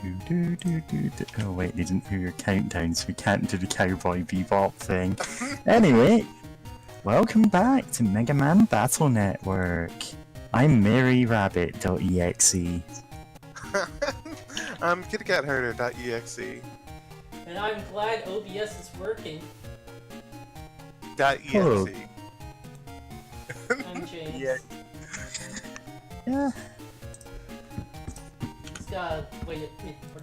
Oh wait, they didn't do your countdown, so we can't do the Cowboy Bebop thing. Anyway, welcome back to Mega Man Battle Network. I'm MaryRabbit.exe. I'm KitKatHerder.exe. And I'm glad OBS is working. .exe. Oh. I'm James. Yeah. Just gotta wait for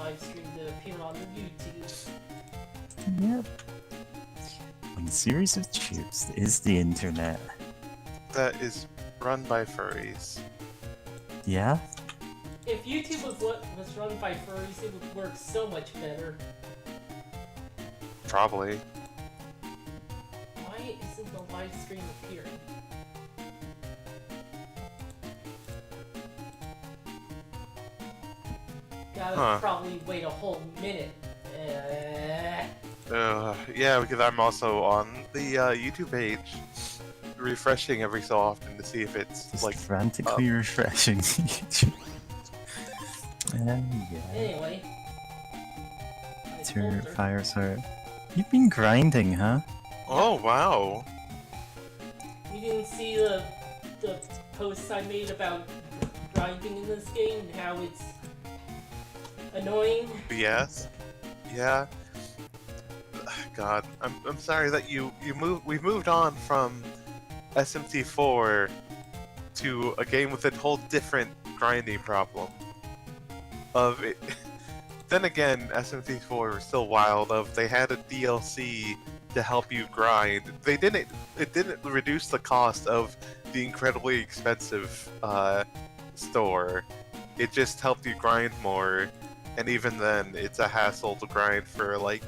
live stream to appear on the YouTube. Yep. One series of tubes is the internet. That is run by furries. Yeah? If YouTube was run by furries, it would work so much better. Probably. Why isn't the live stream appearing? Gotta probably wait a whole minute. Yeah, because I'm also on the YouTube page, refreshing every so often to see if it's Just like frantically refreshing YouTube. Yeah. Anyway. Turn fire sword. You've been grinding, huh? Oh wow! You didn't see the posts I made about grinding in this game and how it's annoying? BS. Yeah. God, I'm sorry that we've moved on from SMT4 to a game with a whole different grinding problem. Of it. Then again, SMT4 was still wild. They had a DLC to help you grind. It didn't reduce the cost of the incredibly expensive store. It just helped you grind more, and even then, it's a hassle to grind for like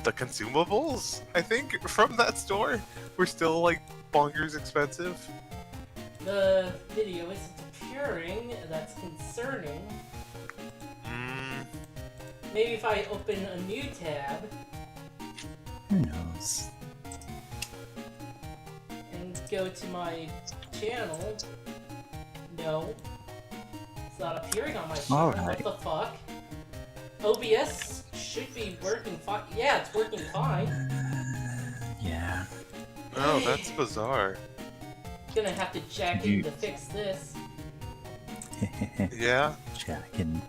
the consumables. I think from that store were still like bonkers expensive. The video isn't appearing. That's concerning. Maybe if I open a new tab. Who knows? And go to my channel. No. It's not appearing on my channel. Alright. What the fuck? OBS should be working fine. Yeah, it's working fine. Yeah. Oh, that's bizarre. Gonna have to jack in to fix this. Yeah. Jacking.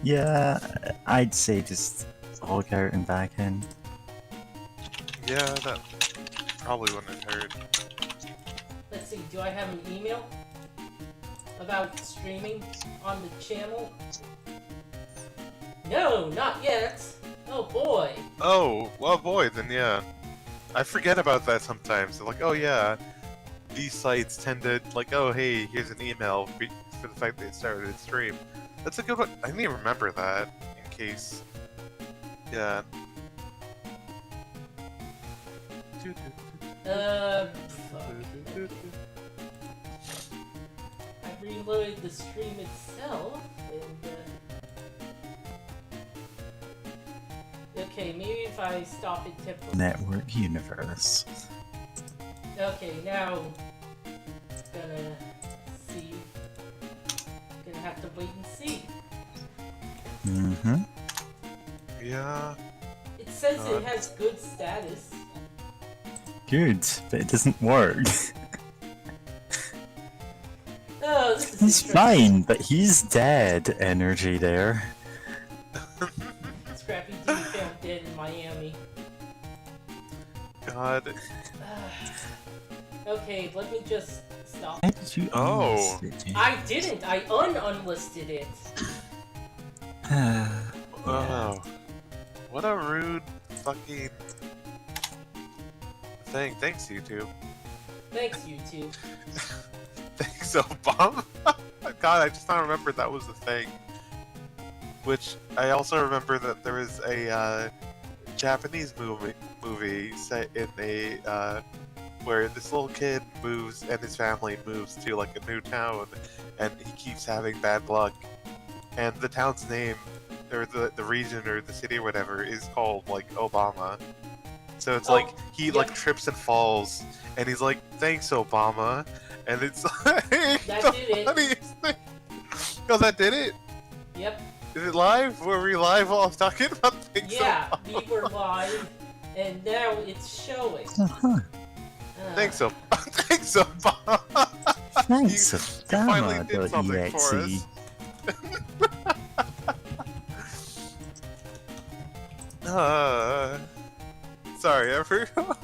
Yeah, I'd say just log out and back in. Yeah, that probably wouldn't hurt. Let's see, do I have an email about streaming on the channel? No, not yet. Oh boy. Oh, well boy, then yeah. I forget about that sometimes. They're like, oh yeah, these sites tend to, like, oh hey, here's an email for the fact they started a stream. That's a good one. I need to remember that, in case. Yeah. Fuck. I reloaded the stream itself, and, okay, maybe if I stop it temporarily. Network universe. Okay, now... Gonna see... Gonna have to wait and see. Mm-hmm. Yeah. It says it has good status. Good, but it doesn't work. Oh, this is He's interesting. fine, but he's dead. Energy there. Scrappy D found dead in Miami. God. Okay, let me just stop. Why did you Oh. unlist it? I didn't! I unlisted it! Yeah. Oh. What a rude fucking thing. Thanks, YouTube. Thanks, YouTube. Thanks, Obama. God, I just now remembered that was the thing. Which, I also remember that there was a Japanese movie set in a, where this little kid moves, and his family moves to, like, a new town, and he keeps having bad luck. And the town's name, or the region, or the city, or whatever, is called, like, Obama. So it's like, he, like, trips and falls, and he's like, thanks, Obama. And it's like, That did it. funniest thing. Oh, that did it? Yep. Is it live? Were we live while I was talking about things? Yeah, we were live, and now it's showing. Uh-huh. Thanks, so thanks, so Thanks, you finally did something for Obama.exe. us. Sorry, everyone.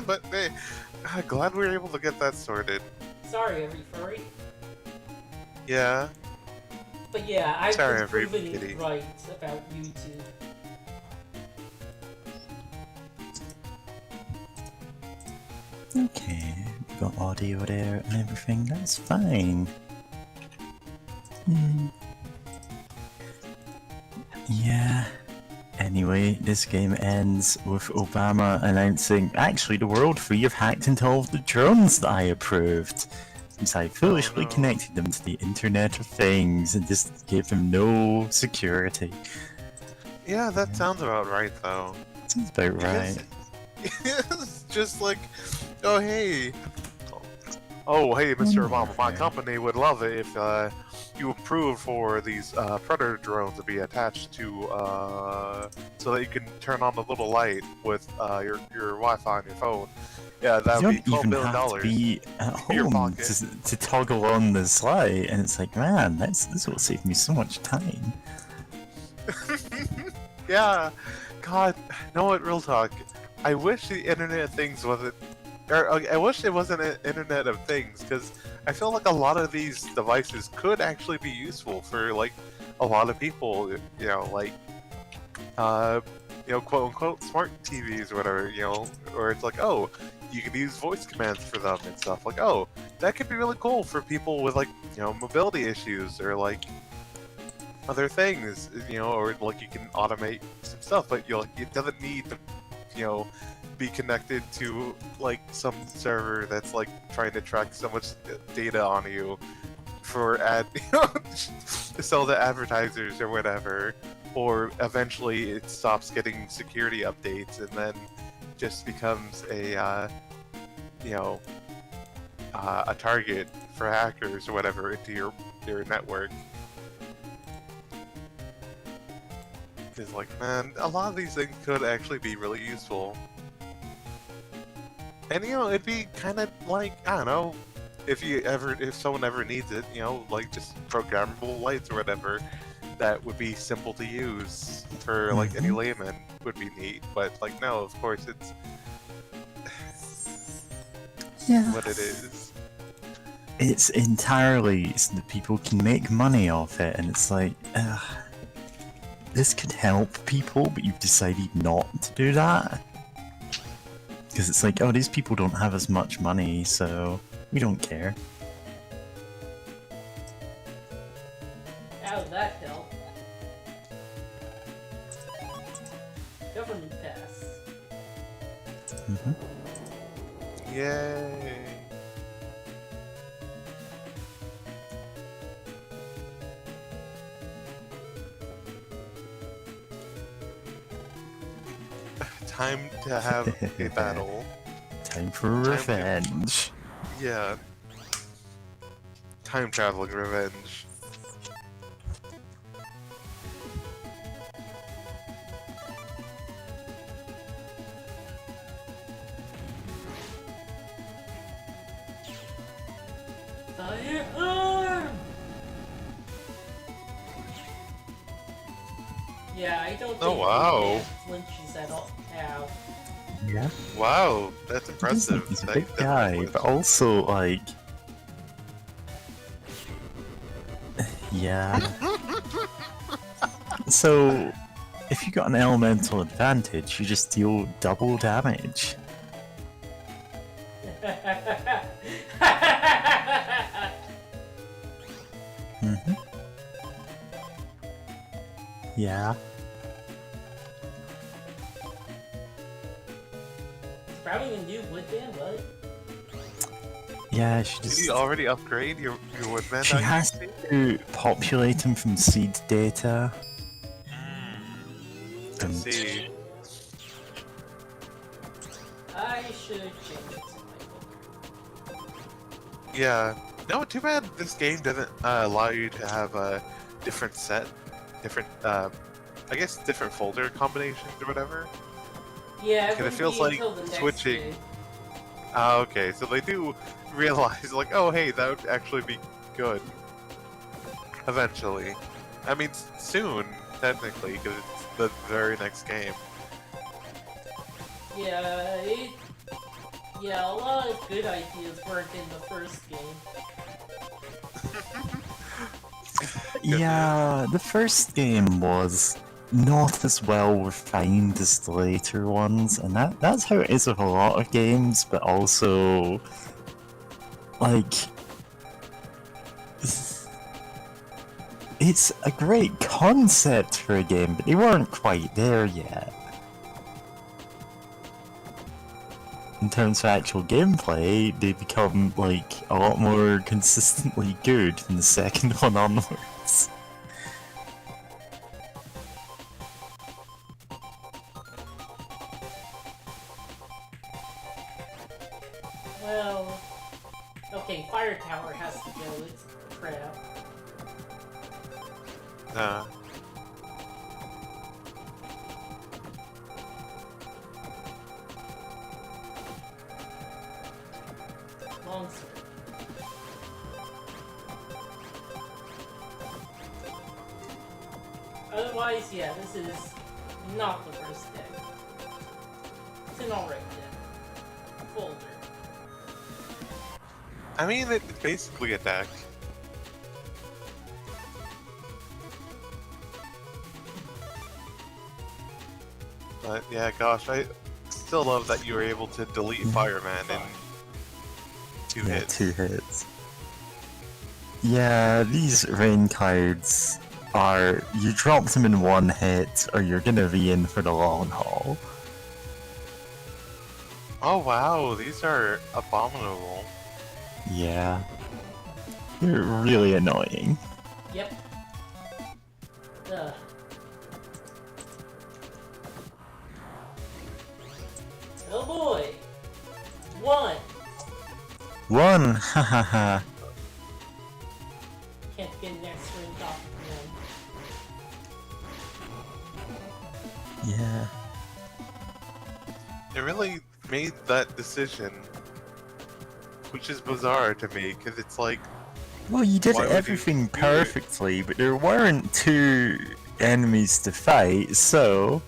But hey, glad we were able to get that sorted. Sorry, every furry. Yeah. But yeah, I've Sorry, been every proven kitty. right about YouTube. Okay, we got audio there and everything, that's fine. Yeah. Anyway, this game ends with Obama announcing, actually the world free have hacked into all of the drones that I approved. Since I foolishly no. connected them to the Internet of Things and just gave them no security. Yeah, that sounds about right, though. Sounds about right. It's just like, oh hey, Mr. Obama, my company would love it if you approved for these predator drones to be attached to, so that you can turn on the little light with your Wi-Fi on your phone. Yeah, that You would be don't $12 even billion. have to be at your home pocket. to toggle on this light, and it's like, man, this will save me so much time. Yeah, God, no, what? Real talk. I wish the Internet of Things wasn't, or I wish it wasn't an Internet of Things, because I feel like a lot of these devices could actually be useful for like a lot of people. You know, like quote unquote smart TVs or whatever. You know, or it's like, oh, you can use voice commands for them and stuff. Like, oh, that could be really cool for people with like mobility issues or like other things. Or like you can automate some stuff, but it doesn't need to be connected to like some server that's like trying to track so much data on you for to sell to advertisers or whatever, or eventually it stops getting security updates and then just becomes a target for hackers or whatever into your network. Is like, man, a lot of these things could actually be really useful. And it'd be kind of like, I don't know, if someone ever needs it, like just programmable lights or whatever, that would be simple to use for like any layman would be neat. But like, no, of course it's what it is. It's entirely so that people can make money off it, and it's like, this could help people, but you've decided not to do that. Because it's like, oh, these people don't have as much money, so we don't care. How'd that help? Government pass. Yay! Time to have a battle. Time for revenge. Yeah. Time traveling revenge. Firearm! Yeah, I don't think Oh, wow. it flinches at all. Ow. Yeah. Wow, that's impressive. He's a That- big that guy, was- but also, like... Yeah. So, if you got an elemental advantage, you just deal double damage. Yeah. It's probably gonna do wood band, right? Yeah, she Did just... you already upgrade your woodman? She has to populate him from seed data. I see. I should change it to my Yeah. No, too bad this game doesn't allow you to have a different set different, I guess different folder combinations or whatever. Yeah, it And it wouldn't feels be like until the next switching- day. Ah, okay, so they do realize, like, oh hey, that would actually be good. Eventually. I mean, soon, technically, because it's the very next game. Yeah, yeah, a lot of good ideas weren't in the first game. Yeah, the first game was not as well refined as the later ones, and that's how it is with a lot of games, but also, like, it's a great concept for a game, but they weren't quite there yet. In terms of actual gameplay, they become, like, a lot more consistently good from the second one onwards. Well, okay, Fire Tower has to go, it's crap. Longsword. Otherwise, yeah, this is not the first deck. It's an alright deck. Folder. I mean, it's basically a deck. But yeah, gosh, I still love that you were able to delete Fireman in 2 Yeah, hits. 2 hits. Yeah, these rain cards are, you drop them in 1 hit, or you're gonna be in for the long haul. Oh wow, these are abominable. Yeah. They're really annoying. Yep. Ugh. Oh boy! 1! 1! Hahaha. Can't get an extra ring off of them. Yeah. They really made that decision, which is bizarre to me, because it's like, Well, you did Why would you everything do it? perfectly, but there weren't 2 enemies to fight, so...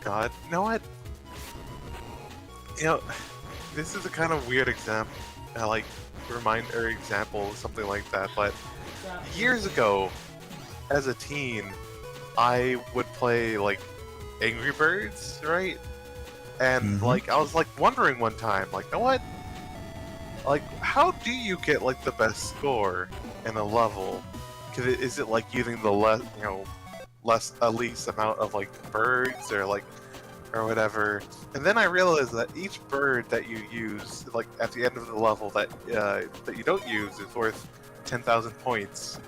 God, you know what? You know, this is a kind of weird example, example of something like that, but years ago, as a teen, I would play, like, Angry Birds, right? And, Mhm. like, I was, like, wondering one time, like, you know what? Like, how do you get, like, the best score in a level? Cause is it, like, using the least amount of, like, birds, or, like, or whatever? And then I realized that each bird that you use, like, at the end of the level that you don't use is worth 10,000 points.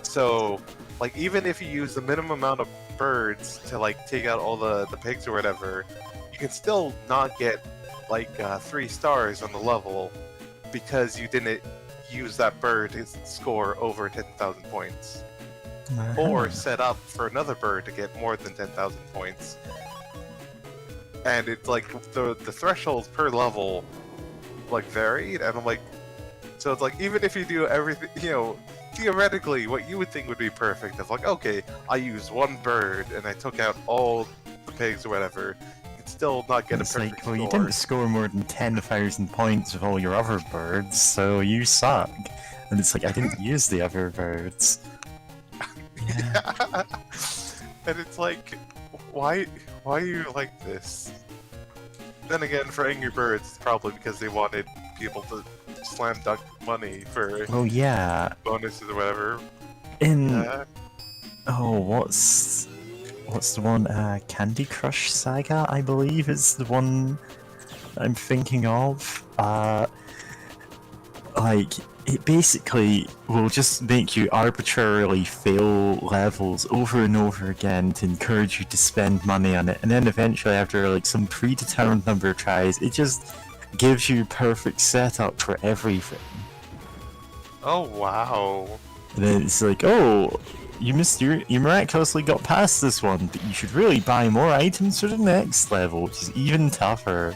So, like, even if you use the minimum amount of birds to, like, take out all the pigs or whatever, you can still not get, like, 3 stars on the level because you didn't use that bird to score over 10,000 points. Or set up for another bird to get more than 10,000 points. And it's like, the thresholds per level, like, varied, and I'm like, so it's like, even if you do everything, you know, theoretically, what you would think would be perfect, is like, okay, I used 1 bird, and I took out all the pigs or whatever, you can still not get It's a perfect like, well, you score. didn't score more than 10,000 points with all your other birds, so you suck. And it's like, I didn't use the other birds. Yeah. And it's like, why are you like this? Then again, for Angry Birds, it's probably because they wanted people to slam dunk money for Oh yeah. bonuses or whatever. In Yeah. oh, what's the one? Candy Crush Saga, I believe, is the one I'm thinking of. Like, it basically will just make you arbitrarily fail levels over and over again to encourage you to spend money on it, and then eventually, after like some predetermined number of tries, it just gives you perfect setup for everything. Oh wow. And then it's like, oh, you miraculously got past this one, but you should really buy more items for the next level, which is even tougher.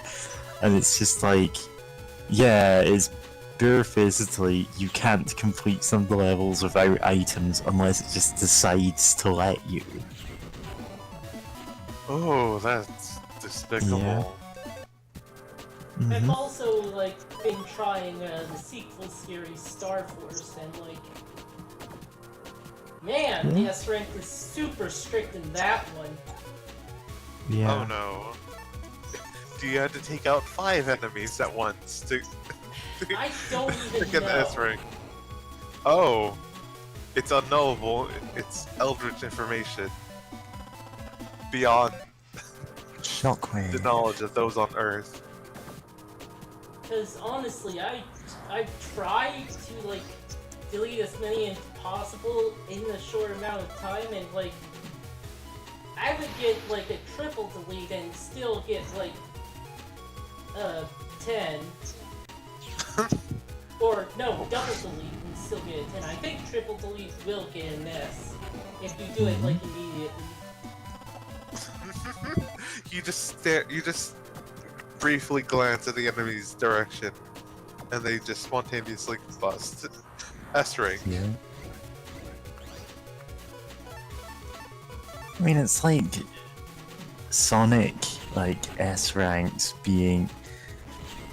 And it's just like, yeah, it's barefacedly you can't complete some of the levels without items unless it just decides to let you. Oh, that's despicable. Yeah. I've Mhm. also like been trying the sequel series Star Force, and like, man, the S rank is super strict in that one. Yeah. Oh no. Do you have to take out 5 enemies at once to I don't to even get the S know. rank? Oh, it's unknowable. It's eldritch information beyond the Shockwave. knowledge of those on Earth. Because honestly, I've tried to like delete as many as possible in a short amount of time, and like I would get like a triple delete and still get like 10. Or no, double delete and still get a 10. I think triple delete will get an S if you do it like immediately. You just stare. You just briefly glance at the enemy's direction, and they just spontaneously bust. S rank. Yeah. I mean, it's like Sonic, like S ranks being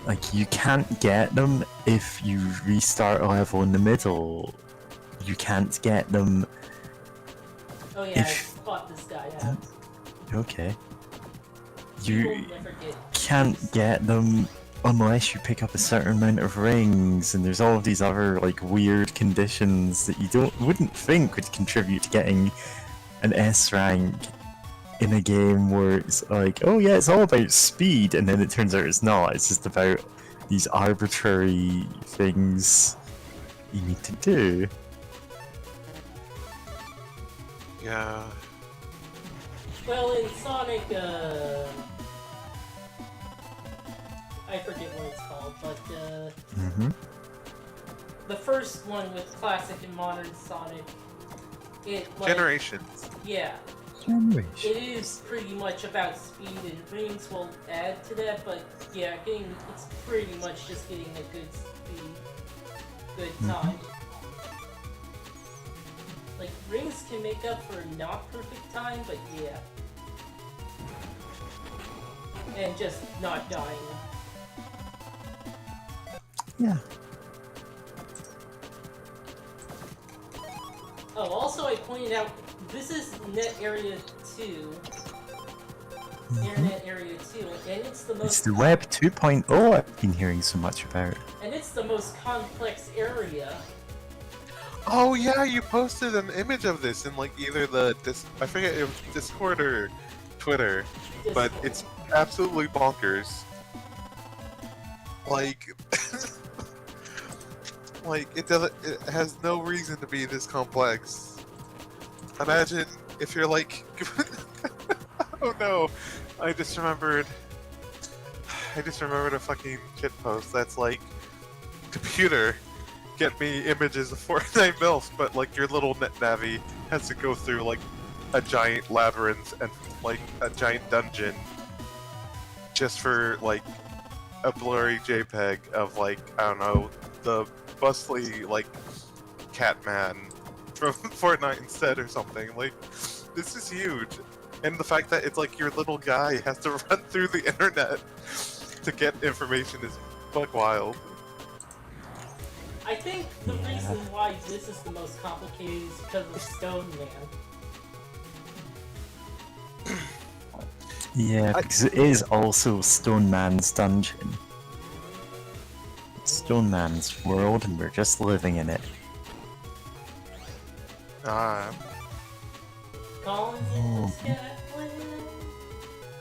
like you can't get them if you restart a level in the middle. You can't get them. Oh yeah, If- I fought this guy out. Okay. You You will never get. can't get them unless you pick up a certain amount of rings, and there's all of these other like weird conditions that you wouldn't think would contribute to getting an S rank in a game where it's like, oh yeah, it's all about speed, and then it turns out it's not. It's just about these arbitrary things you need to do. Yeah. Well, in Sonic, I forget what it's called, but Mm-hmm. the first one with classic and modern Sonic, it like, Generations. yeah, Generation. it is pretty much about speed, and rings will add to that. But yeah, it's pretty much just getting a good speed, good time. Like rings can make up for not perfect time, but yeah, and just not dying. Yeah. Oh, also I pointed out, this is Net Area 2. Internet Area 2, and it's the It's most the Web 2.0 I've been hearing so much about. and it's the most complex area. Oh yeah, you posted an image of this in like either the I forget it was Discord or Twitter, but Discord. it's absolutely bonkers. Like, like it has no reason to be this complex. Imagine if you're like, oh no, I just remembered a fucking shit post that's like, computer, get me images of Fortnite MILFs, but like your little navi has to go through like a giant labyrinth and like a giant dungeon just for like a blurry JPEG of like, I don't know, the bustly like Catman from Fortnite instead or something. Like, this is huge. And the fact that it's like your little guy has to run through the internet to get information is buck wild. I think the reason why this is the most complicated is because of Stone Man. Yeah, because it is also Stone Man's dungeon. It's Stone Man's world, and we're just living in it. Calling Oh. in Scotland.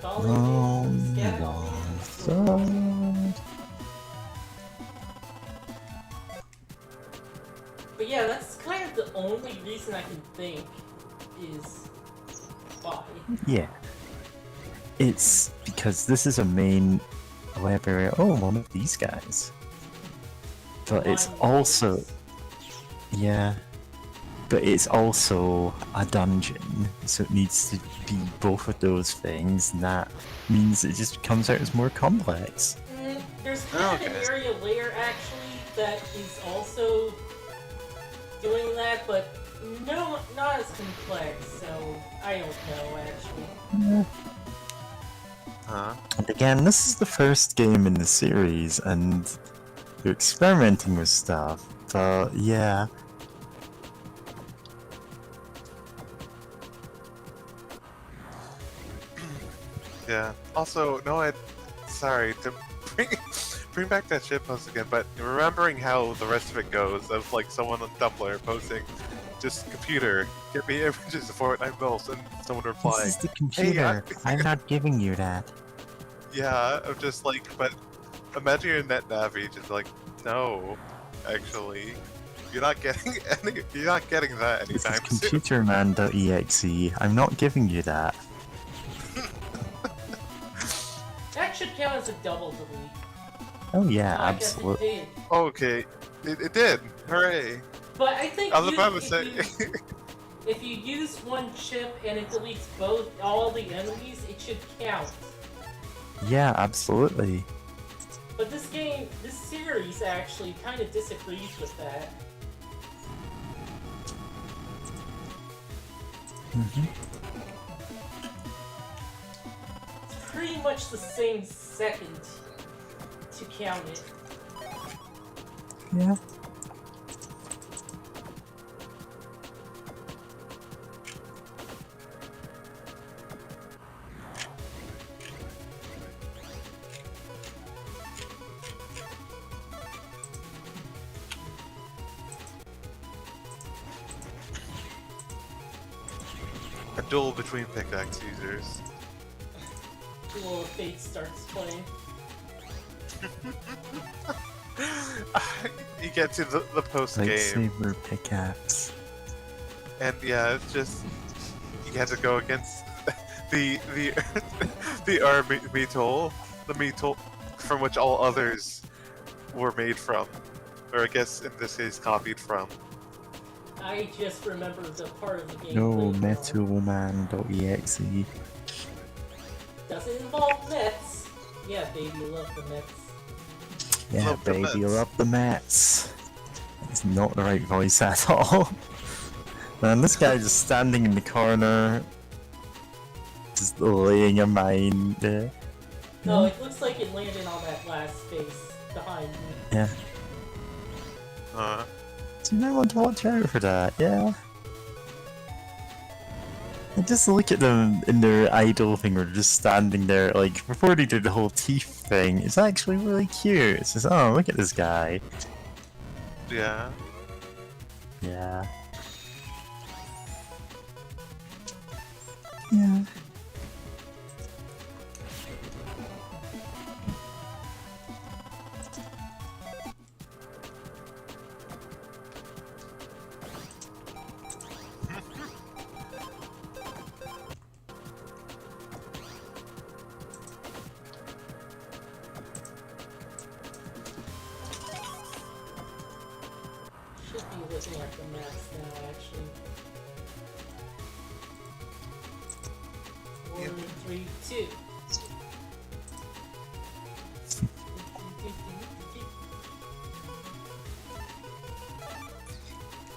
Calling Oh, in Scotland. But yeah, that's kind of the only reason I can think is why. Yeah. It's because this is a main web area. Oh, one of these guys. But it's Mine also... is- Yeah. but it's also a dungeon, so it needs to be both of those things, and that means it just comes out as more complex. There's kind of an area layer actually that is also doing that, but no, not as complex. So I don't know actually. Huh? And again, this is the first game in the series, and they're experimenting with stuff. But yeah. Yeah. Also, no, sorry to bring bring back that shit post again, but remembering how the rest of it goes, of like someone on Tumblr posting, just computer, get me images of Fortnite builds, and someone replying, This is the computer. I'm not giving you that. yeah, I'm just like, but imagine your net navi, just like, no, actually, you're not getting you're not getting that This is anytime soon. computerman.exe. I'm not giving you that. That should count as a double delete. Oh yeah, I guess it absolutely. did. Okay, it did, hooray! But I think I was about to say. if you use one chip and it deletes all the enemies, it should count. Yeah, absolutely. But this series actually kind of disagrees with that. It's pretty much the same second to count it. Yeah. A duel between pickaxe users. Duel of Fate starts playing. You get to the post game, Lightsaber pickaxe. and yeah, it's just you have to go against the the metal, the metal from which all others were made from, or I guess in this case copied from. I just remember the part of the game. No, played well. metalman.exe. Does it involve Mets? Yeah, baby, love the Mets. Yeah, Love the baby, Mets. love the Mets. It's not the right voice at all. Man, this guy just standing in the corner, just laying a mine there. No, it looks like it landed on that last space behind me. Yeah. Uh, So you might want to watch out for that, yeah. And just look at them in their idle thing, or just standing there, like, before they did the whole teeth thing. It's actually really cute. It's just, oh, look at this guy. yeah. Yeah. Yeah. Should be looking at the maps now, actually. 4, 3, 2.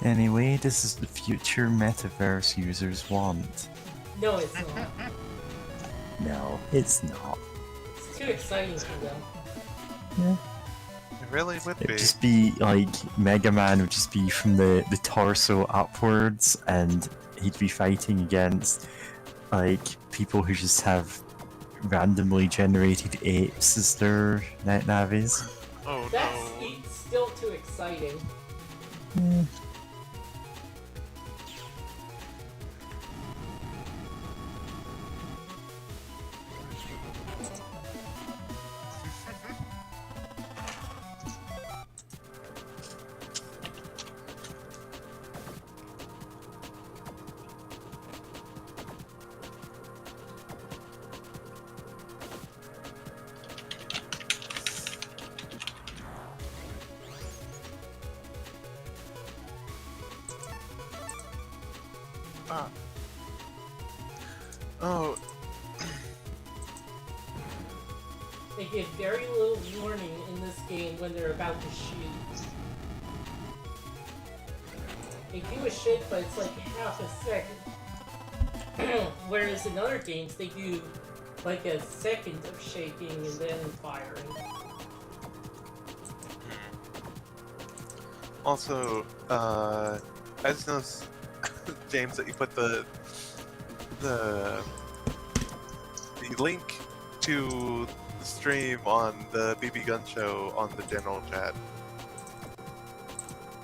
Anyway, this is the future metaverse users want. No, it's not. No, it's not. It's too exciting for them. Yeah. It really would It be. would just be like Mega Man would just be from the torso upwards, and he'd be fighting against like people who just have randomly generated apes as their net navis. Oh That's no. still too exciting. Ah. Oh, They give very little warning in this game when they're about to shoot. They do a shake, but it's like half a second. Whereas in other games, they do like a second of shaking and then firing. also, I just noticed, James, that you put the link to the stream on the BB Gun Show on the general chat.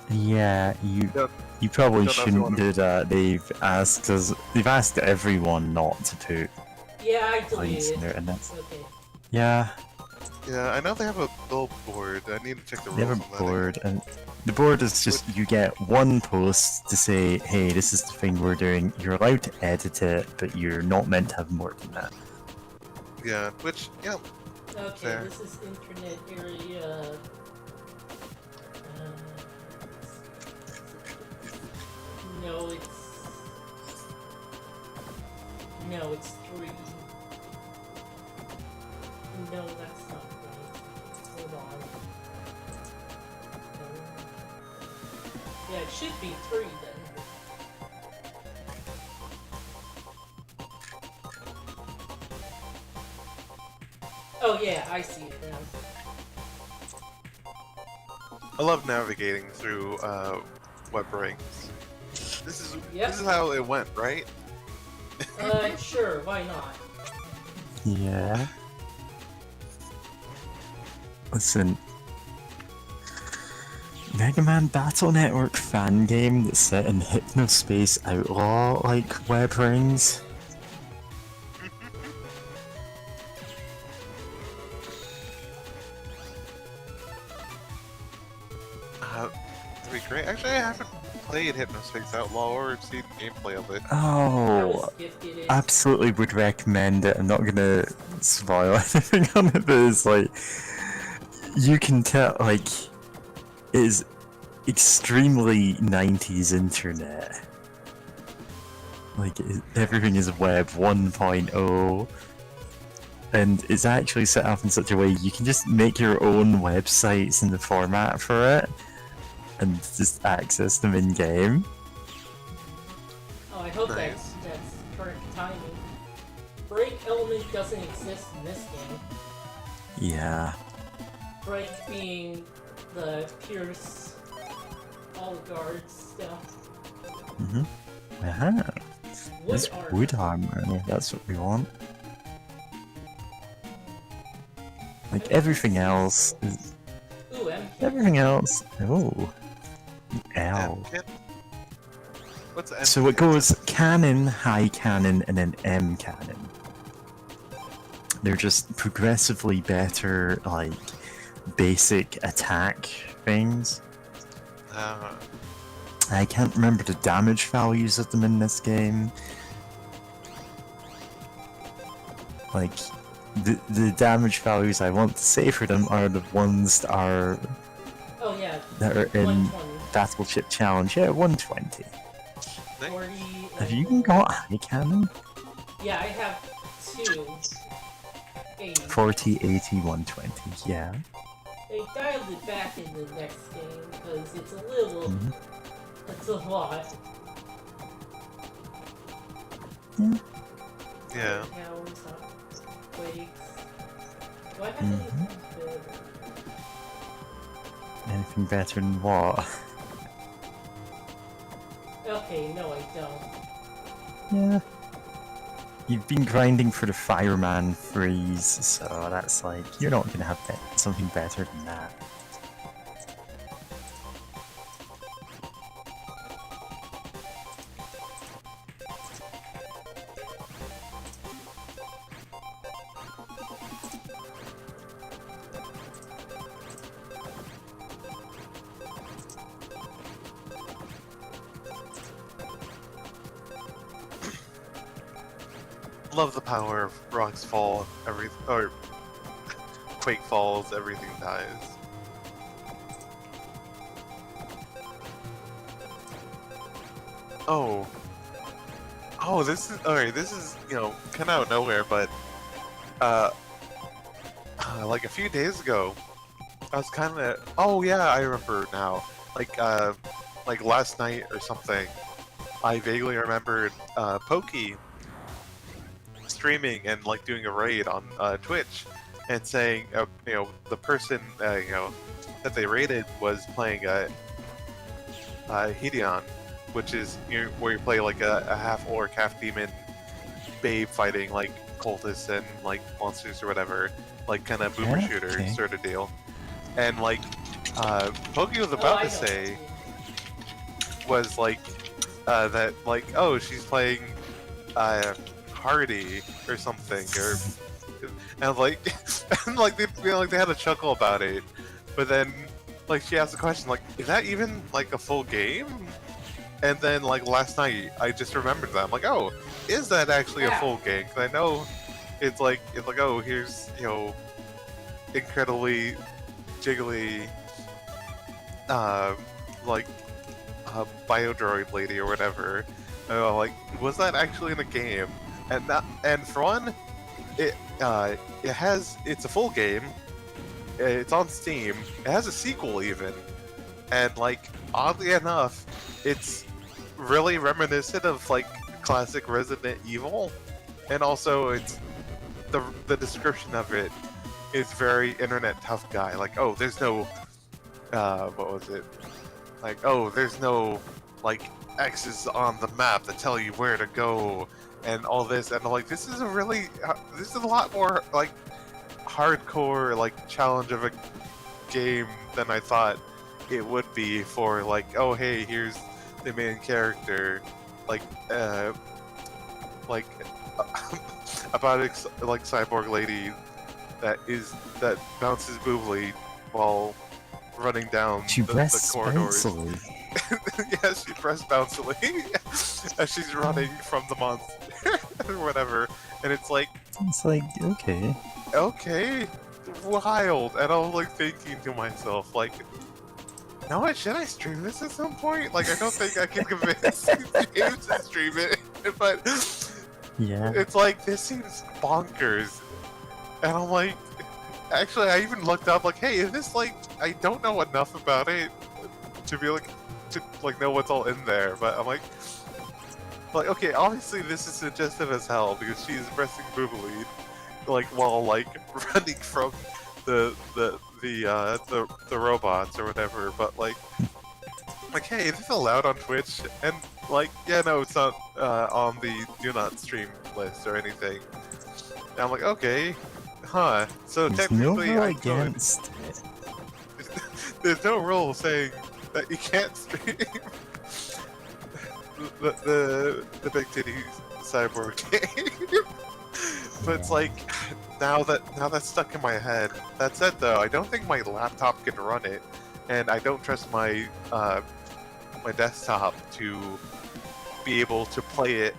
Yeah, Don't- you probably don't know if you shouldn't wanna- do that. They've asked everyone not to put Yeah, I links deleted in there, it. and that's Okay. yeah. Yeah, I know they have a billboard. I need to check the They rules have on a that. board, and the board is just you get one post to say, "Hey, this is the thing we're doing." You're allowed to edit it, but you're not meant to have more than that. Yeah, which, yeah, Okay, Fair. this is internet area. No, it's 3. No, that's not right. Hold on. No. Yeah, it should be 3 then. Oh yeah, I see it now. I love navigating through web rings. Yep. This is how it went, right? Sure, why not? Yeah. Listen, Mega Man Battle Network fan game that's set in Hypnospace Outlaw like web rings. That'd be great. Actually, I haven't played Hypnospace Outlaw or seen gameplay of it. I Oh, was gifted it. absolutely would recommend it. I'm not gonna spoil anything on it, but it's like you can tell like it is extremely 90s internet. Like everything is web 1.0, and it's actually set up in such a way you can just make your own websites in the format for it and just access them in game. Oh, I hope Nice. that's correct timing. Break element doesn't exist in this game. Yeah. Break being the Pierce all guard stuff. Mhm. Uh-huh. Wood It's armor. wood armor. That's what we want. Like everything else is Ooh, M. everything else. Oh. Ow. M-Kit? What's M? So it goes cannon, high cannon, and then M cannon. They're just progressively better, like, basic attack things. I can't remember the damage values of them in this game. Like, the damage values I want to say for them are the ones that are Oh yeah, in 120. Battleship Challenge. Yeah, 120. 40. Have and- you got high cannon? Yeah, I have 2. 80. 40, 80, 120. Yeah. They dialed it back in the next game because it's a little. Mhm. It's a lot. Yeah. Towers, quakes. Do I have Mhm. anything better? Anything better than what? Okay, no, I don't. Yeah. You've been grinding for the fireman freeze, so that's like, you're not gonna have something better than that. Love the power of rocks fall, or quake falls, everything dies. Oh, Oh, this is alright. This is kind of out of nowhere, but uh, like a few days ago, I was kind of. Oh yeah, I remember now. Like last night or something. I vaguely remembered Pokey streaming and like doing a raid on Twitch, and saying the person that they raided was playing Hideon, which is where you play like a half orc, half demon babe fighting like cultists and like monsters or whatever, like kind of boomer shooter Okay. sort of deal. And like Pokey was Oh, about I to know. say was like that like, oh, she's playing Hardy or something, or and like and like they had a chuckle about it, but then like she asked the question like, is that even like a full game? And then like last night I just remembered that. I'm like, oh, is that actually a full game? 'Cause I know it's like oh, here's incredibly jiggly like biodroid lady or whatever. Like, was that actually in a game? And for one, it's a full game. It's on Steam. It has a sequel even, and like oddly enough, it's really reminiscent of like classic Resident Evil, and also it's the description of it is very internet tough guy. Like, oh, there's no what was it? Like, oh, there's no like X's on the map that tell you where to go and all this, and I'm like, this is a lot more like hardcore like challenge of a game than I thought it would be for like, oh hey, here's the main character, like like about like cyborg lady that bounces boobly while running down She the breasts corridors. bouncily. Yeah, she pressed bouncily as she's running from the monster or whatever, and it's like, It's like, okay. okay, wild. And I'm like thinking to myself, like, you know what, should I stream this at some point? Like, I don't think I can convince James to stream it, but Yeah. it's like, this seems bonkers. And I'm like, actually, I even looked up, like, hey, is this like, I don't know enough about it to be like, to like know what's all in there, but I'm like, okay, obviously this is suggestive as hell because she's breasting boobily, like while like running from the robots or whatever. But like, hey, is this allowed on Twitch? And like, yeah, no, it's not on the do not stream list or anything. And I'm like, okay, huh? So There's no technically, rule I could. against it. There's no rule saying that you can't stream the big titty cyborg game. But it's like, now that's stuck in my head. That said though, I don't think my laptop can run it, and I don't trust my my desktop to be able to play it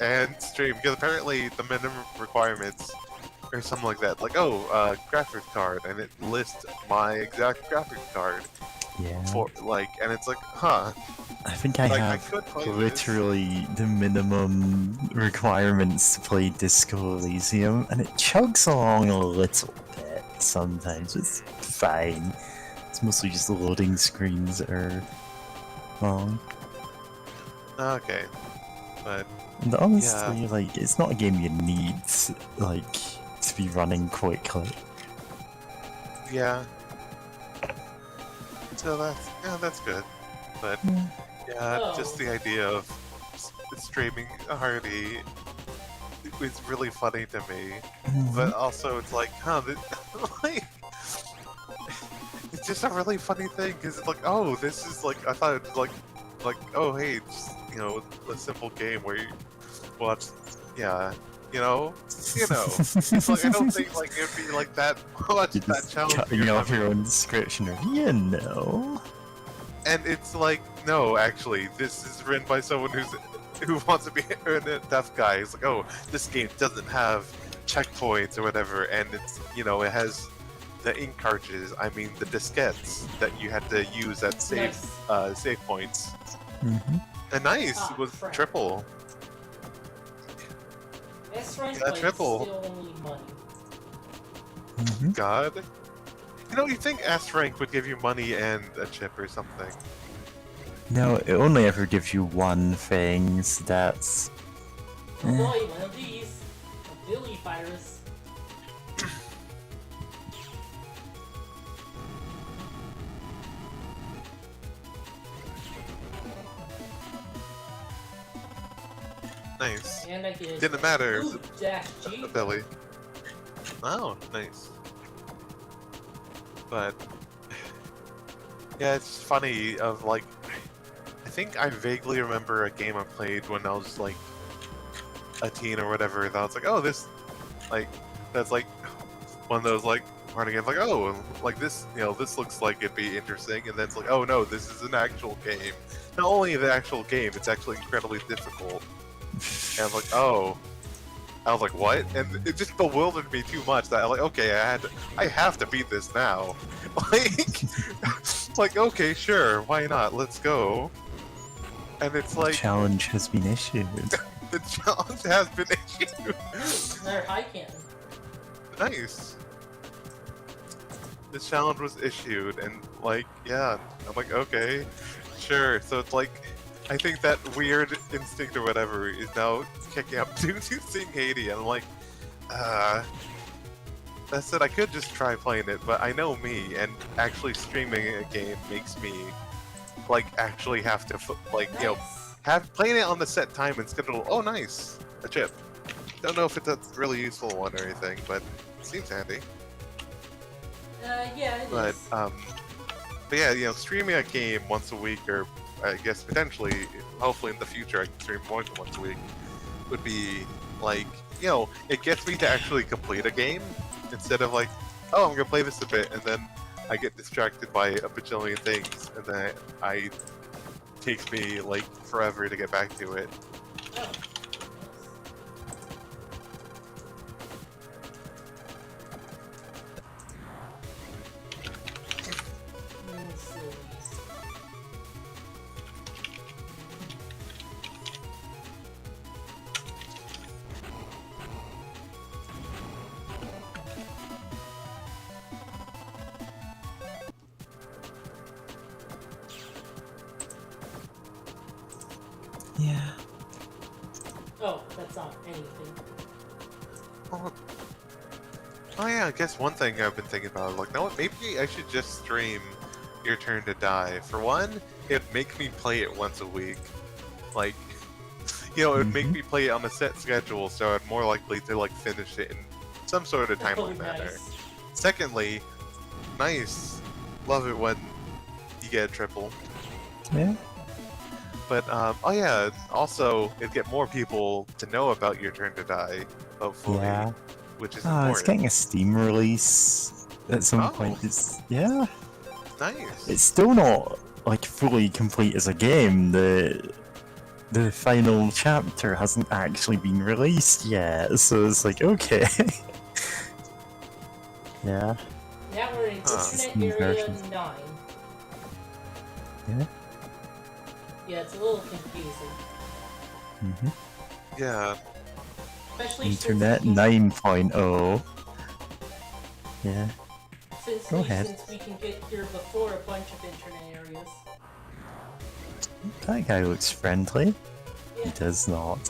and stream, because apparently the minimum requirements or something like that, like, oh, graphics card, and it lists my exact graphics card Yeah. for like, and it's like, huh, I think I like, I have could play this. literally the minimum requirements to play Disco Elysium, and it chugs along a little bit sometimes. It's fine. It's mostly just loading screens that are long. Okay, but And honestly, like, it's not a game you need, like, to be running quickly. yeah. So that's good, but Oh. just the idea of streaming Hardy is really funny to me. But also, it's like, huh, like, it's just a really funny thing because it's like, oh, this is like, I thought it was like, oh, hey, it's, a simple game where you watch, It's like, I don't think like it'd be like that much You're that just challenge. cutting off your own description of, And it's like, no, actually, this is written by someone who wants to be a tough guy. It's like, oh, this game doesn't have checkpoints or whatever, and it's, it has the ink cartridges. I mean, the diskettes that you had to use at save points. Mm-hmm. And nice Ah, was crap. triple. S rank, Yeah, but it's triple. still only money. Mhm. God. You know, you'd think S rank would give you money and a chip or something. No, it only ever gives you one thing, so that's... Oh boy, one of these. A Billy virus. Nice. And I get Didn't matter. Ooh, Dash G. Billy. Oh, nice. But yeah, it's funny of like I think I vaguely remember a game I played when I was like a teen or whatever that I was like, oh this like that's like one of those like party games like oh like this this looks like it'd be interesting and then it's like oh no this is an actual game. Not only the actual game, it's actually incredibly difficult. And I'm like, oh. I was like, what? And it just bewildered me too much that I'm like, okay, I have to beat this now. Like, okay, sure, why not? Let's go. And it's The like, challenge has been issued. the challenge has been issued. Another high cannon. Nice. The challenge was issued, and like, yeah, I'm like, okay, sure. So it's like, I think that weird instinct or whatever is now kicking up due to seeing Haiti, and I'm like, that said, I could just try playing it, but I know me, and actually streaming a game makes me, like, actually have to, like, Nice. have playing it on the set time and schedule. Oh, nice, a chip. Don't know if it's a really useful one or anything, but it seems handy. Yeah, it But is. but yeah, streaming a game once a week, or I guess potentially, hopefully in the future, I can stream more than once a week, would be like, it gets me to actually complete a game instead of like, oh, I'm gonna play this a bit, and then I get distracted by a bajillion things, and then I takes me like forever to get back to it. Oh. Let's see. Yeah. Oh, that's not anything. Oh yeah, I guess one thing I've been thinking about, like, no, maybe I should just stream Your Turn to Die. For one, it'd make me play it once a week. Like, it would make Mhm. me play it on a set schedule, so I'm more likely to, like, finish it in some sort of timely Oh, manner. nice. Secondly, nice. Love it when you get a triple. Yeah. But, oh yeah, also, it'd get more people to know about Your Turn to Die, hopefully, Yeah. which is It's important. getting a Steam release at some Oh. point. Yeah. Nice. It's still not like fully complete as a game. The final chapter hasn't actually been released yet, so it's like okay. Yeah. Now we're in Huh. Internet Area Versions. 9. Yeah. Yeah, it's a little confusing. hmm Yeah. Especially Internet since we can, 9.0. Yeah. Go ahead. since we can get here before a bunch of internet areas. That guy looks friendly. He Yeah. does not.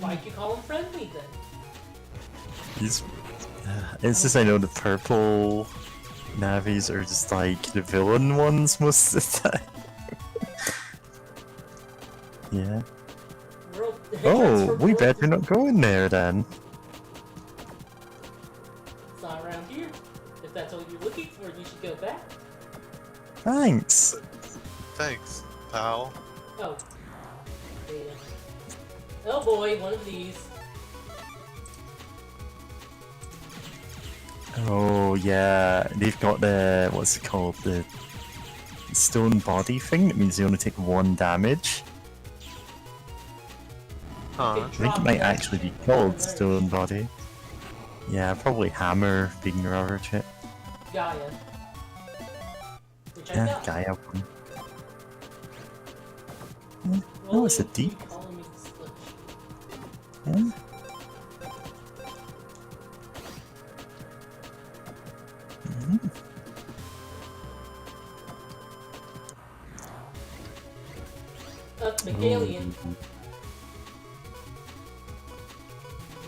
Why'd you call him friendly then? He's. It's just I know the purple navies are just like the villain ones most of the time. Yeah. World, Oh, we World- better not go in there then. It's not around here. If that's what you're looking for, you should go back. Thanks. Thanks, pal. Oh. Data. Oh boy, one of these. Oh yeah, they've got the what's it called, the stone body thing. That means they only take 1 damage. Huh. I think it might actually be called stone body. Yeah, probably hammer being your other chip. Gaia. Which I Yeah, got. Gaia one. Oh, it's a Rolling deep. column sludge. Megalion. Ooh.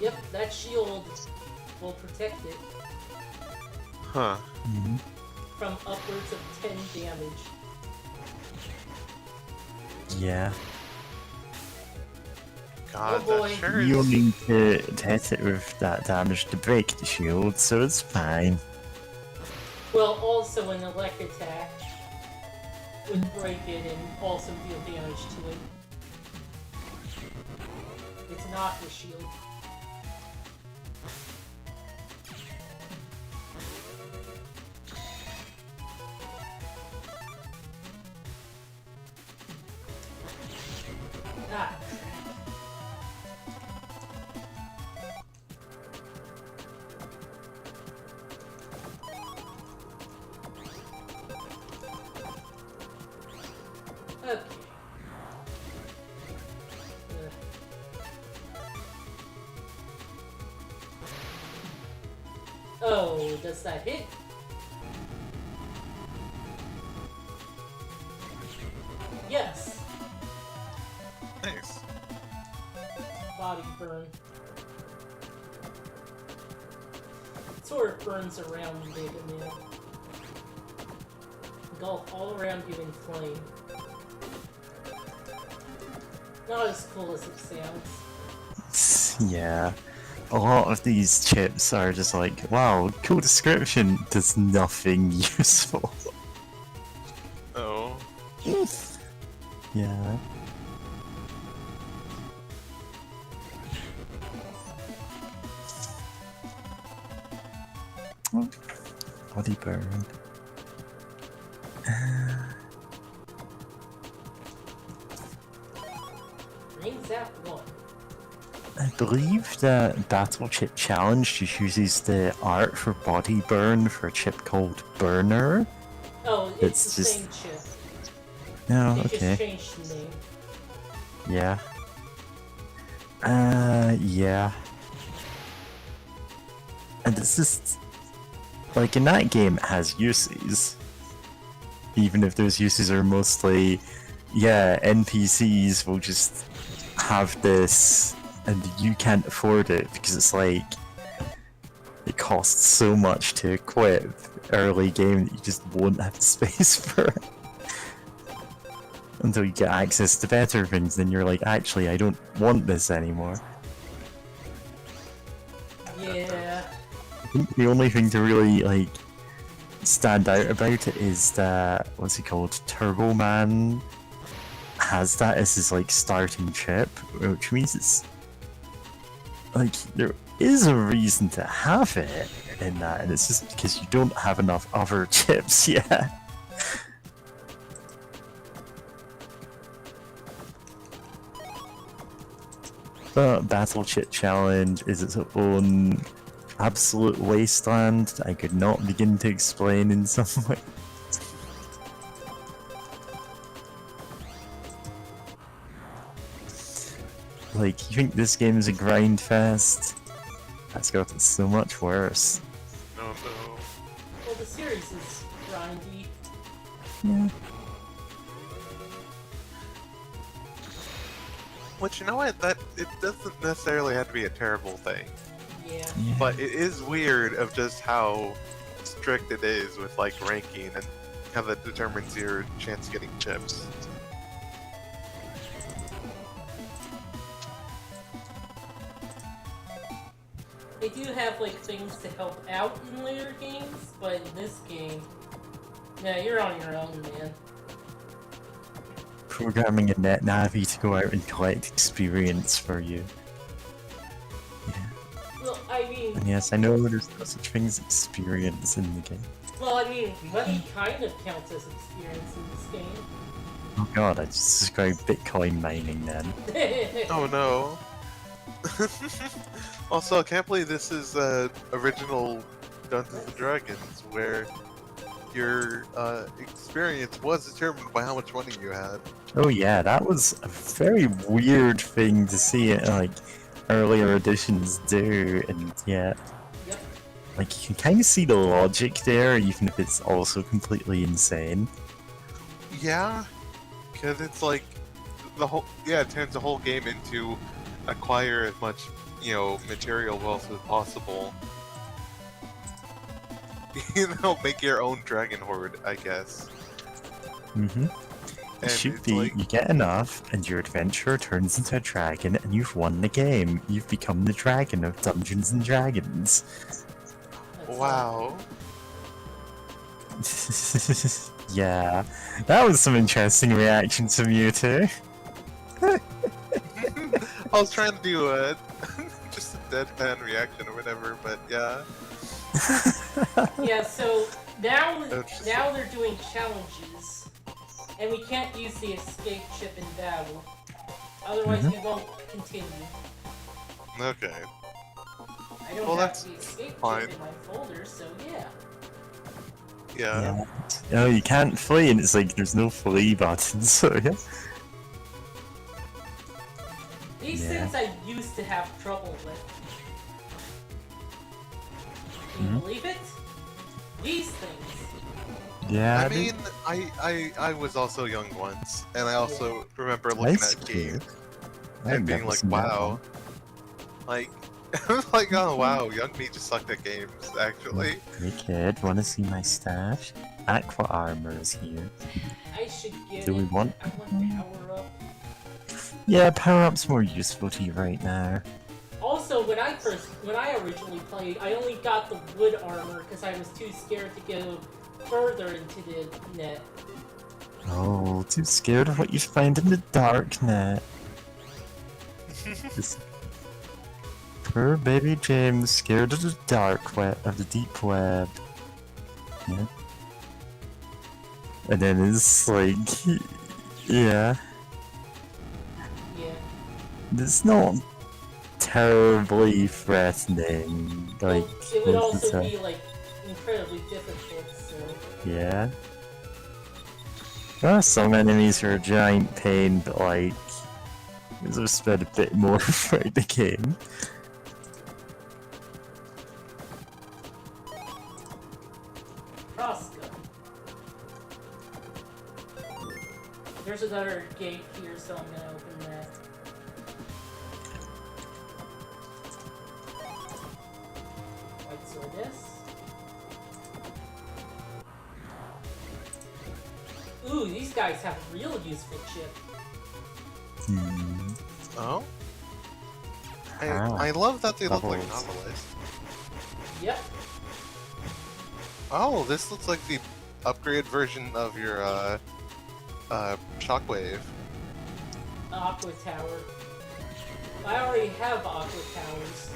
Yep, that shield will protect it Huh. Mhm. from upwards of 10 damage. Yeah. God, Oh boy. that sure You is. need to hit it with that damage to break the shield, so it's fine. Well, also an electric attack would break it and also deal damage to it. It's not the shield. Ah. Okay. Oh, does that hit? Yes. Nice. Body burn. Sort of burns around the Mega Man. Engulf all around you in flame. Not as cool as it sounds. Yeah. A lot of these chips are just like, wow, cool description, does nothing useful. Oh. Yeah. Oh, body burn. Rings out one. I believe that Battle Chip Challenge just uses the art for body burn for a chip called Burner. Oh, it's It's the just- same chip. No, It okay. just changed the name. Yeah. Yeah. And it's just like in that game it has uses. Even if those uses are mostly, yeah, NPCs will just have this and you can't afford it because it's like it costs so much to equip early game that you just won't have the space for it. Until you get access to better things, then you're like, actually, I don't want this anymore. Yeah. I think the only thing to really, like, stand out about it is that, what's it called, Turbo Man has that as his, like, starting chip, which means it's, like, there is a reason to have it in that, and it's just because you don't have enough other chips yet. But Battle Chip Challenge is its own absolute wasteland I could not begin to explain in some way. Like, you think this game is a grind fest? That's got it so much worse. No, no. Well, the series is grindy. Yeah. Which, you know what? That it doesn't necessarily have to be a terrible thing, Yeah. but it is weird of just how strict it is with like ranking and how that determines your chance of getting chips. They do have like things to help out in later games, but in this game, yeah, you're on your own, man. Programming a net navi to go out and collect experience for you. Yeah. Well, I mean, And yes, I know there's no such thing as experience in the game. money kind of counts as experience in this game. Oh god, I just described Bitcoin mining then. Oh no. Also, I can't believe this is original Dungeons and Dragons, where your experience was determined by how much money you had. Oh yeah, that was a very weird thing to see it like earlier editions do, and yeah, Yep. like you can kind of see the logic there, even if it's also completely insane. Yeah, because it's like it turns the whole game into acquire as much, material wealth as possible. Make your own dragon horde, I guess. Mm-hmm. And Should it's be, like, you get enough, and your adventurer turns into a dragon, and you've won the game. You've become the dragon of Dungeons and Dragons. That's wow. Yeah, that was some interesting reactions from you two. I was trying to do just a deadpan reaction or whatever, but yeah. Yeah, so now That's now they're doing challenges, and we can't use the escape chip in battle. Otherwise, we won't continue. Okay. I don't Well, have that's the escape fine. chip in my folder, so yeah. Yeah. Oh, you can't flee, and it's like there's no flee button, so yeah. These Yeah. things I used to have trouble with. Can you believe it? These things. Yeah, I mean, I was also young once, and I also remember looking That's at games I've and being never like, seen that wow. Like, I was like, oh wow, young me just sucked at games, actually. Hey kid, wanna see my stash? Aqua armor is here. I should get Do we it. want- I want power up. Yeah, power up's more useful to you right now. Also, when I originally played, I only got the wood armor because I was too scared to go further into the net. Oh, too scared of what you find in the dark net. Just- Poor baby James, scared of the dark web, of the deep web. Yeah. And then it's like, yeah, Yeah. it's not terribly threatening. Like, Well, it would this is also a- be like incredibly difficult. So yeah. There are some enemies who are a giant pain, but like, they've spent a bit more throughout the game. Roscoe. There's another gate here, so I'm gonna open that. Like so this. Ooh, these guys have real useful chip. Hmm. Oh? Ah, I love that they look like bubbles. novelists. Yep. Oh, this looks like the upgrade version of your, Shockwave. Aqua Tower. I already have Aqua Towers.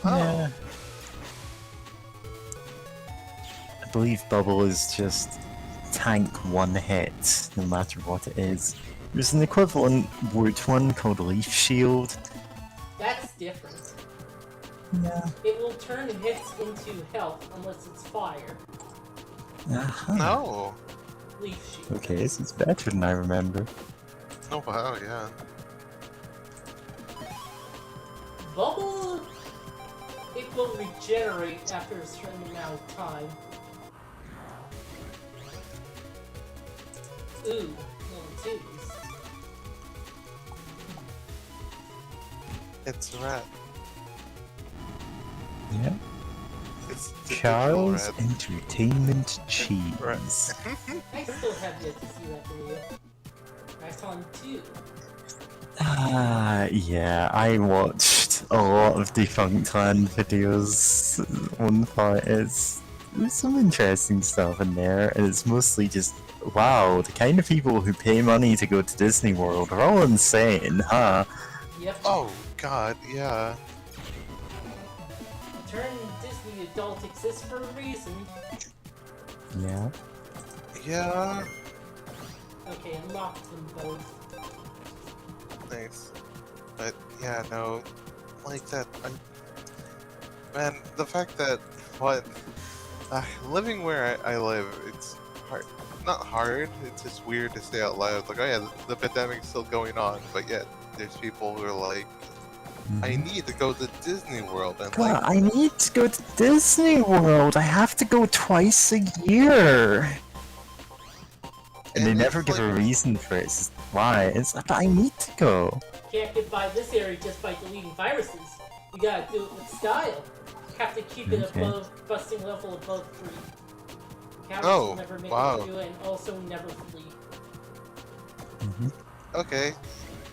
Yeah. I believe Bubble is just tank one hit, no matter what it is. There's an equivalent wood one called Leaf Shield. That's different. Yeah. It will turn hits into health unless it's fire. Uh-huh. No. Leaf Shield. Okay, so it's better than I remember. Oh wow, yeah. Bubble, it will regenerate after a certain amount of time. Ooh, level 2s. It's a rat. Yeah. It's the Charles digital Entertainment rat. Cheese. I still have yet to see that video. I saw him too. Yeah, I watched a lot of Defunct Land videos. One part is there's some interesting stuff in there, and it's mostly just wow, the kind of people who pay money to go to Disney World are all insane, huh? Yep. Oh god, yeah. Turn Disney adult exists for a reason. Yeah. Yeah. Okay, unlock them both. Nice. But yeah, no. Like that man, the fact that living where I live, it's hard. Not hard, it's just weird to say out loud. Like, oh yeah, the pandemic's still going on, but yet there's people who are like, I need to go to Disney World, and God, like, I need to go to Disney World. I have to go twice a year. And they And never it's give like- a reason for it. It's just, why? It's like, I need to go. Can't get by this area just by deleting viruses. You gotta do it with style. Have to keep it Okay. above busting level above 3. Cowards Oh, will never make wow. it through and also never flee. Hmm. Okay,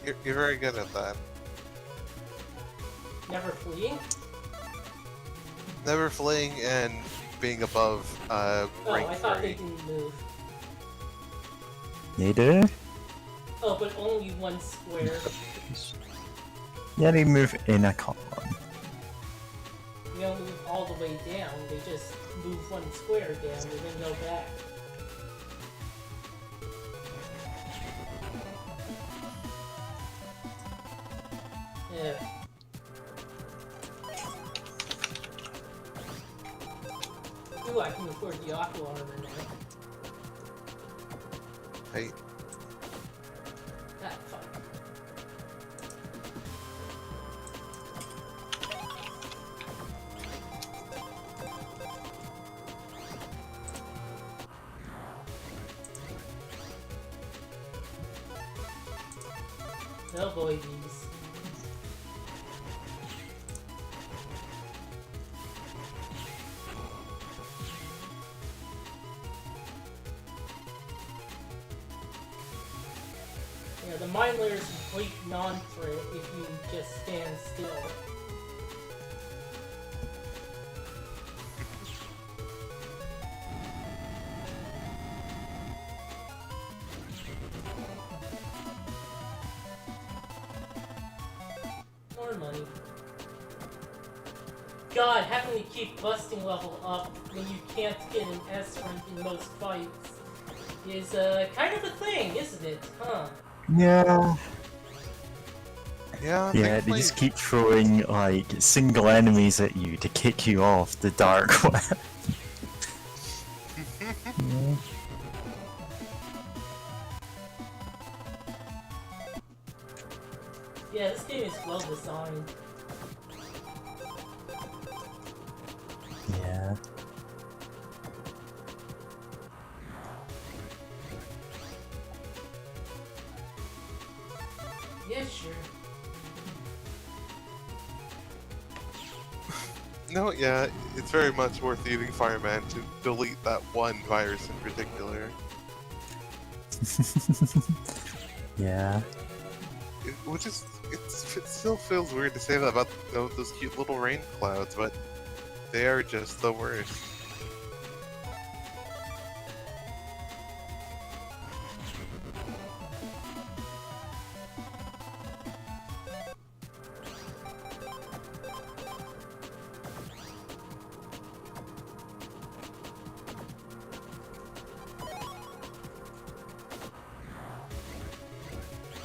you're very good at that. Never fleeing? Never fleeing and being above Oh, rank I thought 3. they didn't move. They do? Oh, but only one square. Yeah, they move in a column. They don't move all the way down, they just move one square down and then go back. Yeah. Ooh, I can afford the aqua armor now. Hey, Ah, fuck. Oh boy, these. Yeah, the mine layer is a complete non-threat if you just stand still. More money. God, having to keep busting level up when you can't get an S rank in most fights is kind of a thing, isn't it? Huh? Yeah. yeah, Yeah, they thankfully- just keep throwing, like, single enemies at you to kick you off the dark web. Yeah. Yeah, this game is well designed. Yeah. Yeah, sure. No, yeah, it's very much worth eating Fireman to delete that one virus in particular. Yeah. Which is, it still feels weird to say that about those cute little rain clouds, but they are just the worst.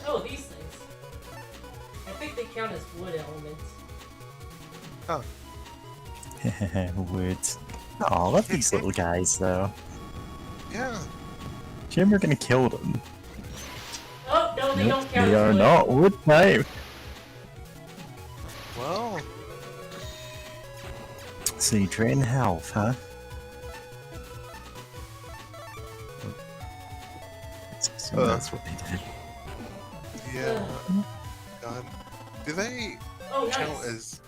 Oh, these things. I think they count as wood elements. Would. Oh, I love these little guys, though. Yeah, Jim, we're gonna kill them. Oh, no, they Nope, don't count they as are wood. not wood type. well, So you drain health, huh? So that's what they did. yeah. God, do they Oh, count nice. as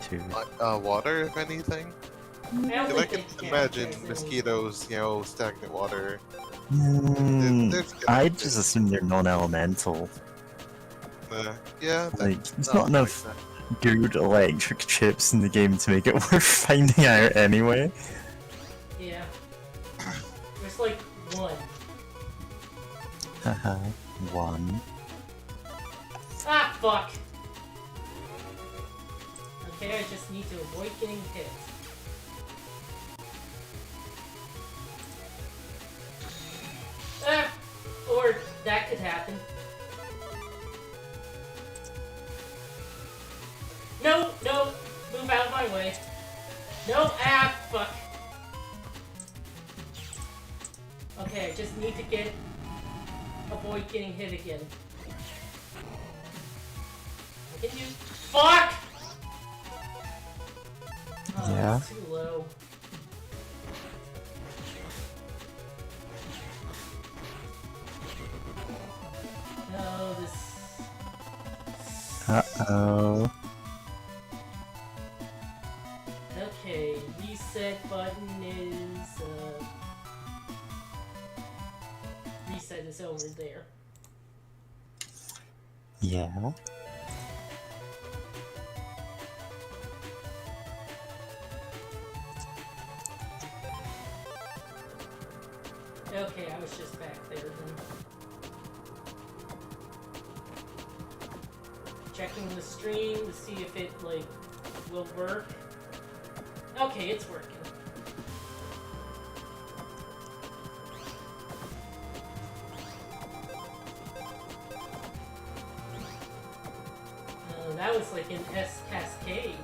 Too. water, if anything? I don't Because I think can they count imagine as any- mosquitoes, stagnant water. Mm, I I just assume they're non-elemental. Yeah, Like, there's no, not enough good electric chips in the game to make it worth finding out anyway. Yeah. There's like one. Haha, one. Ah, fuck! Okay, I just need to avoid getting hit. Ah! Or that could happen. No, no! Move out of my way. No, ah, fuck. Okay, I just need to avoid getting hit again. Can you? Fuck! Oh, Yeah. it's too low. Uh-oh. Okay, reset button is, reset is over there. Yeah. Okay, I was just back there then. Checking the stream to see if it, like, will work. Okay, it's working. That was like an S cascade.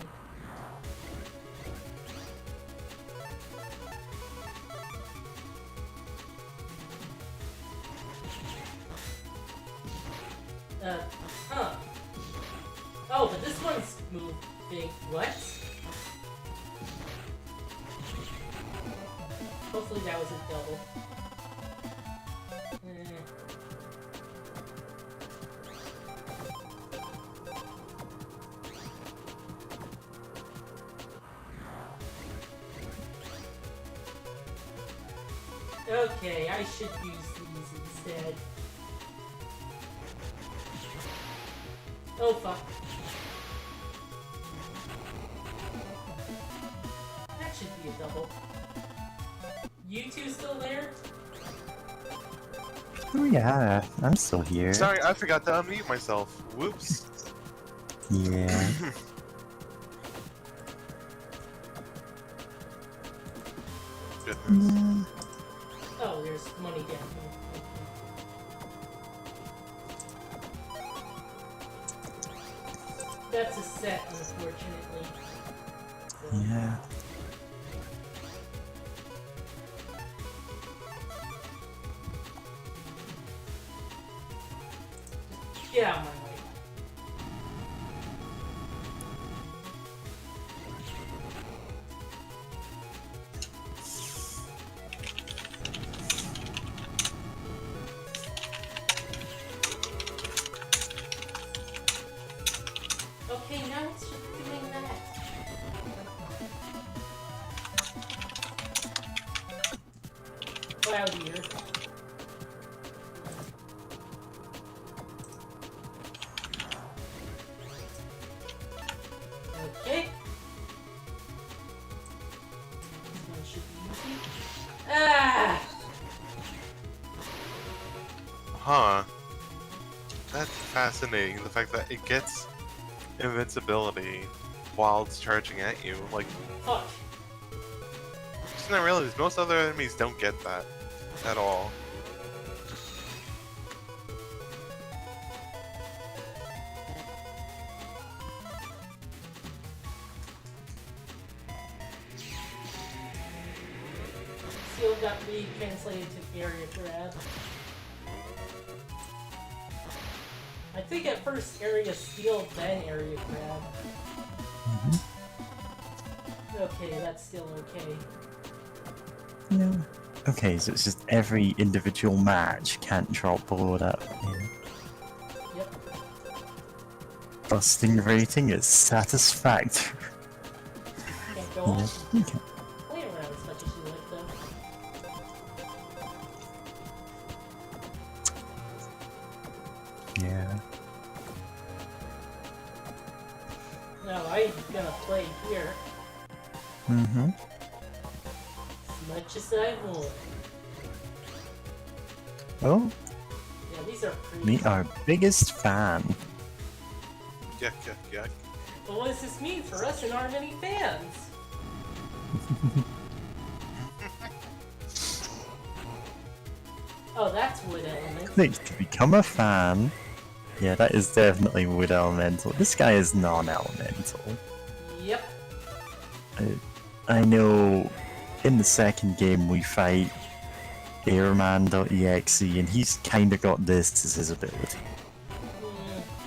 Huh. Oh, but this one's moving. What? Hopefully that was a double. Okay, I should use these instead. Oh fuck. That should be a double. You two still there? Oh yeah, I'm still here. Sorry, I forgot to unmute myself. Whoops. Yeah. Goodness. Oh, there's money down here. That's a set, unfortunately. So. Yeah. Get out of my way. Okay, now it's just doing that. Cloudier. Okay. This one should be easy. Ah! Huh. That's fascinating, the fact that it gets invincibility while it's charging at you. Like, Fuck. just not realize most other enemies don't get that at all. Seal got retranslated to area grab. I think at first area steal, then area grab. Okay, that's still okay. Yeah. Okay, so it's just every individual match can't drop below that. Yeah. Yep. Busting rating is satisfactory. Can't go on. Yeah. Okay. Play around as much as you like, though. Yeah. No, I'm gonna play here Mm-hmm. as much as I want. Oh, Yeah, these are pretty. meet our biggest fan. Yuck, yuck, yuck. But what does this mean for us and our many fans? Oh, that's wood element. Click to become a fan. Yeah, that is definitely wood elemental. This guy is non-elemental. Yep. I know in the second game we fight airman.exe and he's kinda got this as his ability.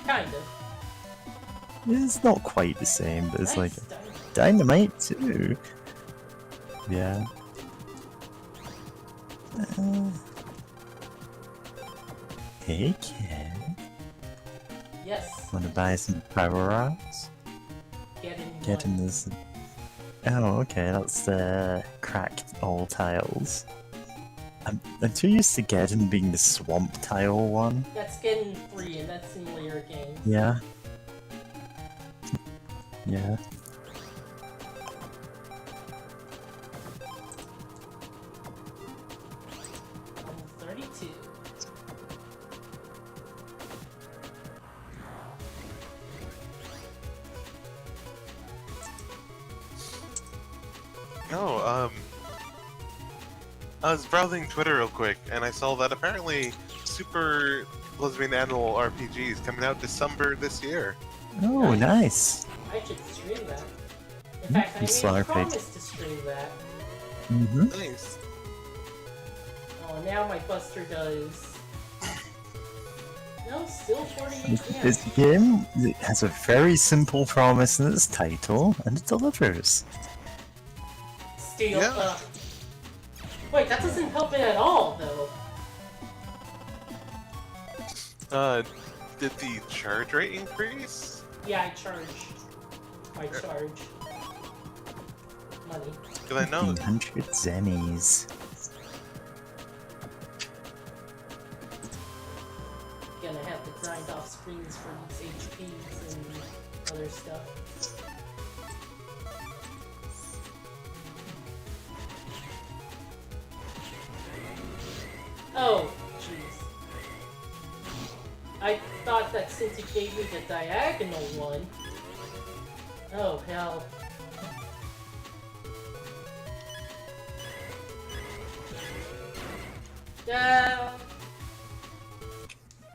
Kind of. It's not quite the same, but it's like Nice dynamite too. Yeah. Hey, Ken. Yes. Wanna buy some power-ups? Get in this... Oh, okay, that's the cracked all tiles. I'm too used to getting being the swamp tile one. That's getting 3, and that's in later games. Yeah. Yeah. Level 32. No, I was browsing Twitter real quick, and I saw that apparently Super Lesbian Animal RPG is coming out December this year. Oh, nice. I should stream that. In fact, I made a Slurpee. promise to stream that. Mm-hmm. Nice. Oh, now my Buster does. No, still 48 This game it has a very simple promise in its title, and it delivers. Steal. Yeah. Wait, that doesn't help it at all, though. Did the charge rate increase? Yeah, I charge. I charge. Money. Because I know 100 zennies. Gonna have to grind off screens for these HPs and other stuff. Oh, jeez. I thought that since it gave me the diagonal one... Oh, hell. Yeah.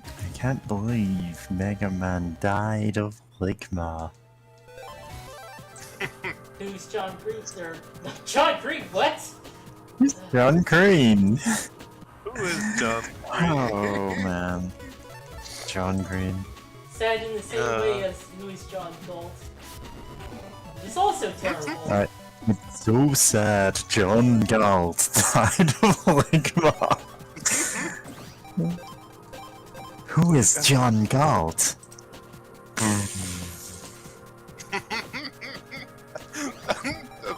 I can't believe Mega Man died of Ligma. Who's John Green? Or John Green? What? John Green! who is John. Oh man. John Green. Sad in the same way as who is John Galt. It's also terrible. Alright. It's so sad John Galt died of Ligma. Who is John Galt? I'm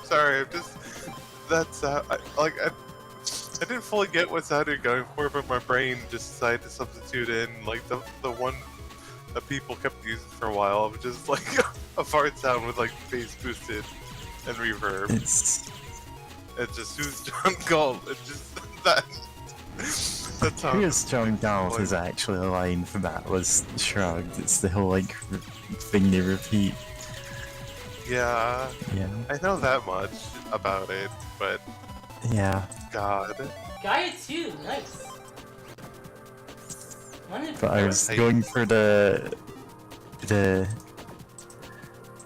sorry. I'm just. That's I didn't fully get what sound you're going for, but my brain just decided to substitute in like the one that people kept using for a while, which is like a fart sound with like bass boosted and reverb. It's Just who's John Galt? It's just that. That sounds. Here's John Galt is actually a line from Atlas Shrugged. It's the whole like thing they repeat. Yeah, Yeah. I know that much about it, but Yeah. God. Gaia 2, nice. But I was going for the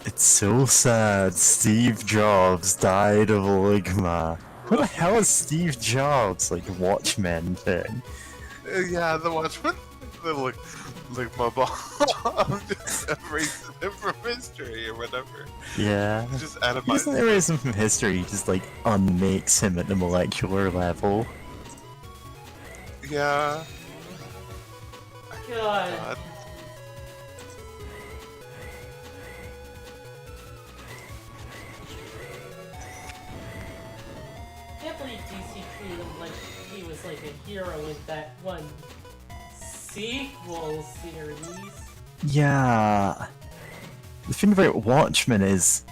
it's so sad Steve Jobs died of Ligma. What the hell is Steve Jobs like Watchmen thing? Yeah, the Watchmen. They look my bomb. Just erasing him from history or whatever. Yeah. Just He atomizing. doesn't erase him from history, he just like unmakes him at the molecular level. Yeah. God. God. I can't believe DC treated him like he was like a hero in that one sequel series. Yeah. The thing about Watchmen is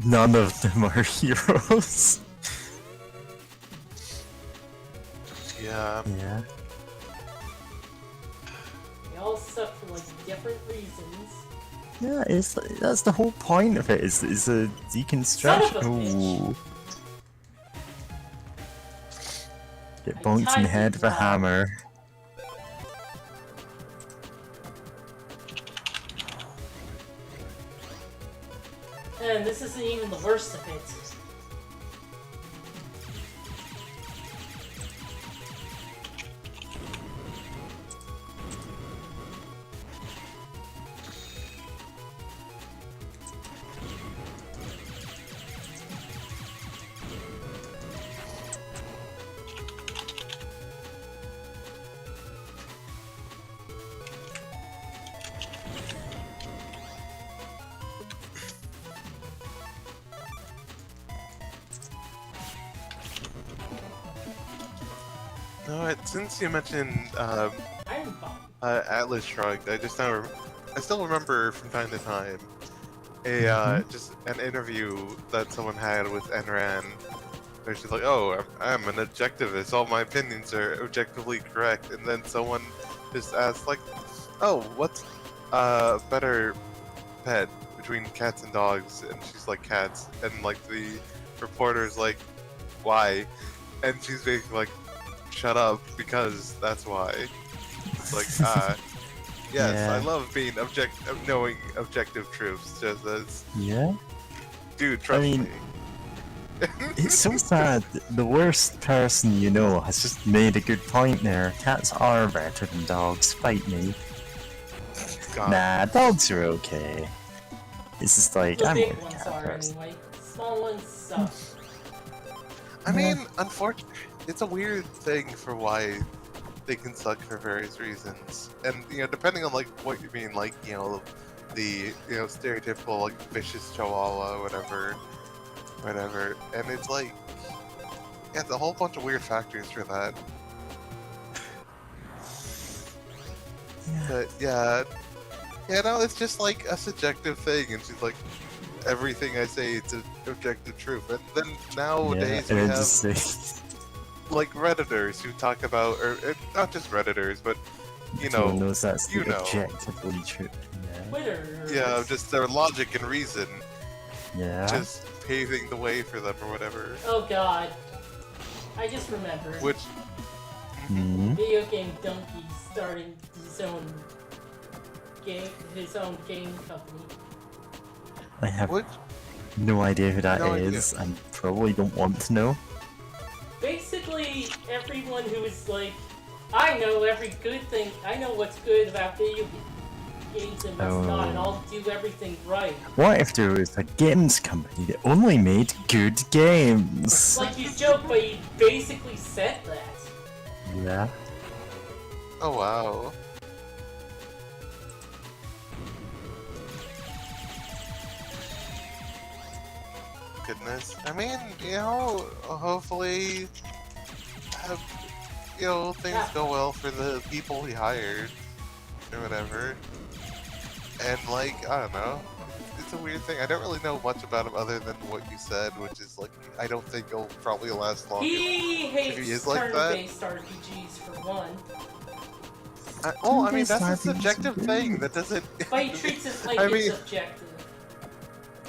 none of them are heroes. Yeah. Yeah. They all suck for like different reasons. Yeah, that's the whole point of it, is a deconstruction. Son of a bitch. Ooh. Get I bonked in the typed head it with a wrong. hammer. And this isn't even the worst of it. No, since you mentioned Iron Bomb. Atlas Shrugged, I still remember from time to time just an interview that someone had with Enran, where she's like, "Oh, I'm an objectivist. All my opinions are objectively correct." And then someone just asked, like, "Oh, what's better pet between cats and dogs?" And she's like, "Cats." And like the reporter's like, "Why?" And she's basically like, "Shut up, because that's why." It's like, yes, Yeah. I love being knowing objective truths. Just as, Yeah? dude, trust mean- me. It's so sad. The worst person you know has just made a good point there. Cats are better than dogs. Fight me. God. Nah, dogs are okay. It's just like, The I'm big with ones cat are person. anyway. Small ones suck. I mean, unfortunately, it's a weird thing for why they can suck for various reasons, and depending on like what you mean, like the stereotypical like vicious chihuahua, whatever, and it's like, yeah, it's a whole bunch of weird factors for that. But yeah, no, it's just like a subjective thing, and she's like, everything I say, it's an objective truth. And then nowadays we and have just like Redditors who talk about, or not just Redditors, but everyone knows that's you know. objectively true. Twitter. yeah, just their logic and reason, Yeah. just paving the way for them or whatever. Oh god. I just remembered. Which, Hmm? Video Game Donkey starting his own game company. I have which, no idea who that No idea. is, and probably don't want to know. Basically, everyone who is like, I know every good thing, I know what's good about video games and what's not, and I'll do everything right. What if there was a games company that only made good games? Like you joke, but you basically said that. Yeah. oh wow. Goodness. I mean, hopefully have, things go well for the people he hired or whatever. And like, I don't know. It's a weird thing. I don't really know much about him other than what you said, which is like, I don't think he'll probably last long. He hates is like that? turn-based RPGs for one, I mean, that's a Turn-based subjective RPGs. thing. That doesn't. but he treats it like I it's mean- subjective.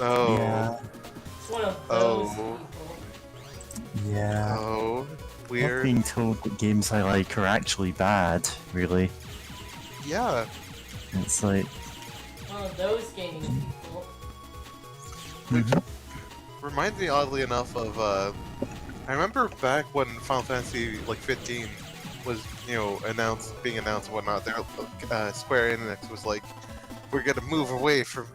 Oh. Yeah. It's one of those Oh. people. Yeah. Oh. Not Weird. being told that games I like are actually bad, really. Yeah. It's like, One of those gaming people. mhm. Reminds me oddly enough of I remember back when Final Fantasy like 15 was being announced and whatnot. There, Square Enix was like, we're gonna move away from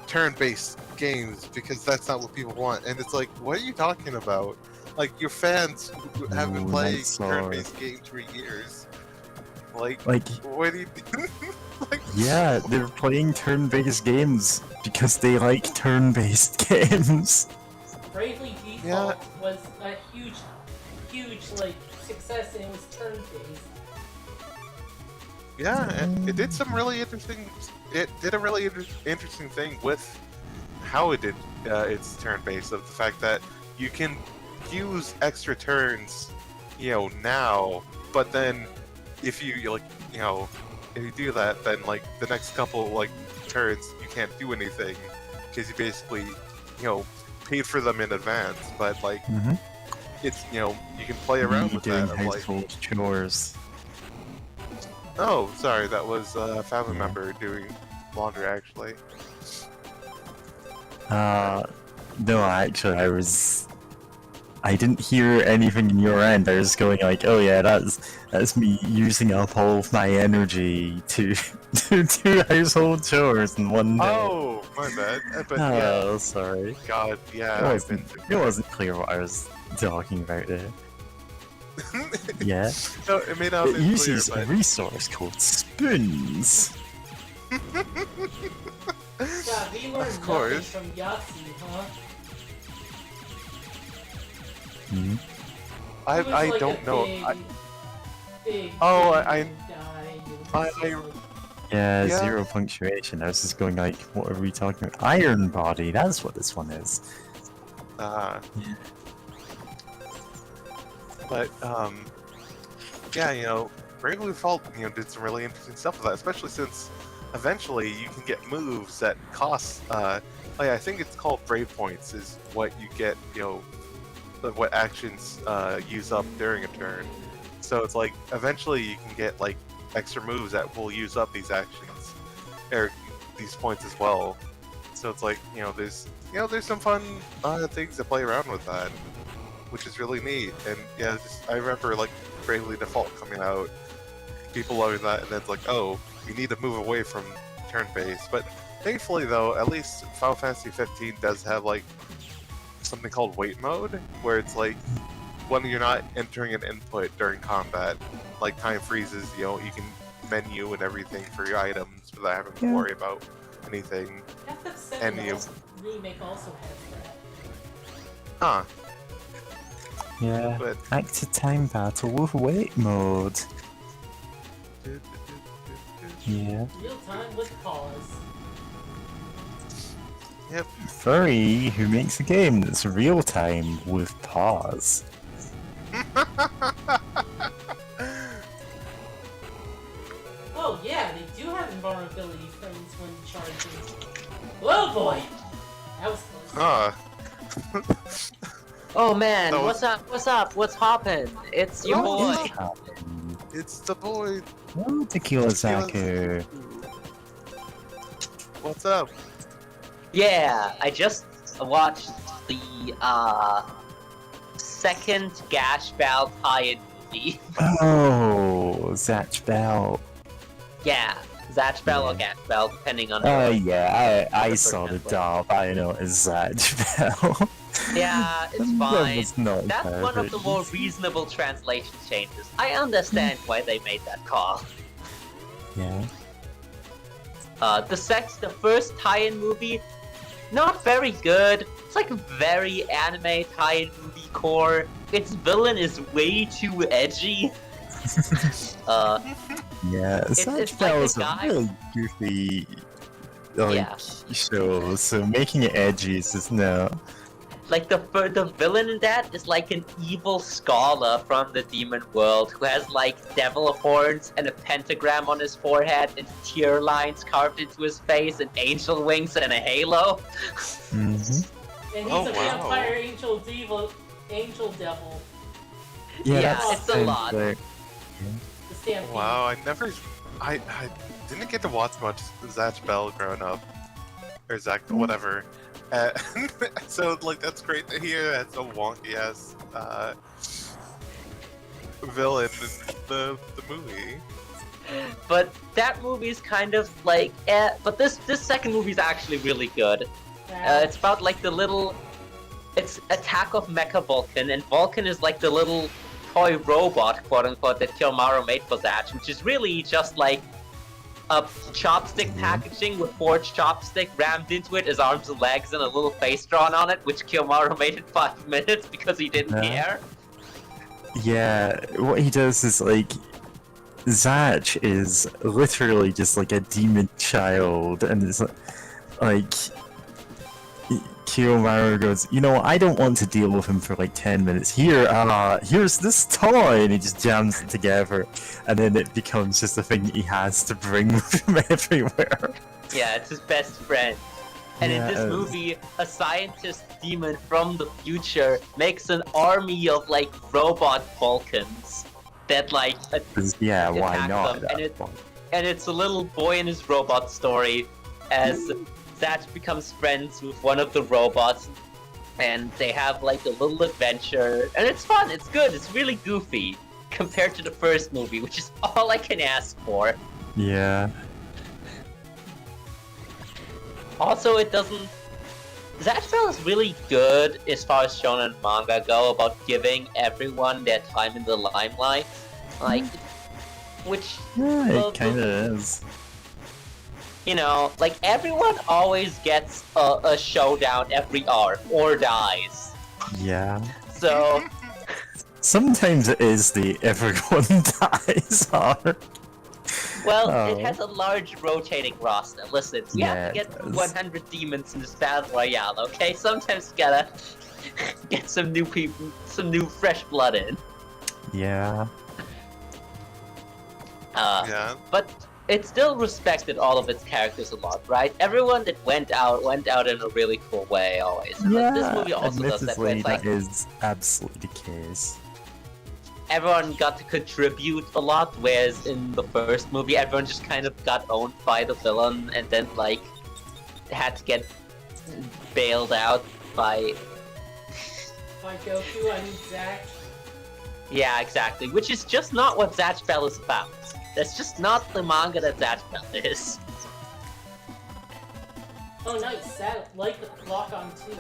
turn-based games because that's not what people want. And it's like, what are you talking about? Like your fans who have been Ooh, playing nice sword. turn-based games for years. Like, Like, what do you? like, yeah, they're playing turn-based games because they like turn-based games. Bravely Default was a huge like success, and it was turn-based. Yeah, and it did some really interesting. It did a really interesting thing with how it did its turn-based, of the fact that you can use extra turns, now, but then if you if you do that, then like the next couple like turns you can't do anything because you basically paid for them in advance. But like Mhm. it's you can play around with doing that. Of, like, household chores. oh, sorry, that was a family Yeah. member doing laundry actually. No, actually, I didn't hear anything in your end. I was going like, oh yeah, that's me using up all of my energy to do household chores in one day. Oh, my bad. But Oh, sorry. God, yeah. It I've been wasn't clear what I was talking about there. Yeah. No, it may not have It been uses clear, a resource called spoons. God, we learned nothing course. from Yahtzee, huh? Mhm. He was I like don't a know. big Oh, big guy. Yeah, Yeah. zero punctuation. I was just going like, what are we talking about? Iron Body, that's what this one is. Yeah. But yeah, Bravely Default, did some really interesting stuff with that, especially since eventually you can get moves that cost. I think it's called Brave Points, is what you get. What actions use up during a turn. So it's like eventually you can get like extra moves that will use up these actions or these points as well. So it's like there's some fun things to play around with that, which is really neat. And yeah, I remember like Bravely Default coming out, people loving that, and then it's like, oh, you need to move away from turn-based. But thankfully though, at least Final Fantasy 15 does have like something called wait mode, where it's like when you're not entering an input during combat, like time freezes, you can menu and everything for your items without having to worry about anything. And remake also has that. Huh. Yeah. But Active time battle with wait mode. Yeah. Real time with pause. Yep. Furry who makes a game that's real time with pause. Oh yeah, they do have invulnerability frames when charging. Oh boy! That was close. Huh. Oh man, No, what's up? What's up? What's hoppin'? It's your boy. It's the boy. Oh, Tequila Zaku. What's up? Yeah, I just watched the second Gash Bell tie-in movie. Oh, Zatch Bell. Yeah, Zatch Bell or Gash Bell, depending on. Oh yeah, I the saw the first dub. I know it's Zatch Bell. Yeah, it's That fine. was not That's one of the perfect. more reasonable translation changes. I understand why they made that call. Yeah. The first tie-in movie, not very good. It's like a very anime tie-in movie core. Its villain is way too edgy. Yeah, Zatch it's Bell like is a a guy- really goofy Yeah. show, so making it edgy is just no. Like the villain in that is like an evil scholar from the demon world who has like devil horns and a pentagram on his forehead and tear lines carved into his face and angel wings and a halo. Mm-hmm. And he's Oh, a wow. vampire angel devil. Yeah, that it's a sounds lot. like- The Stampede. Wow, I didn't get to watch much Zatch Bell growing up, or Zach, whatever. So like that's great to hear. That's a wonky ass villain in the movie. But that movie is kind of like but this second movie is actually really good. It's about like it's Attack of Mecha Vulcan, and Vulcan is like the little toy robot, quote unquote, that Kiyomaru made for Zatch, which is really just like a chopstick packaging with 4 chopstick rammed into it, his arms and legs, and a little face drawn on it, which Kiyomaru made in 5 minutes because he didn't Yeah. care. Yeah, what he does is like Zatch is literally just like a demon child, and it's like Kiyomaru goes, I don't want to deal with him for like 10 minutes. Here's this toy, and he just jams it together, and then it becomes just a thing he has to bring with him everywhere. Yeah, it's his best friend. And in this Yes. movie, a scientist demon from the future makes an army of like robot Vulcans that like Yeah, why attack not? them, at and that it- point? and it's a little boy and his robot story as Zatch becomes friends with one of the robots, and they have like a little adventure, and it's fun, it's good, it's really goofy compared to the first movie, which is all I can ask for. Yeah. Also, it doesn't. Zatch Bell is really good as far as shonen manga go about giving everyone their time in the limelight, like, which Yeah, Well, it kind of is. like everyone always gets a showdown every arc or dies. Yeah. So Sometimes it is the everyone dies arc. Well, Oh. it has a large rotating roster. Listen, you have Yeah, to get it through does. 100 demons in this battle royale, okay? Sometimes you gotta get some new people, some new fresh blood in. Yeah. Yeah. But it still respected all of its characters a lot, right? Everyone that went out in a really cool way always. And Yeah, this movie also does that, where admittedly, it's like that is absolutely the case. everyone got to contribute a lot, whereas in the first movie, everyone just kind of got owned by the villain and then like had to get bailed out by. By Goku, I mean Zack. Yeah, exactly. Which is just not what Zatch Bell is about. That's just not the manga that Zatch Bell is. Oh, nice. Like lock on too.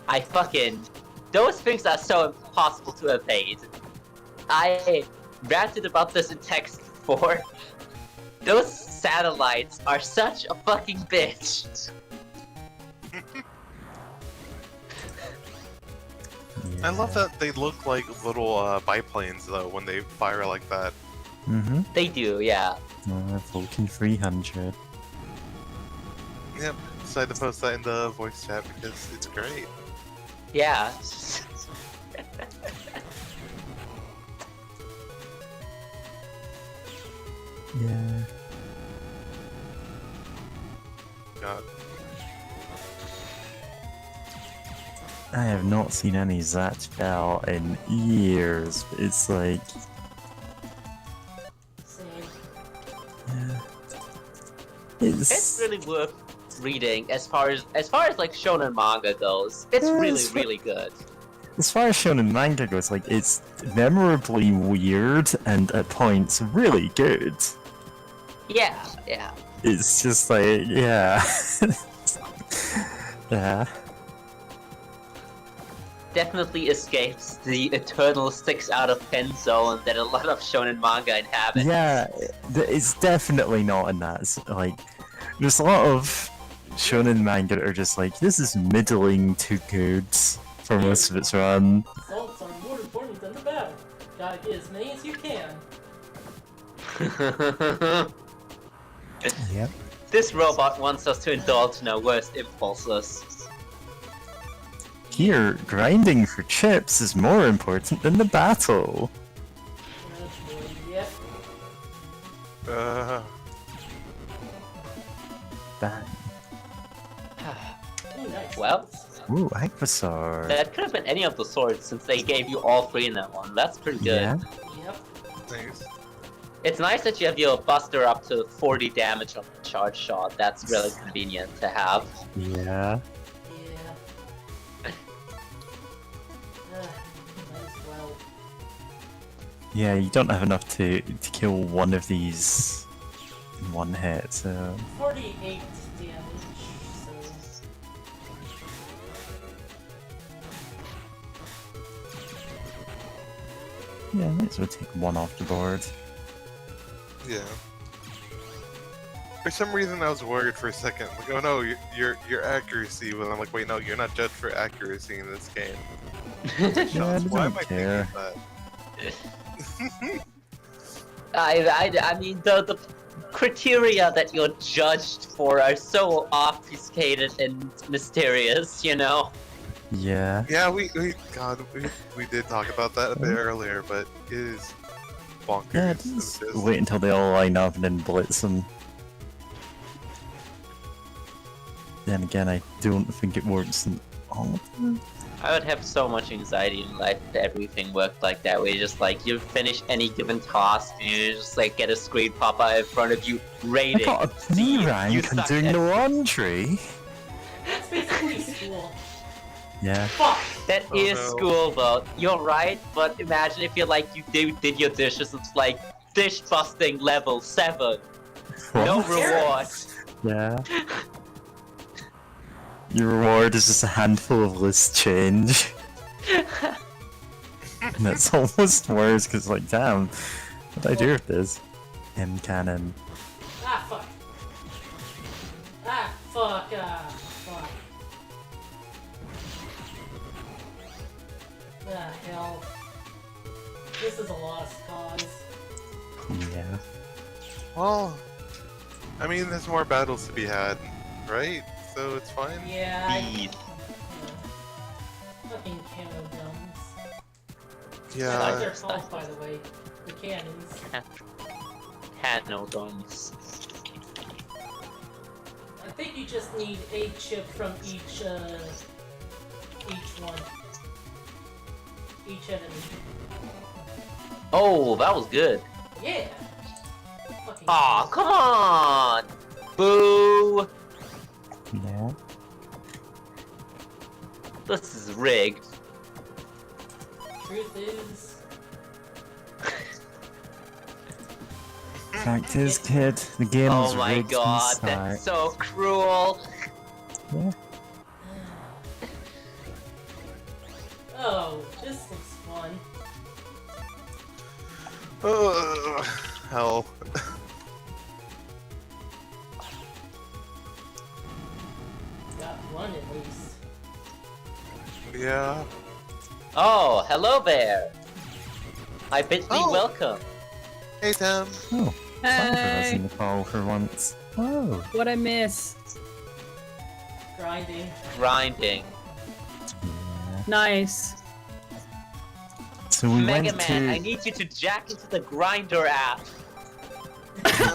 I fucking... Those things are so impossible to evade. I ranted about this in text before. Those satellites are such a fucking bitch. I love that they look like little biplanes though when they fire like that. Mm-hmm. They do, yeah. Vulcan 300. Yep. Decided to post that in the voice chat because it's great. Yeah. Yeah. God. I have not seen any Zatch Bell in years. It's like, Same. yeah. It's really worth reading as far as like shonen manga goes. It's Yeah, really, it's really good. As far as shonen manga goes, like, it's memorably weird and at points really good. Yeah, yeah. It's just like, yeah. Yeah. Definitely escapes the eternal 6 out of 10 zone that a lot of shonen manga inhabits. Yeah, it's definitely not in that. Like, there's a lot of shonen manga that are just like, this is middling to good for most of its run. Results are more important than the battle. Gotta get as many as you can. Yep. This robot wants us to indulge in our worst impulses. Here, grinding for chips is more important than the battle. Yep. Bang. Ooh, nice. Well, Ooh, Aquasar. that could have been any of the swords since they gave you all 3 in that one. That's pretty good. Yeah. Yep. Nice. It's nice that you have your buster up to 40 damage on the charge shot. That's really convenient to have. Yeah. Yeah. Might as well. Yeah, you don't have enough to kill one of these in one hit, so... 48 damage, so... Yeah, might as well take one off the board. Yeah. For some reason, I was worried for a second. Like, oh no, your accuracy. But I'm like, wait, no, you're not judged for accuracy in this game. Yeah, Why I am I don't care. thinking that? I mean, the criteria that you're judged for are so obfuscated and mysterious, you know? Yeah. Yeah, we did talk about that a bit earlier, but it is bonkers. Yeah, It's just just- wait until they all line up and then blitz them. Then again, I don't think it works in all of them. I would have so much anxiety in life if everything worked like that, where you just like, you finish any given task, and you just like get a screen pop out in front of you, I rating. got a See, B you rank and suck doing at- the laundry. That's basically school. Yeah. Fuck! That Oh, is no. school though. You're right, but imagine if you like you did your dishes, it's like dish busting level 7. No What? reward. Yeah. Your reward is just a handful of list change. And that's almost worse, because like, damn, what do I do with this? M cannon. Ah, fuck. Ah, fuck, fuck. Ah, hell. This is a lost cause. Yeah. Well, I mean, there's more battles to be had, right? So it's fine. Yeah, Bees. Fucking camo guns. That's what Yeah. they're called, by the way. The cannons. Handle guns. I think you just need a chip from each one. Each enemy. Oh, that was good. Yeah! Fucking Aw, come on! Boo! Yeah. This is rigged. Truth is... Fact is, kid, the game Oh was my rigged god, from the that's start. so cruel. Yeah. Oh, this looks fun. Hell. Got one at least. Yeah. Oh, hello there. I bid thee Oh. welcome. Hey, Tim. Oh, Sandra was Hey, in the call for once. Oh. what I miss? Grinding. Grinding. Yeah. Nice. So we Mega went Man, to I need you to jack into the grinder app.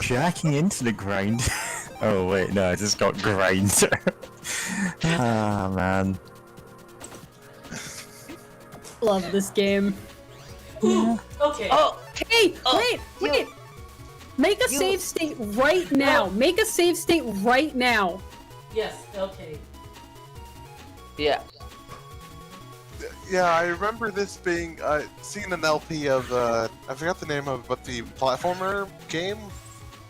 jacking into the grind. Oh wait, no, I just got grinder. Ah man. Love this game. Ooh, okay. Oh, Hey, Oh, wait! Make a you- save state right now. Make a save state right now. Yes, okay. yeah. Yeah, I remember this being seeing an LP of I forgot the name of, but the platformer game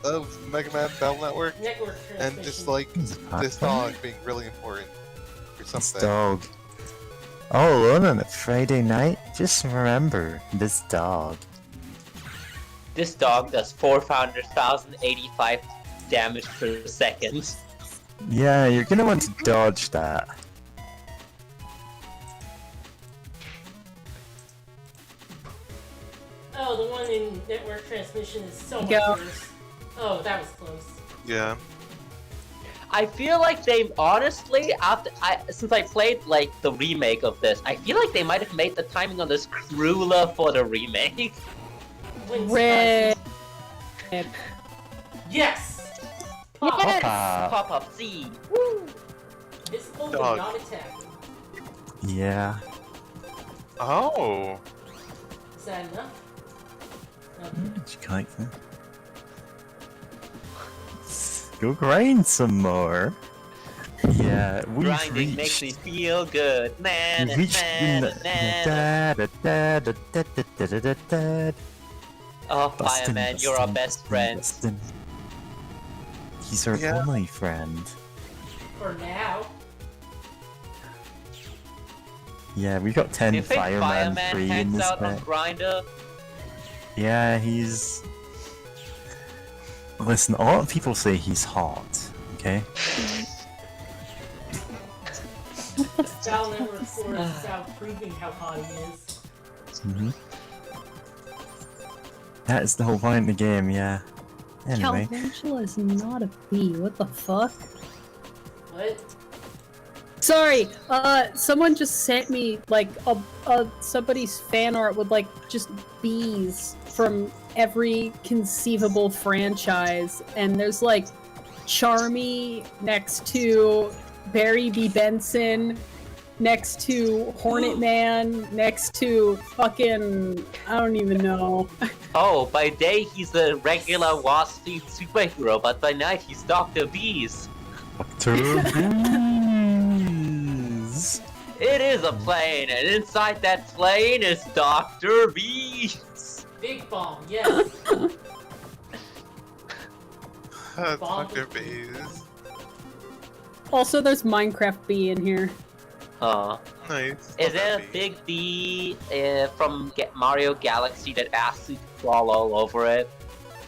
of Mega Man Battle Network, Network and transmission. just like It's a this platform. dog being really important or This something. dog. All alone on a Friday night? Just remember, this dog. This dog does 400,085 damage per second. Yeah, you're gonna want to dodge that. Oh, the one in network transmission is so much Go. worse. Oh, that was close. Yeah. I feel like they honestly, since I played like the remake of this, I feel like they might have made the timing on this crueler for the remake. Win Rip. spicy. Yes! Pop! Yes! Pop up Z. It's open, Dog. not attacking. Yeah. Oh. Is that enough? Okay. Did you collect that? Go grind some more. Yeah, we've Grinding makes me reached. feel good. Man, We've reached man, the. man. Oh, Bustin', Fireman, you're our bustin', best bustin', friend. bustin'. He's our Yeah. only friend. For now. Yeah, we got 10 Do you think fireman Fireman free in hangs this out on bit. Grinder? Yeah, he's. Listen, a lot of people say he's hot. Okay. Battle Network 4 is out proving how hot he is. That is the whole point of the game. Yeah. Anyway. Calvangela is not a bee. What the fuck? What? Sorry, someone just sent me like somebody's fan art with like just bees from every conceivable franchise, and there's like Charmy next to Barry B. Benson, next to Hornet Man, next to fucking I don't even know. Oh, by day he's a regular wasp-themed superhero, but by night he's Dr. Bees. Bees. It is a plane, and inside that plane is Dr. Bees. Big bomb, yes. Dr. Bees. Also, there's Minecraft bee in here. Nice. Is Love there that a big bee from Mario Galaxy that asks you to crawl all over it?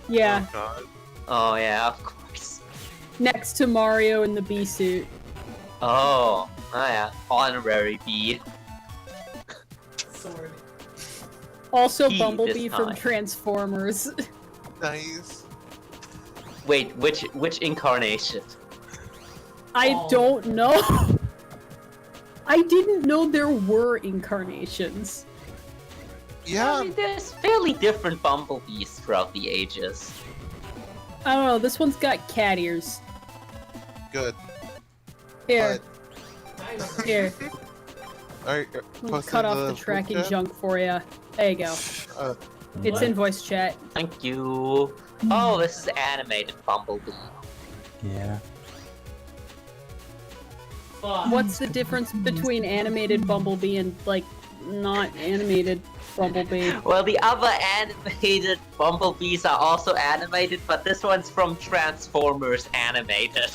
Yeah, Oh, God. Oh yeah, of course. next to Mario in the bee suit. Oh yeah, honorary bee. Sword Also, He Bumblebee this from time. Transformers. Nice. Wait, which incarnation? I Oh. don't know. I didn't know there were incarnations. Yeah. I mean, there's fairly different Bumblebees throughout the ages. I don't know, this one's got cat ears. Good. Here, I know. here. Alright, Let me cut off the tracking junk for you. There you go. It's What? in voice chat. Thank you. Oh, this is animated Bumblebee. Yeah. Fuck. What's the difference between animated Bumblebee and, like, not animated Bumblebee? Well, the other animated Bumblebees are also animated, but this one's from Transformers Animated.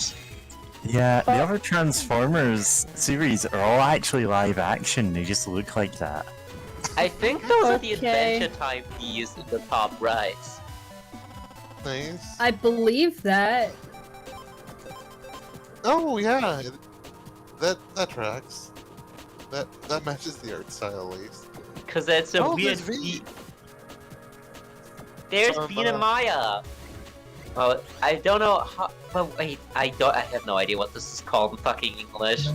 Yeah, the other Transformers series are all actually live action, they just look like that. I think those are the Okay. Adventure Time bees in the top right. Nice. I believe that. Oh yeah, that tracks. That matches the art style at least. Because it's a Oh, weird there's V. There's Um, Bean and Maya. Well, I don't know how. But wait, I have no idea what this is called in fucking English.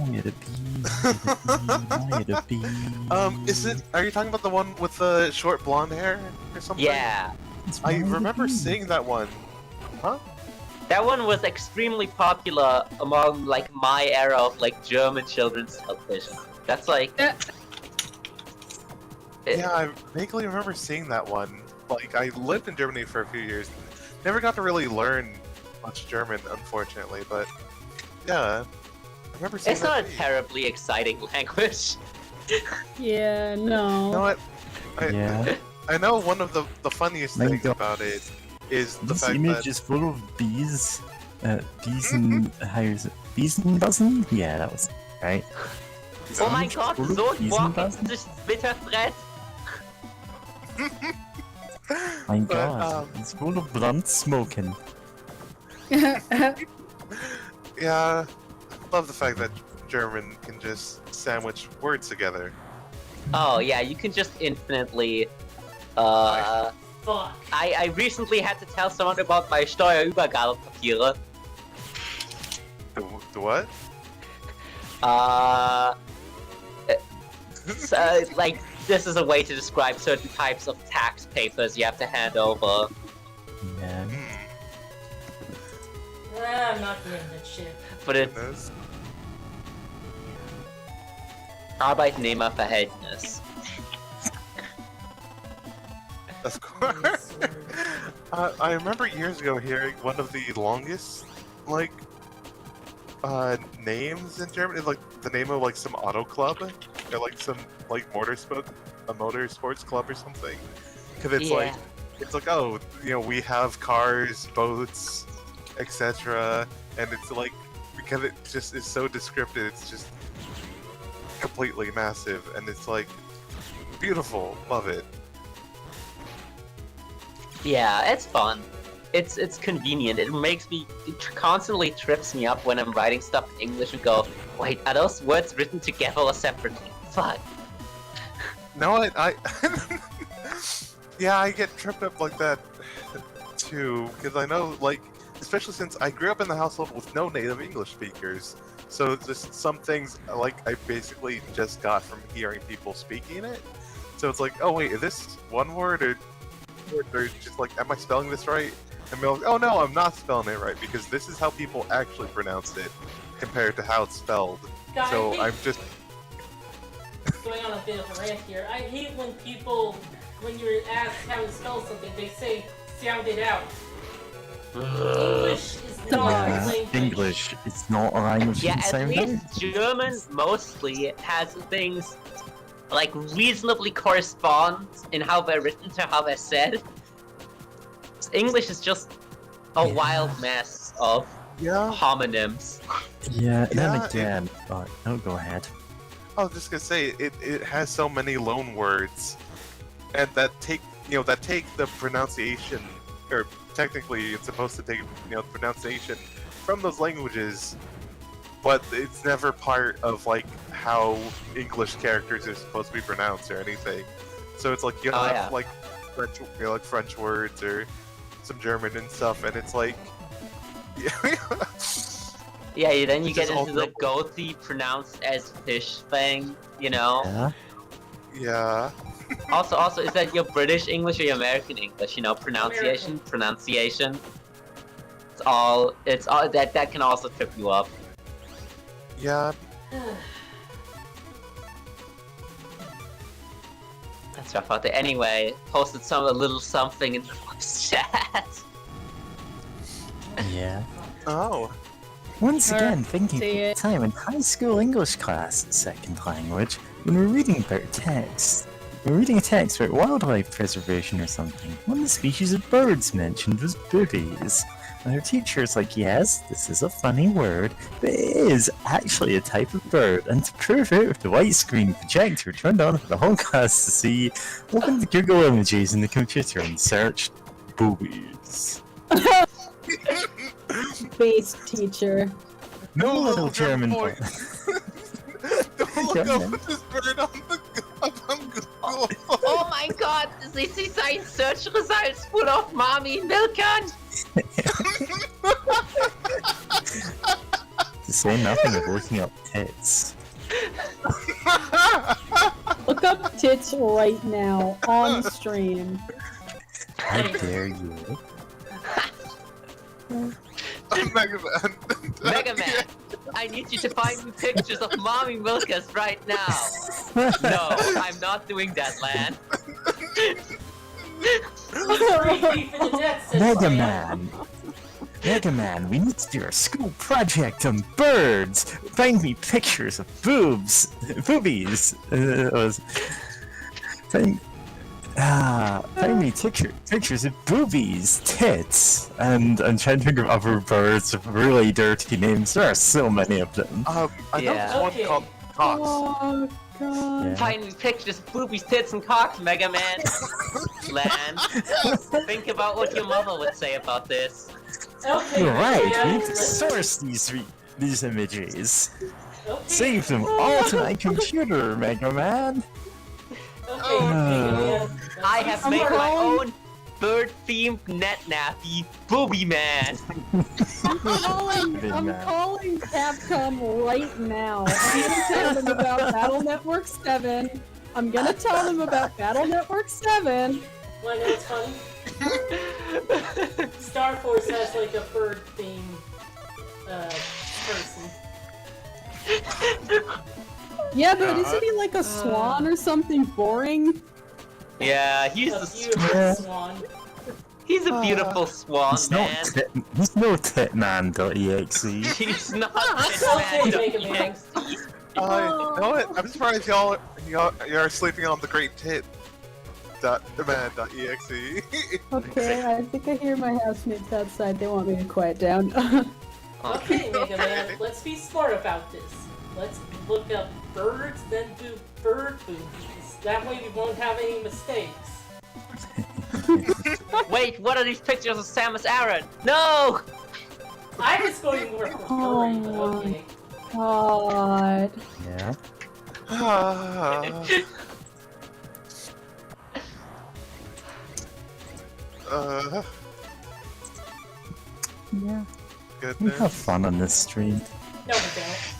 Is it? Are you talking about the one with the short blonde hair or something? Yeah, I remember seeing that one. that one was extremely popular among like my era of like German children's television. That's like. Yeah, I vaguely remember seeing that one. Like, I lived in Germany for a few years. Never got to really learn much German, unfortunately, but yeah. I remember seeing It's that not a movie. terribly exciting language. Yeah, You know no. what? Yeah. I know one of the funniest My things God. about it is the This fact image that is full of bees. Bees and how is it? Bees and buzzing? Yeah, that was right. Oh mein Image Gott, full of so bees and walk buzzing? into this Twitter-Thread. My But, God, it's full of blunt smoking. yeah, love the fact that German can just sandwich words together. Oh yeah, you can just infinitely. Fuck. I recently had to tell someone about my Steuerübergabepapiere. The what? Like this is a way to describe certain types of tax papers you have to hand over. Yeah. I'm not doing that shit. But it's Goodness. Arbeitnehmerverhältnis. Of course. I remember years ago hearing one of the longest, like, names in Germany, like the name of like some auto club, or like some like motorsports club or something. Because it's Yeah. like, oh, you know, we have cars, boats, etc. And it's like, because it just is so descriptive, it's just completely massive, and it's like beautiful, love it. Yeah, it's fun. It's convenient. It makes me constantly trips me up when I'm writing stuff in English and go, wait, are those words written together or separately? Fuck. No, I yeah, I get tripped up like that too, because I know, like, especially since I grew up in the household with no native English speakers, so just some things, like, I basically just got from hearing people speaking it. So it's like, oh wait, is this one word, or just like, am I spelling this right? And be like, oh no, I'm not spelling it right, because this is how people actually pronounce it, compared to how it's spelled. God, So I I'm just, hate going on a bit of a rant here. I hate when people, when you're asked how to spell something, they say, sound it out. English is not a Yeah, language. English. It's not a language you Yeah, can at sound least out. German mostly has things like reasonably correspond in how they're written to how they're said. English is just a Yeah. wild mess of yeah. homonyms. Yeah, then Yeah, again. No, go ahead. I was just gonna say it has so many loan words, and that take the pronunciation, or technically it's supposed to take the pronunciation from those languages, but it's never part of like how English characters are supposed to be pronounced or anything. So it's like you Oh, have yeah. like French, like French words or some German and stuff, and it's like, Yeah, then you It's get just all into the real- goathy pronounced as fish thing, you know? Yeah. yeah. Also, is that your British English or your American English? You know, pronunciation. It's all that can also trip you up. Yeah. That's rough out there. Anyway, posted a little something in the voice chat. Yeah. Oh. Once again, thinking see of the it. time in high school English class, second language, when we're reading about text. We're reading a text about wildlife preservation or something. One of the species of birds mentioned was boobies. And our teacher's like, yes, this is a funny word, but it is actually a type of bird. And to prove it, with the widescreen projector turned on for the whole class to see, opened the Google Images in the computer and searched boobies. Base teacher. No little German boy. boy. Don't Yeah, look man. up this bird on Google. Oh my god, this is a search results full of mommy milkern! To say nothing of looking up tits. Look up tits right now on stream. How dare you? Megaman. Megaman, I need you to find me pictures of mommy milkers right now! No, I'm not doing that, Lan. 3 deep in the death says Mega Sam. Man! Mega Man, we need to do our school project on birds! Find me pictures of boobs! Boobies! Find me pictures of boobies, tits, and I'm trying to think of other birds with really dirty names. There are so many of them. I know Yeah. this one Okay. called Cox. Oh god. Yeah. Find me pictures of boobies, tits, and cocks, Mega Man. Lan, think about what your mother would say about this. Okay, You're right, yeah, we need to let's- source these images. okay, Save them all to my computer, Mega Man! Okay, Megaman. I have I'm made my calling- own bird-themed net nappy, Booby Man. I'm calling Capcom right now. I'm gonna tell them about Battle Network 7. I'm gonna tell them about Battle Network 7. Well, no, it's funny. Star Force has like a bird theme person. Yeah, but isn't he like a swan or something boring? Yeah, he's A a beautiful Yeah. swan. he's a beautiful swan, He's man. he's no Titman.exe. He's not Okay, Mega Man. Hitman. You know what? I'm surprised you're sleeping on the great tit. .man.exe. Okay, I think I hear my housemates outside. They want me to quiet down. Okay, Mega Man, let's be smart about this. Let's look up birds, then do bird boobies. That way we won't have any mistakes. Wait, what are these pictures of Samus Aran? No! I was going more for furry, but okay. God. Yeah. Yeah. We Goodness. have fun on this stream. No, we don't.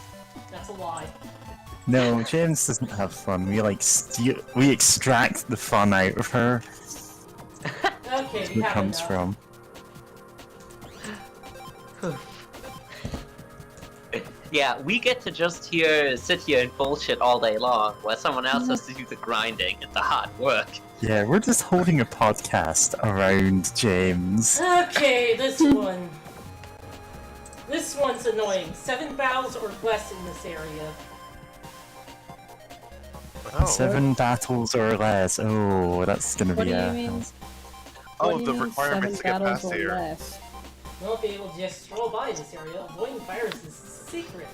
That's a lie. No, James doesn't have fun. We extract the fun out of her. Okay, Where we it have comes enough. from. Yeah, we get to just sit here and bullshit all day long, while someone else has to do the grinding and the hard work. Yeah, we're just holding a podcast around James. Okay, this one. This one's annoying. 7 battles or less in this area. Oh. 7 battles or less. Oh, that's gonna What be do you a. mean? Oh, What do the you mean requirements to 7 get past battles or here. less? You won't be able to just stroll by this area. Avoiding viruses is a secret.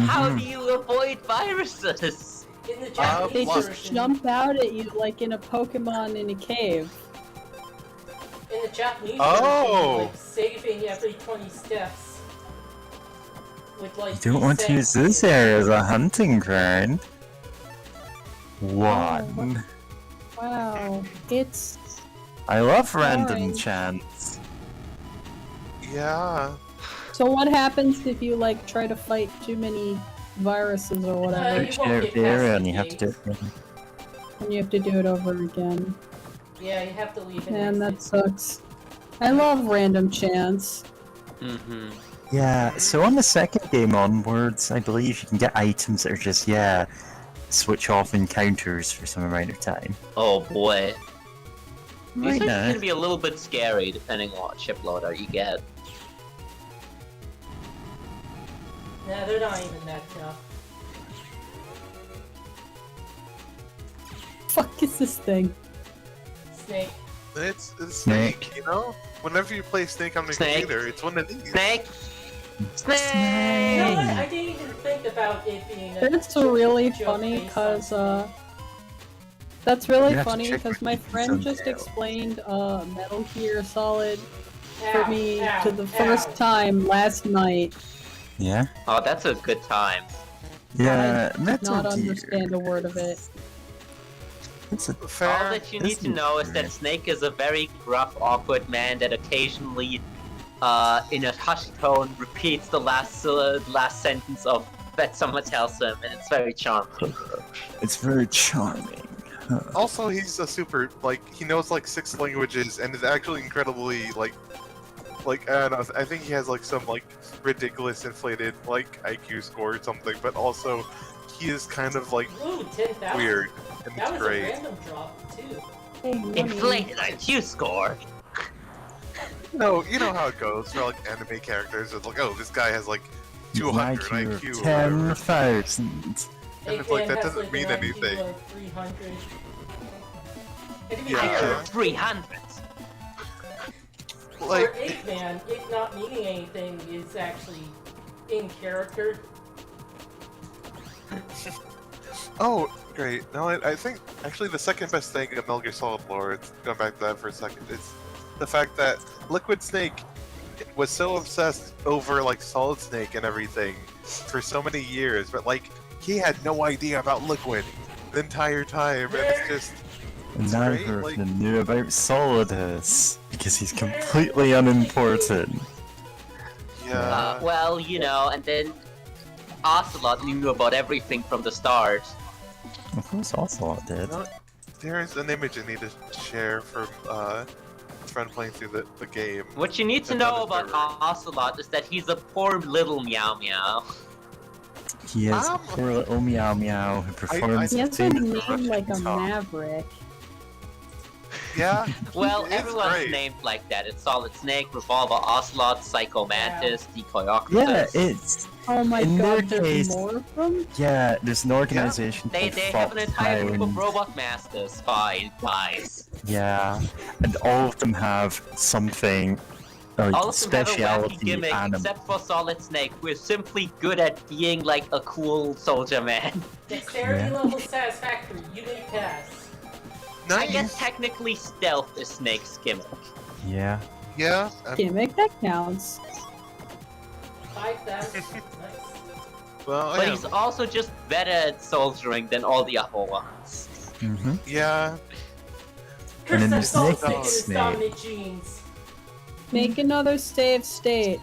How Mhm. do you avoid viruses? In the They Japanese Plus. just version, jump out at you like in a Pokemon in a cave. in the Japanese Oh. version, like saving every 20 steps. With like You don't want to use this area as a hunting ground. One. Wow. It's I love random Boring. chance. Yeah. so what happens if you like try to fight too many viruses or whatever, You won't Share get the area past and the you have to do gate. it. and you have to do it over again? Yeah, you have to leave and Man, that exit. sucks. I love random chance. Mm-hmm. Yeah, so on the second game onwards, I believe you can get items that are just, switch off encounters for some amount of time. Oh boy. These Right are now. gonna be a little bit scary depending on what ship loader you get. Nah, they're not even that tough. Fuck is this thing? Snake. It's Snake. Snake, you know? Whenever you play Snake on the Snake. computer, it's one of these. Snake! You know Snake! what? I didn't even think about it being a That's really joke funny based on because Snake. that's really You have to funny check because my my feet friend just somehow. explained Metal Gear Solid for Ow, me ow, to the ow. first time last night. Yeah? Oh, that's a good time. Yeah, I did Metal not Gear. understand a word of it. It's a Fair. All that you need to know is that Snake is a very gruff, awkward man that occasionally, in a hushed tone, repeats the last sentence of that someone tells him, and it's very charming. It's very charming. Also, he's a super, he knows, 6 languages, and is actually incredibly, I don't know, I think he has, some, ridiculous inflated, IQ score or something, but also, he is kind of, Ooh, 10,000. weird, and That it's was great. a random drop, too. Hey, money. Inflated IQ score! No, you know how it goes for, anime characters, it's oh, this guy has, 200 IQ IQ of or whatever. 10,000. And it's Eggman that has, doesn't mean an IQ anything. of 300. And to be Yeah. fair, IQ 300! for Like, Eggman, it not meaning anything is actually in character. oh, great. No, I think actually the second best thing in Metal Gear Solid lore, going back to that for a second, is the fact that Liquid Snake was so obsessed over Solid Snake and everything for so many years, but he had no idea about Liquid the entire time, and it's just And It's now great, Griffin knew about Solidus, because he's completely unimportant. yeah. Well, you know, and then Ocelot knew about everything from the start. Of course Ocelot did. No, there's an image I need to share from a friend playing through the game. What you need to And know that is about Ocelot is that he's a poor little meow meow. He is a Um, poor little meow meow who performs He the has a theme name like a song. maverick. Yeah. Well, It's everyone's great. named like that. It's Solid Snake, Revolver Ocelot, Psycho Mantis, Decoy Yeah, Octopus. it's Oh my In their god, there's case- more of them? yeah. There's an organization They called have an entire group of Foxhound. robot masters, spy guys. Yeah, and all of them have something like All of them have a wacky speciality gimmick, animal. except for Solid Snake, who is simply good at being like a cool soldier man. Dexterity Yeah. level satisfactory, you may pass. I Nice. guess technically stealth is Snake's gimmick. Yeah. Yeah. Gimmick, that counts. 5,000. Nice. Well, But yeah. he's also just better at soldiering than all the other ones. Mm-hmm. Yeah. Curse then that there's solid Nick snake in his Snake. dominant genes. Make another save state.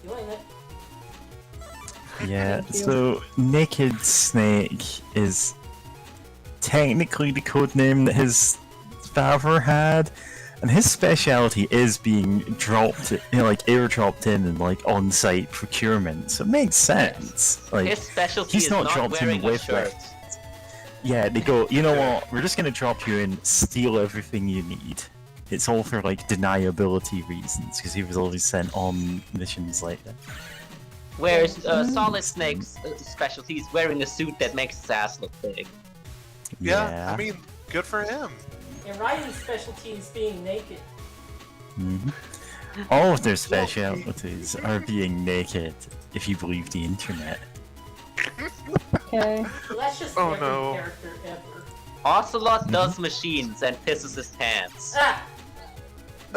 Doing it. Yeah. Thank you. So Naked Snake is technically the code name that his father had, and his specialty is being dropped, airdropped in and on-site procurement. So it makes sense. His specialty he's is not not dropped in wearing a with shirt. yeah, they go, you know what? We're just gonna drop you in, steal everything you need. It's all for deniability reasons, because he was always sent on missions like that. Whereas Solid Snake's specialty is wearing a suit that makes his ass look big. Yeah. I mean, good for him. And Ryan's specialty is being naked. Mhm. All of their specialities are being naked, if you believe the internet. Okay. Well, that's just Oh, every no. character ever. Ocelot does machines and pisses his pants. Ah!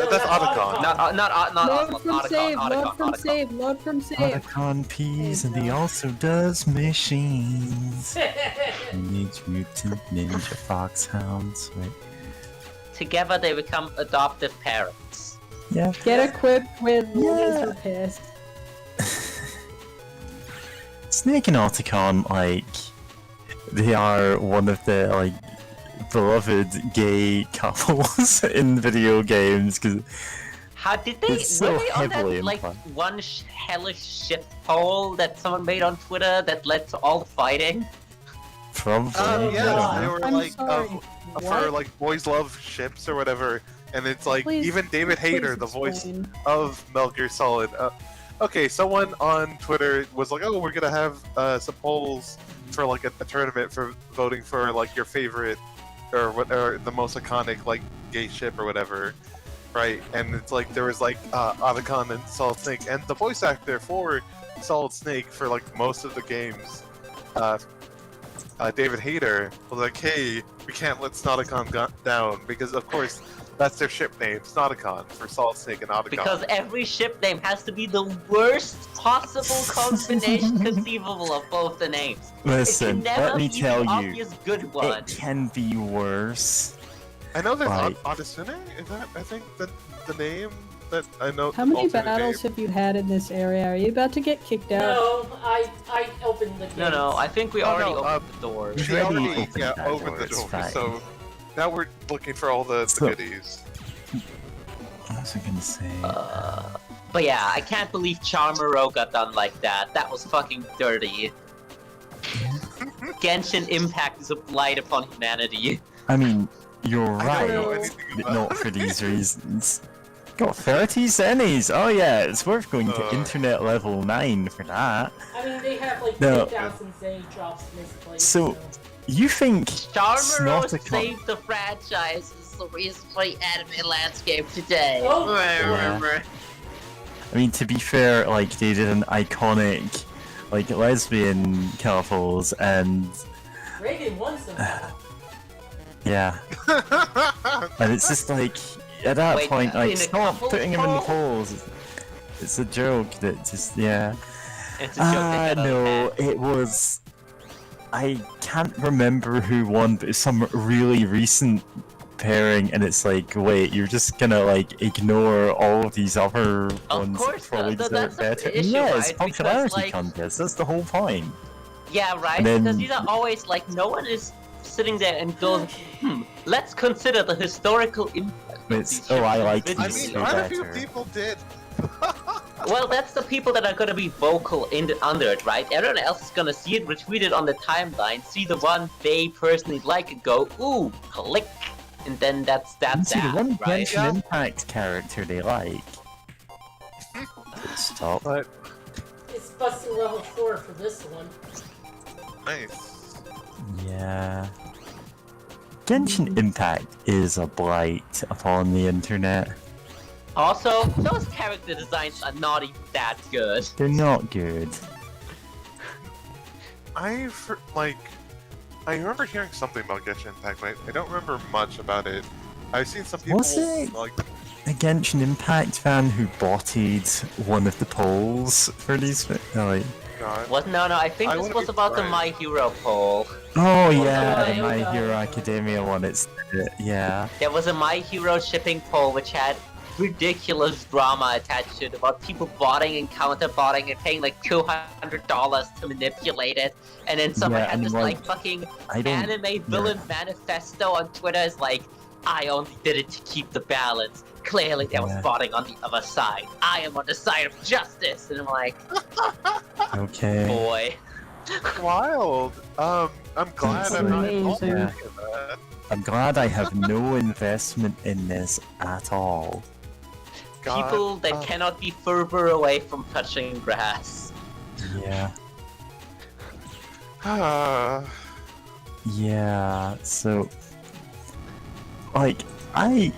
That's Otacon. Not Load from save, load Otacon, from Otacon. save, load from save. Otacon peas, and he also does machines. Teenage Mutant Ninja Foxhounds. Wait. Together they become adoptive parents. Yeah. Get equipped with Yeah. laser piss. Snake and Otacon, like, they are one of the, like, beloved gay couples in video games, because How did they? It's so were they on heavily that like implied. one hellish shit poll that someone made on Twitter that led to all the fighting? probably. Oh, Yeah, God. they were I'm like sorry. for What? like boys love ships or whatever, and it's like Please- even David Hayter, Please the voice explain. of Metal Gear Solid. Okay, someone on Twitter was like, "Oh, we're gonna have some polls for like a tournament for voting for like your favorite or what or the most iconic like gay ship or whatever." Right, and it's like there was like Otacon and Solid Snake, and the voice actor for Solid Snake for like most of the games, David Hayter was like, "Hey, we can't let Snotacon down because of course that's their ship name, Snotacon for Solid Snake and Otacon." Because every ship name has to be the worst possible combination conceivable of both the names. Listen, it can never let me be tell the you, obvious good one. it can be worse. I know there's Right. Odasune. Is that I think the name that I know? How many alternate battles name. have you had in this area? Are you about to get kicked out? No, I opened the gates. No, I think we Oh, already no, opened the doors. He already Already, opened yeah, that opened door, the it's door. fine. So now we're looking for all the So- goodies. What was I gonna say? But yeah, I can't believe Charmero got done like that. That was fucking dirty. Genshin Impact is a blight upon humanity. I mean, you're I don't know right, anything but about not for these reasons. Got 30 cennies! Oh yeah, it's worth going to Uh. internet level 9 for that. I mean, they have like No. 10,000 zenny drops in this place. So- You think Charmero Snotacon- saved the franchise. Is the reason for the anime landscape today. Oh, Yeah. I mean, to be fair, like, they did an iconic, like, lesbian couples, and Reagan won somehow. yeah. And it's just like, at that Wait, point, like, in a stop couples putting him in the poll? polls. It's a joke that just, yeah. It's a joke they had on No, that. it was. I can't remember who won, but it's some really recent pairing, and it's like, wait, you're just gonna like ignore all of these other Of ones course, that probably that's deserve the better. issue, Yeah, it's right? Because, popularity like- contest. That's the whole point. Yeah, right? And then- Because these are always like, no one is sitting there and goes, let's consider the historical impact. of It's these oh, I ships like I these individually." mean, so quite a few better. people did. Well, that's the people that are gonna be vocal under it, right? Everyone else is gonna see it, retweet it on the timeline, see the one they personally like and go, ooh, click. And then that's See, the that, one right? Genshin Yeah. Impact character they like. Stop. But It's busting level 4 for this one. nice. Yeah. Genshin Impact is a blight upon the internet. Also, those character designs are not even that good. They're not good. I remember hearing something about Genshin Impact, but I don't remember much about it. I've seen some people Was it? like A Genshin Impact fan who botted one of the polls for these. Like, God. What? No, I think I this wouldn't was be about the My surprised. Hero poll. oh yeah, okay, the My okay. Hero Academia one. It's yeah. There was a My Hero shipping poll which had ridiculous drama attached to it about people botting and counter-botting and paying like $200 to manipulate it. And then someone Yeah, had and, this like, like fucking I don't. anime villain manifesto on Twitter is like, I only did it to keep the balance. Clearly there was Yeah. botting on the other side. I am on the side of justice. And I'm like, Okay. boy. Wild. I'm glad That's I'm not involved in amazing. any of that. I'm glad I have no investment in this at all. God. People that cannot be further away from touching grass. Yeah. Ah. Yeah. So, like, I,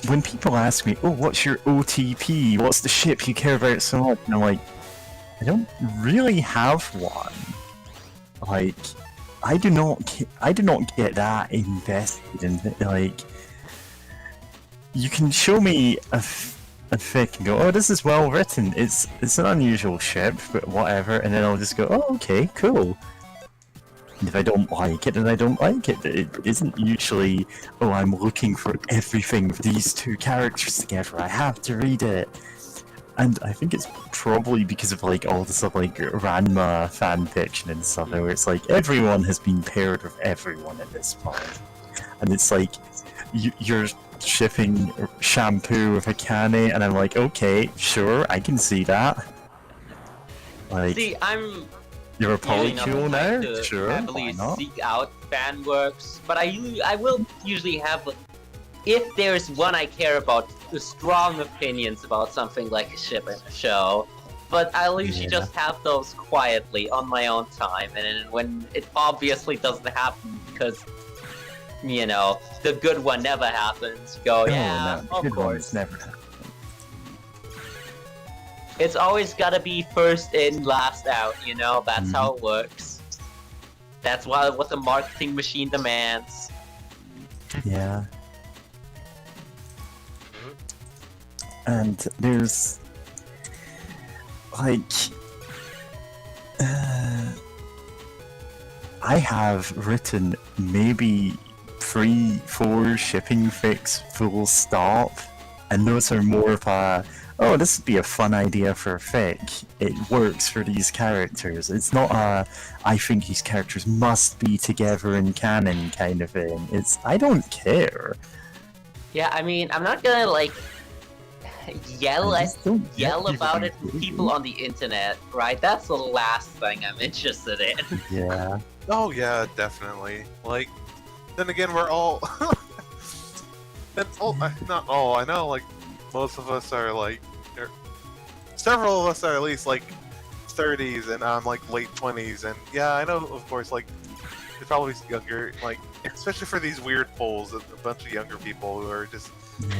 when people ask me, "Oh, what's your OTP? What's the ship you care about so much?" and I'm like, I don't really have one. Like, I do not get that invested in it. Like, you can show me a fic and go, oh, this is well written. It's an unusual ship, but whatever. And then I'll just go, oh, okay, cool. And if I don't like it, then I don't like it. It isn't usually, oh, I'm looking for everything for these two characters together. I have to read it. And I think it's probably because of like all the stuff like Ranma fanfiction and stuff, where it's like everyone has been paired with everyone at this point. And it's like, you're shipping shampoo with Akane, and I'm like, okay, sure, I can see that. Like, See, I'm you're a usually not polycule the now? type to Sure, why heavily not? seek out fan works, but I will usually have, if there's one I care about, strong opinions about something like a ship and a show. But I'll usually Yeah. just have those quietly on my own time, and then when it obviously doesn't happen because, you know, the good one never happens, you go, yeah, no, of good course. ones never happen. It's always gotta be first in, last out, you know? That's how it works. That's what the marketing machine demands. Yeah. And there's like I have written maybe 3-4 shipping fics full stop, and those are more of a, oh, this would be a fun idea for a fic. It works for these characters. It's not a, I think these characters must be together in canon kind of thing. It's, I don't care. Yeah, I mean, I'm not gonna, like, yell I just don't get about it people to people on the internet, right? That's the last thing I'm interested in. Yeah. Oh yeah, definitely. Like, then again, we're all. That's all. Not all. I know. Like, most of us are like, several of us are at least like 30s, and I'm like late 20s, and yeah, I know. Of course, like, it's probably younger. Like, especially for these weird polls, a bunch of younger people who are just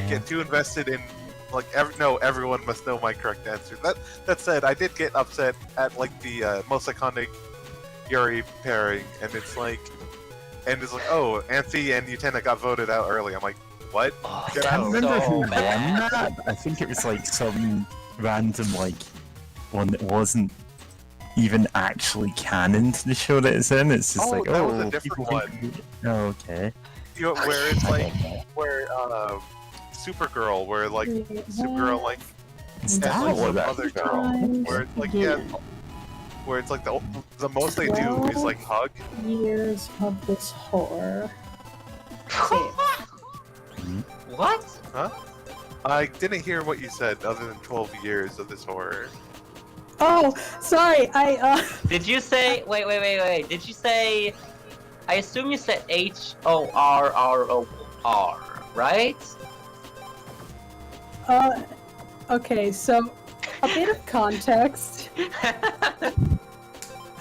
get too invested in. Like, everyone must know my correct answer. That said, I did get upset at like the most iconic Yuri pairing, and it's like, oh, Anthe and Utena got voted out early. I'm like, what? Oh, Get I out. can't remember who won bad. that. I think it was like some random like one that wasn't even actually canon to the show that it's in. It's just Oh, like, that was a oh, different people one. think- Oh, okay. You know, where it's I like, don't know. where Supergirl, where like Supergirl like Is has that like what some that other girl, where it's like where it's like the most they do is like hug. Years of this horror. What? Huh? I didn't hear what you said other than 12 years of this horror. Oh, sorry. Did you say? Wait. Did you say? I assume you said HORROR, right? Okay. So, a bit of context.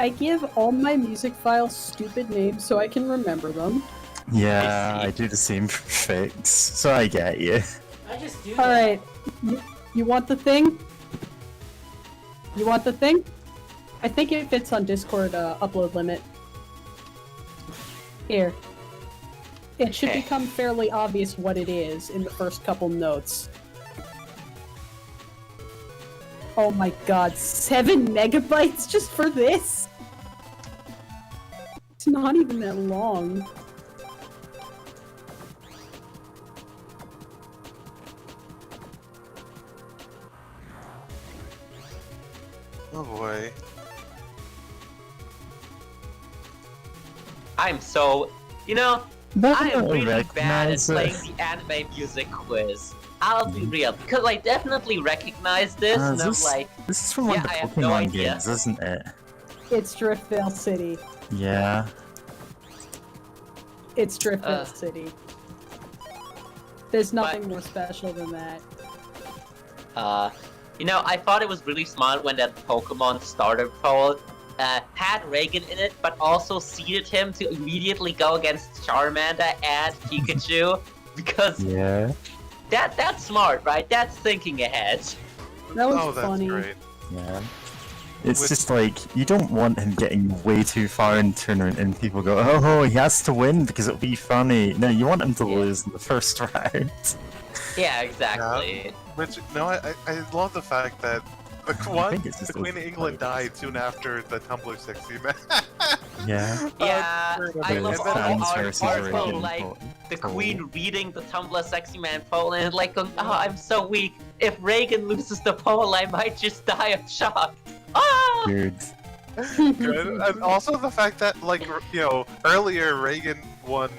I give all my music files stupid names so I can remember them. Yeah, I see. I do the same fix, so I get you. I just do All that. right. You want the thing? You want the thing? I think it fits on Discord upload limit. Here. It should Okay. become fairly obvious what it is in the first couple notes. Oh my god, 7 megabytes just for this? It's not even that long. Oh boy. I'm so, you know, But I am don't really bad at recognize it. playing the anime music quiz. I'll be real, because I definitely recognize this, and I'm this, like, this is from one of the yeah, I have no Pokemon idea. games, isn't it? It's Driftvale City. Yeah. It's Driftvale City. There's nothing But- more special than that. you know, I thought it was really smart when that Pokemon starter poll had Reagan in it, but also seeded him to immediately go against Charmander and Pikachu, because Yeah. that's smart, right? That's thinking ahead. That was Oh, that's funny. great. Yeah. It's With- just like, you don't want him getting way too far in tournament and people go, oh, he has to win because it'll be funny. No, you want him to Yeah. lose in the first round. Yeah, exactly. Which no, I love the fact that the think it's just the Queen of England overplayed. died soon after the Tumblr sexy man. Yeah. Yeah, I There love was all the fans art, versus art Reagan of like poll. the Queen reading the Tumblr sexy man poll and like going, oh, I'm so weak. If Reagan loses the poll, I might just die of shock. Ah! Weird. Good. And also the fact that, like, earlier Reagan won,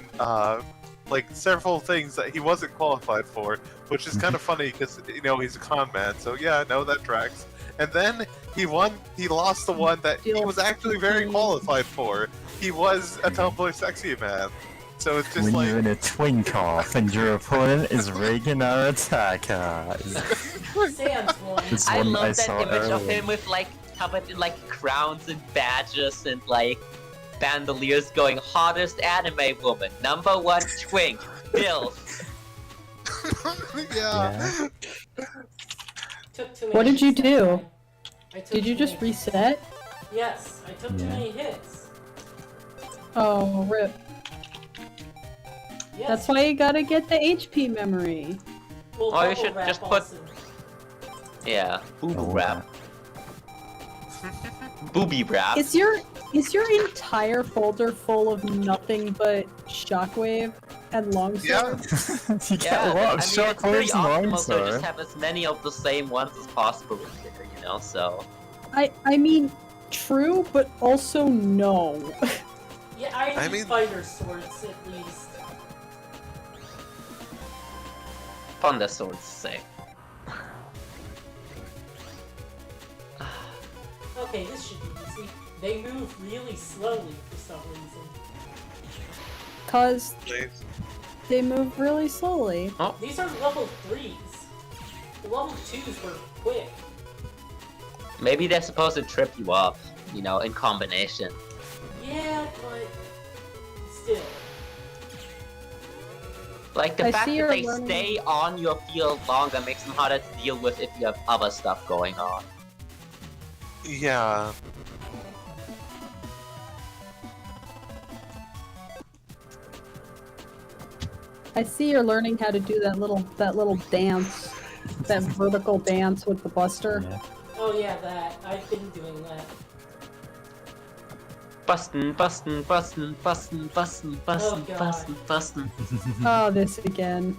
like, several things that he wasn't qualified for, which is kind of funny because, he's a con man, so yeah, no, that tracks. And then he lost the one that he was actually very qualified for. He was a Tumblr sexy man. So it's just When like, you're in a twink off and your opponent is Reagan or Attacker. Sam's one. It's I one love that saw image of earlier. him with like covered in like crowns and badges and like bandoliers going hottest anime woman, #1 twink, Bill. yeah. Took too many What did you hits that do? time. I took Did you too just many- reset? Yes, I took too Yeah. many hits. Oh, rip. Yes. That's why you gotta get the HP memory. Well, Oh, you bubble should wrap just put- also. Yeah, booby Oh, wrap. Booby wrap. Is your entire folder full of nothing but shockwave and longsword? Yeah. You get Yeah, a lot of it's pretty shockwaves and optimal to longsword. just have as many of the same ones as possible in here, so... I mean, true, but also no. Yeah, I I need mean- fighter swords at least. Thunder swords, say. Okay, this should be easy. They move really slowly for some reason. Cause Please. they move really slowly. These are level 3s. The level 2s were quick. Maybe they're supposed to trip you up, in combination. Yeah, but still. Like, the I fact see that you're they learning- stay on your field longer makes them harder to deal with if you have other stuff going on. Yeah. I see you're learning how to do that little dance, that vertical dance with the Buster. Yeah. Oh yeah, that. I've been doing that. Bustin', bustin', bustin', bustin', bustin', bustin', God. bustin', bustin'. Oh, this again.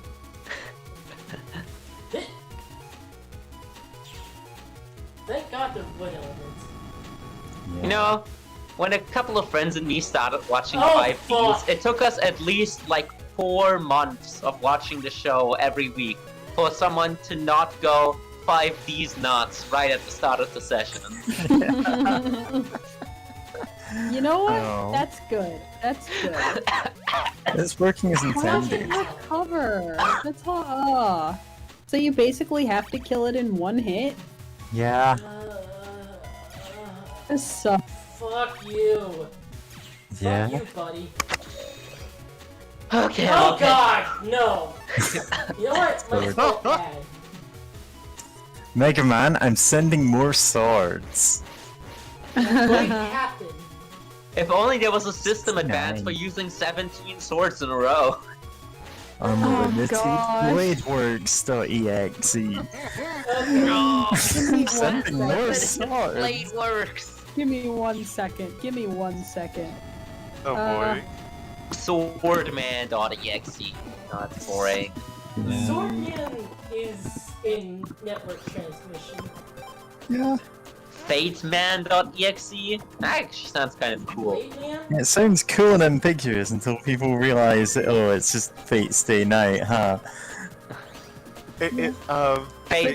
Thank God they're wood elements. Yeah. When a couple of friends and me started watching Oh, 5Ds, fuck. it took us at least like 4 months of watching the show every week for someone to not go 5Ds nuts right at the start of the session. You know what? Oh. That's good. That's good. It's working as intended. Cover. That's all. So you basically have to kill it in one hit. Yeah. This sucks. Fuck you. Yeah. Fuck you, buddy. Okay, Oh okay. God, no. You know what? Let's go bad. Mega Man, I'm sending more swords. What happened? If only there was a system advance for Nice. using 17 swords in a row. Unlimited gosh. bladeworks.exe. Okay. Give me one Sending more second. swords. Blade works. Give me 1 second. Give me 1 second. Oh boy. Swordman.exe. Not boring. Yeah. Swordman is in network transmission. Yeah. Fateman.exe. That actually sounds kind of cool. Wait, man? It sounds cool and ambiguous until people realize that, oh, it's just Fate Stay Night, huh? Fate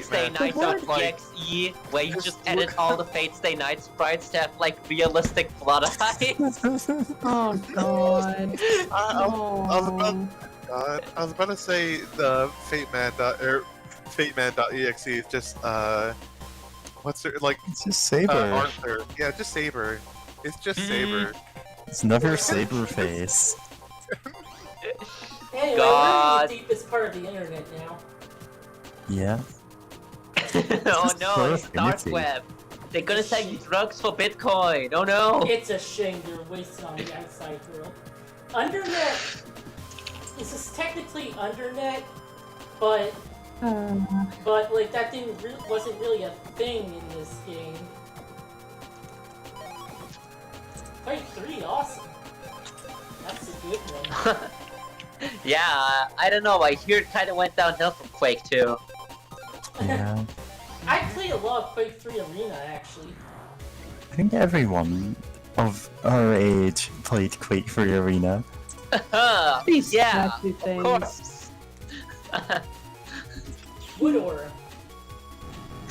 Stay Man. Night.exe, where you just edit all the Fate Stay Night sprites to have like realistic blood eyes. Oh god. I was about, Oh. God, I was about to say the Fateman.exe is just what's it like? It's just Saber. Arthur. Yeah, just Saber. It's just Saber. It's another Saber face. Anyway, God. we're in the deepest part of the internet now. Yeah. Oh no, it's dark Infinity. web. They're gonna sell you drugs for Bitcoin. Oh no. It's a shame you're wasted on the outside world. Undernet. This is technically Undernet, but But like that wasn't really a thing in this game. Fight 3, awesome. That's a good one. Yeah, I don't know. I hear it kind of went downhill from Quake 2. Yeah. I played a lot of Fight 3 Arena actually. I think everyone of our age played Quake 3 Arena. These Yeah, nasty of things. course. Wood Aura.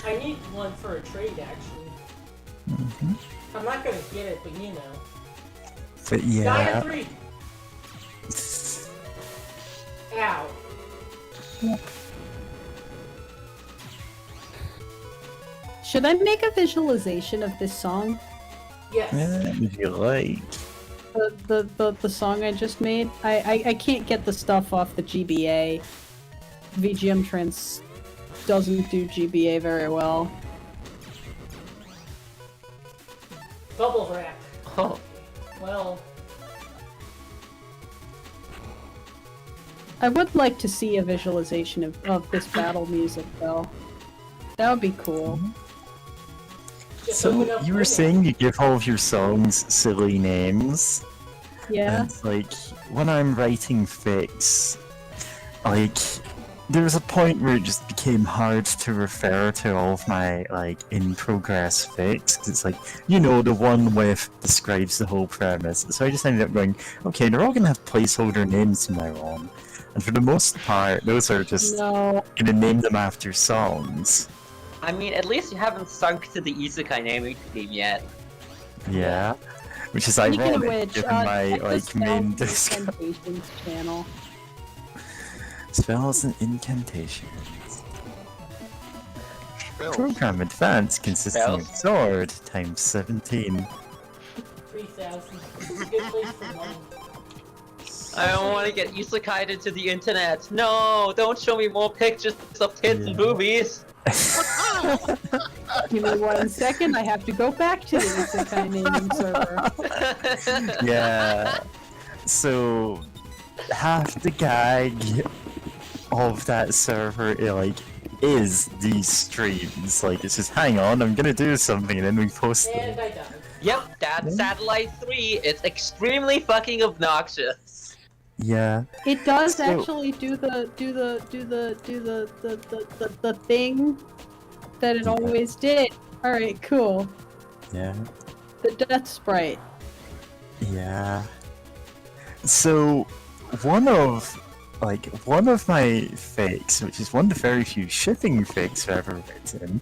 I need one for a trade actually. Hmm. I'm not gonna get it, but you know. But Gaia yeah. 3! Ow. Should I make a visualization of this song? Yes. Yeah, if you like. The song I just made? I can't get the stuff off the GBA. VGM Trans doesn't do GBA very well. Bubble wrap. Oh, Well, I would like to see a visualization of this battle music though. That would be cool. just open So, up you were Winamp. saying you give all of your songs silly names. Yeah. And it's like, when I'm writing fics, like, there was a point where it just became hard to refer to all of my, like, in-progress fics, 'cause it's like, you know, the one with describes the whole premise. So I just ended up going, okay, they're all gonna have placeholder names from now on. And for the most part, those are just No. gonna name them after songs. I mean, at least you haven't sunk to the isekai naming scheme yet. Yeah. Which is Speaking of ironic, which, given my, check this like, main out, disc. Incantations channel. Spells and incantations. Spells. Program Advanced consisting of Spells? Sword times 17. 3,000. This is a good place for money. I don't want to get isekai'd into the internet. No, don't show me more pictures of tits and Yeah. boobies. Give me 1 second, I have to go back to the Isekai naming server. Yeah. So, half the gag of that server, is these streams. Like, it's just, hang on, I'm gonna do something, and then we post And them. I died. Yep, that's Satellite 3. It's extremely fucking obnoxious. Yeah. It does So- actually do the thing that it Yeah. always did. Alright, cool. Yeah. The death sprite. Yeah. So, one of my fakes, which is one of the very few shipping fakes I've ever written,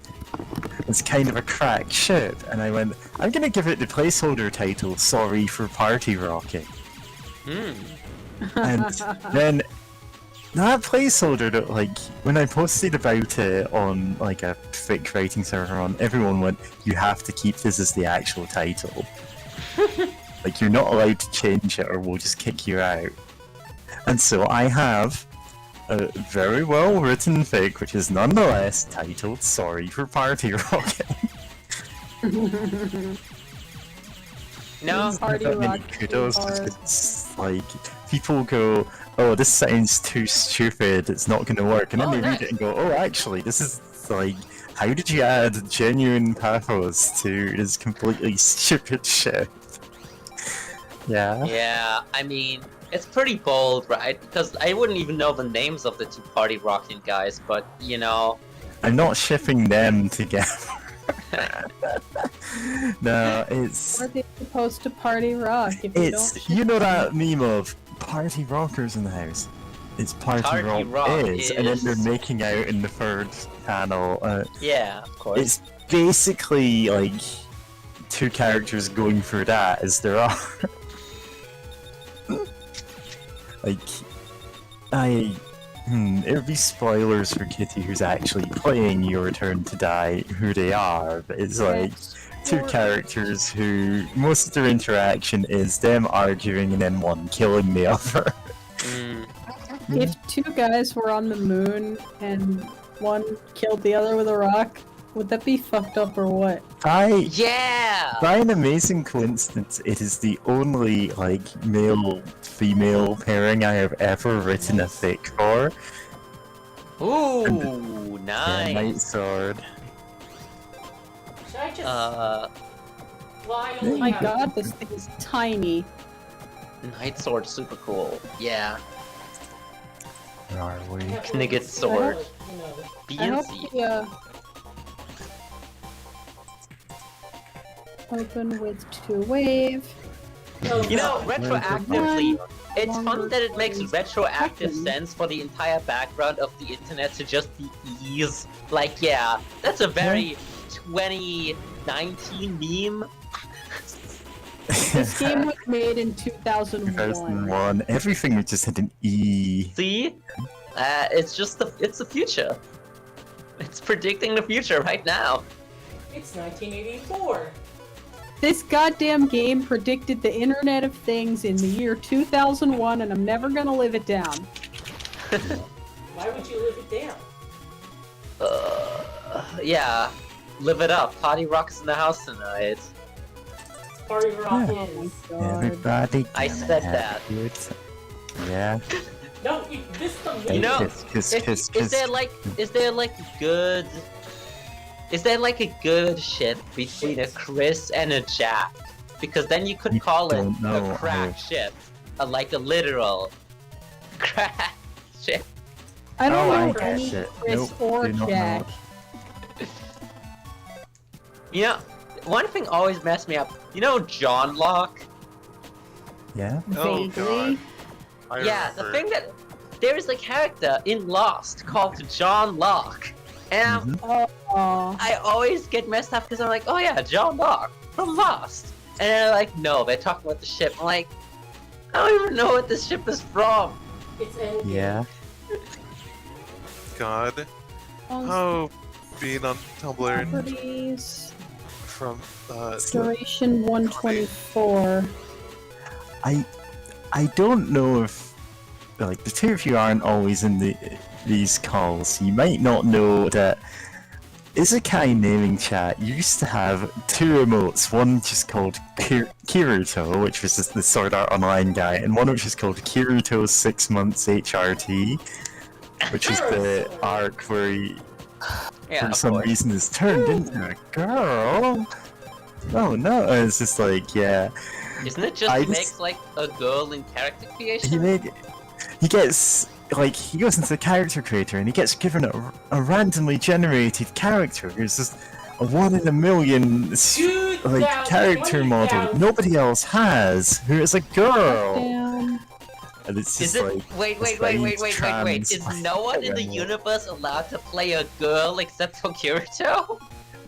was kind of a cracked ship, and I went, I'm gonna give it the placeholder title, Sorry for Party Rocking. And then that placeholder, that, like, when I posted about it on, like, a fic writing server on, everyone went, you have to keep this as the actual title. Like, you're not allowed to change it or we'll just kick you out. And so I have a very well written fic, which is nonetheless titled Sorry for Party Rocking. No, Party Not many rock kudos, 'cause hard. it's like, people go, oh, this sounds too stupid, it's not gonna work, and then Oh, they read nice. it and go, oh, actually, this is, like, how did you add genuine pathos to this completely stupid shit? Yeah. yeah, I mean, it's pretty bold, right? Because I wouldn't even know the names of the two party rocking guys, but, you know... I'm not shipping them together. No, it's... Are they supposed to party rock if you It's, don't you know that meme of party rockers in the house? It's party rock is, and then they're is- making out in the third panel. Yeah, of course. It's basically like two characters going for that as there are. Like, it would be spoilers for Kitty who's actually playing Your Turn to Die who they are, but it's like two characters who most of their interaction is them arguing and then one killing the other. Mm. If two guys were on the moon and one killed the other with a rock, would that be fucked up or what? Yeah! By an amazing coincidence, it is the only, like, male-female pairing I have ever written a fic for. Ooh, Yeah, nice. Night Sword. Should I just? Uh, Well, I Oh only my have. god, this thing is tiny. Night Sword, super cool. Yeah. Where are we? I have Knigget like, sword. you know. B I and hope C. we, open with 2 wave. Oh, You know, God. retroactively, it's fun Longer that it makes plays retroactive second. sense for the entire background of the internet to just be ease. Like, yeah, that's a very 2019 meme. This game was made in 2001. 2001. Everything was just had an E. See? It's just it's the future. It's predicting the future right now. It's 1984. This goddamn game predicted the Internet of Things in the year 2001, and I'm never gonna live it down. Why would you live it down? Yeah. Live it up. Party Rock's in the house tonight. Party Rock Oh my is. god. Everybody. I gonna said have that. a good time. Yeah. No, this the You know, Kiss, Is there like a good ship between a Chris and a Jack? Because then you could I call it don't know. a crack ship, like a literal crack ship. I don't Oh, I know get any it. Chris Nope, or do not Jack. know. You know, one thing always messed me up. You know John Locke? Yeah. Oh, Vaguely. I Yeah, the remember. thing that there is a character in Lost called John Locke, and Mhm. Aw. I always get messed up because I'm like, oh yeah, John Locke from Lost, and they're like, no, they're talking about the ship. I'm like, I don't even know what this ship is from. It's Endgame. Yeah. God. Oh, being on Tumblr and Properties. from Duration 124. I don't know if like the two of you aren't always in these calls. You might not know that Isekai naming chat used to have 2 emotes. One just called Kirito, which was just the Sword Art Online guy, and one which is called Kirito 6 months HRT, which is the arc where he, Yeah, for of some course. reason, is turned into a girl. Oh no! It's just like, yeah. Isn't it just I just- makes like a girl in character He creation? he gets like he goes into the character creator and he gets given a randomly generated character. It's just a 1 in a million like character model that nobody else has, who is a girl, Damn. and it's Is just it? like Wait. Is trans- no one in the Trans- universe allowed to play a girl except for Kirito?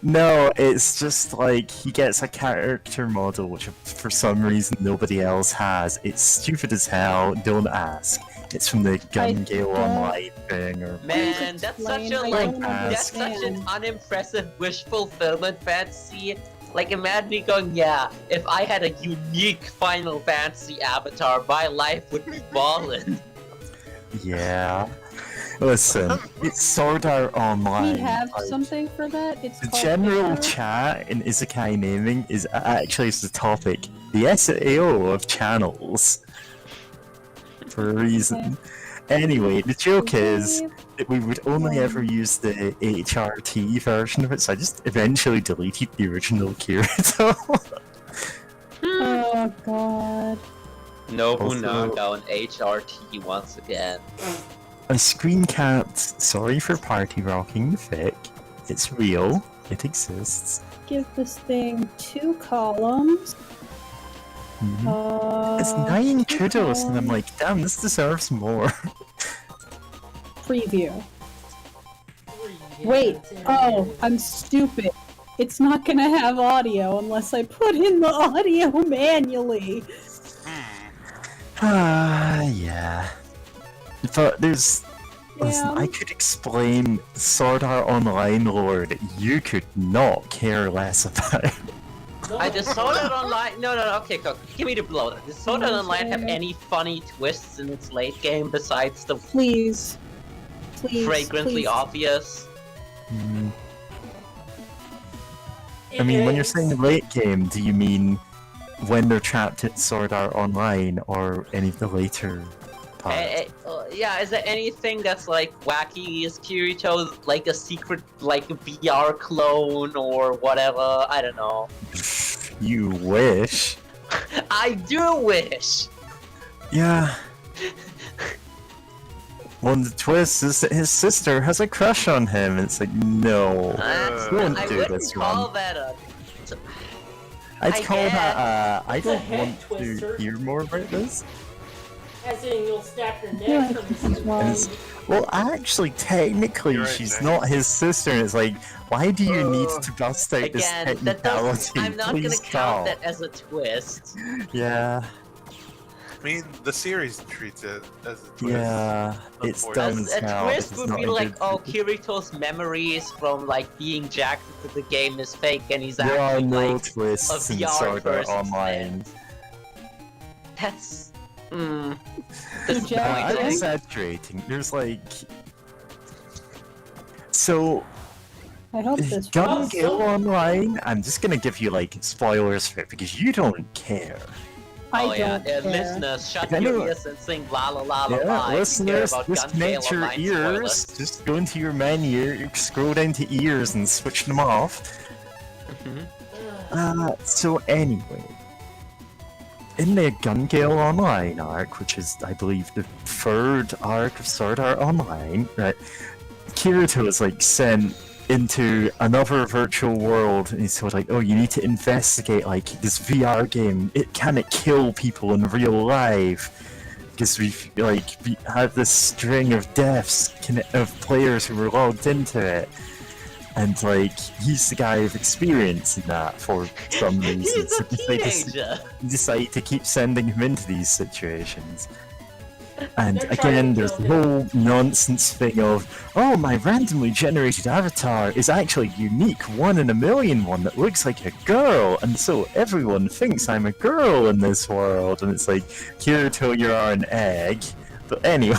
no, it's just like he gets a character model which for some reason nobody else has. It's stupid as hell. Don't ask. It's from the Gun Gale don't- Online thing, or Man, that's such explain? a I like don't that's such an understand. unimpressive wish fulfillment fantasy. Like imagine me going, yeah, if I had a unique Final Fantasy avatar, my life would be ballin'. yeah. Listen, it's Sword Art Online. We have like, something for that. It's The called general Icarus. chat in Isekai naming is actually the topic. The SAO of channels. For a reason. Anyway, the joke is that we would only ever use the HRT version of it, so I just eventually deleted the original Kirito. Oh god. Nobunaga on HRT once again. I screen capped Sorry for Party Rocking the Fic. It's real. It exists. Give this thing 2 columns. Mhm. It's 9 kudos, and I'm like, damn, this deserves more. Preview. Wait. Oh, I'm stupid. It's not gonna have audio unless I put in the audio manually. Ah, yeah. But there's... Listen, Yeah. I could explain Sword Art Online lore that you could not care less about. I just Sword Art Online. No, okay, go. Give me the blow. Does Sword Art Online have any funny twists in its late game besides the Please. Please. fragrantly please. obvious? Mm. I mean, when you're saying the late game, do you mean when they're trapped at Sword Art Online, or any of the later parts? yeah, is there anything that's like wacky? Is Kirito like a secret like VR clone or whatever? I don't know. You wish. I do wish. Yeah. One of the twists is that his sister has a crush on him. It's like, no. Don't I do wouldn't this call one. that a. I'd I call that, I It's a don't head want twister. to hear more about this. As in, you'll snap your Yeah, neck from this is why- It's- Well, actually, technically, You're right, she's Jack. not his sister. And it's like, why do you need to bust out this Again, that doesn't. technicality? I'm not gonna Please count stop. that as a twist. Yeah, I mean, the series treats it as a twist. yeah, it's done As as a hell. twist It's would not be a like, good- oh, Kirito's memories from like being jacked into the game is fake, and he's There are actually no like twists a in VR Sword Art person Online. that's Jack, I'm disappointing. exaggerating. There's like, so I hope this Gun was- Gale Online. I'm just gonna give you like spoilers for it because you don't care. I Oh yeah, don't care. listeners, shut If your anyone- ears and sing la la la la Yeah, la. if you care listeners, about Gun Gale disconnect your Online ears. spoilers. Just go into your menu, scroll down to ears, and switch them off. So anyway, in the Gun Gale Online arc, which is, I believe, the third arc of Sword Art Online, right? Kirito is like sent into another virtual world, and he's sort of like, "Oh, you need to investigate like this VR game. Can it kill people in real life? Because we've had this string of deaths of players who were logged into it." And like, he's the guy with experience in that for some reason. He's So a they teenager. decide to keep sending him into these situations. And They're trying again, to there's the kill whole nonsense thing of, oh, my randomly generated avatar is actually a unique one in a million one that looks like a girl, and so everyone thinks I'm a girl in this world. And it's like, Kirito, you are an egg. But anyway.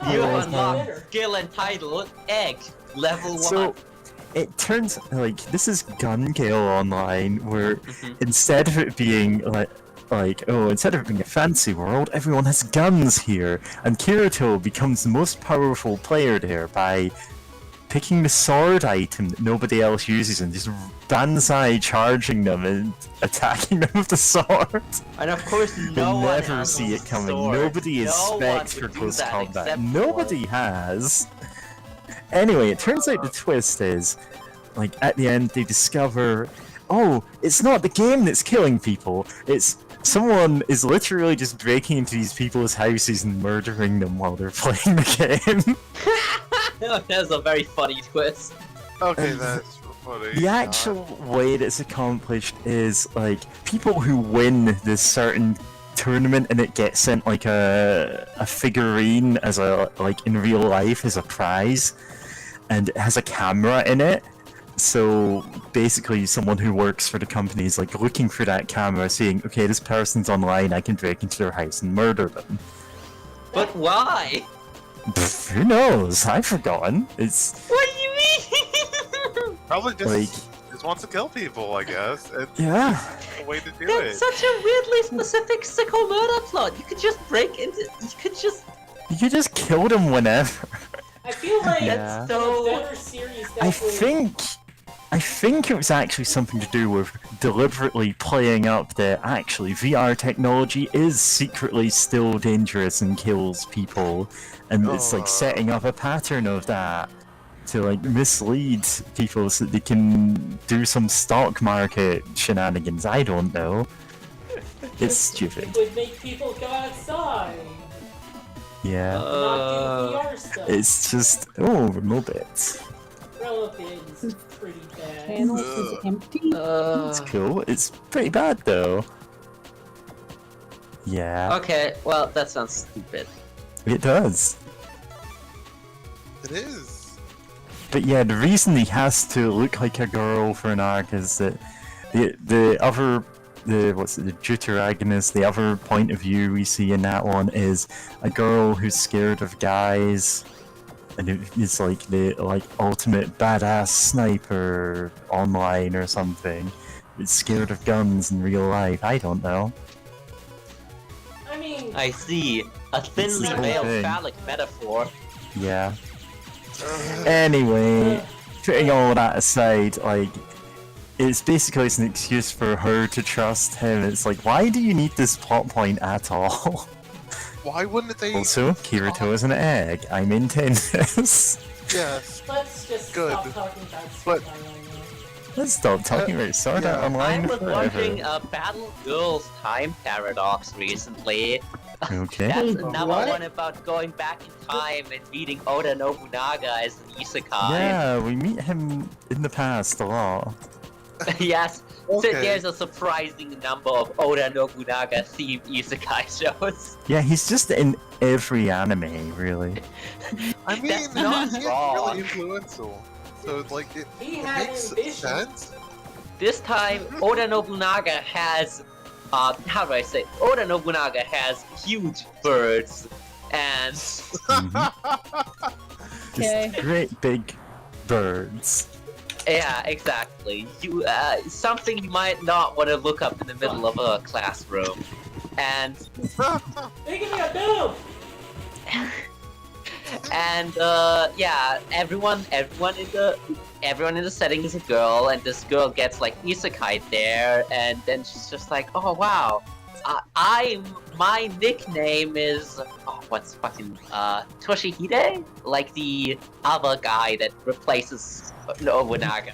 You yeah, unlock skill and title egg level 1. So it turns like this is Gun Gale Online, where Mhm. instead of it being instead of it being a fancy world, everyone has guns here, and Kirito becomes the most powerful player there by picking the sword item that nobody else uses and just banzai charging them and attacking them with the sword. And of course, no You'll one never else see it has coming. sword. Nobody is No specs one for would do close that combat. except Nobody has. Anyway, it turns out the twist is, like, at the end they discover, oh, it's not the game that's killing people. It's someone is literally just breaking into these people's houses and murdering them while they're playing the game. That's a very funny twist. Okay, that's funny. The actual way that it's accomplished is like people who win this certain tournament and it gets sent like a figurine as a like in real life as a prize, and it has a camera in it. So basically, someone who works for the company is like looking for that camera, saying, "Okay, this person's online. I can break into their house and murder them." But why? Pff, who knows? I've forgotten. It's What do you mean? Probably just, like, just wants to kill people, I guess. It's yeah. a way to do That's it. such a weirdly specific sicko murder plot. You could just break into. You could just. You could just kill them whenever. I feel like Yeah. in So- a better series that I would... think it was actually something to do with deliberately playing up that actually VR technology is secretly still dangerous and kills people, and it's like setting up a pattern of that to like mislead people so that they can do some stock market shenanigans. I don't know. It's stupid. It would make people go outside, Yeah. not do VR stuff. It's just remote bits. Relevant is pretty bad. Panel is empty. It's cool. It's pretty bad though. Yeah, Okay, well, that sounds stupid. it does. It is. But yeah, the reason he has to look like a girl for an arc is that the deuteragonist, the other point of view we see in that one is a girl who's scared of guys, and it's like the ultimate badass sniper online or something. It's scared of guns in real life. I don't know. I I see. A thinly the whole veiled thing. phallic metaphor. Yeah. Anyway, putting all that aside, like, it's basically an excuse for her to trust him. It's like, why do you need this plot point at all? Why wouldn't they? Also, Kirito is an egg. I maintain this. Yes. Let's just Good. stop talking about But- Sword Art Online. Let's stop talking about Sword Art yeah. Online I was forever. watching Battle Girls Time Paradox recently. Okay. That's another What? one about going back in time and meeting Oda Nobunaga as an isekai. Yeah, we meet him in the past a lot. Yes, so Okay. there's a surprising number of Oda Nobunaga themed isekai shows. Yeah, he's just in every anime, really. I mean, That's not he's wrong. really influential. So like it He had makes ambition. sense. This time, Oda Nobunaga has, how do I say? Oda Nobunaga has huge birds, and Mhm. Okay. Just great big birds. yeah, exactly. You, something you might not want to look up in the middle of a classroom, and They give me a noob! and yeah, everyone in the setting is a girl, and this girl gets like isekai there, and then she's just like, oh wow, my nickname is what's fucking Toshihide, like the other guy that replaces Nobunaga,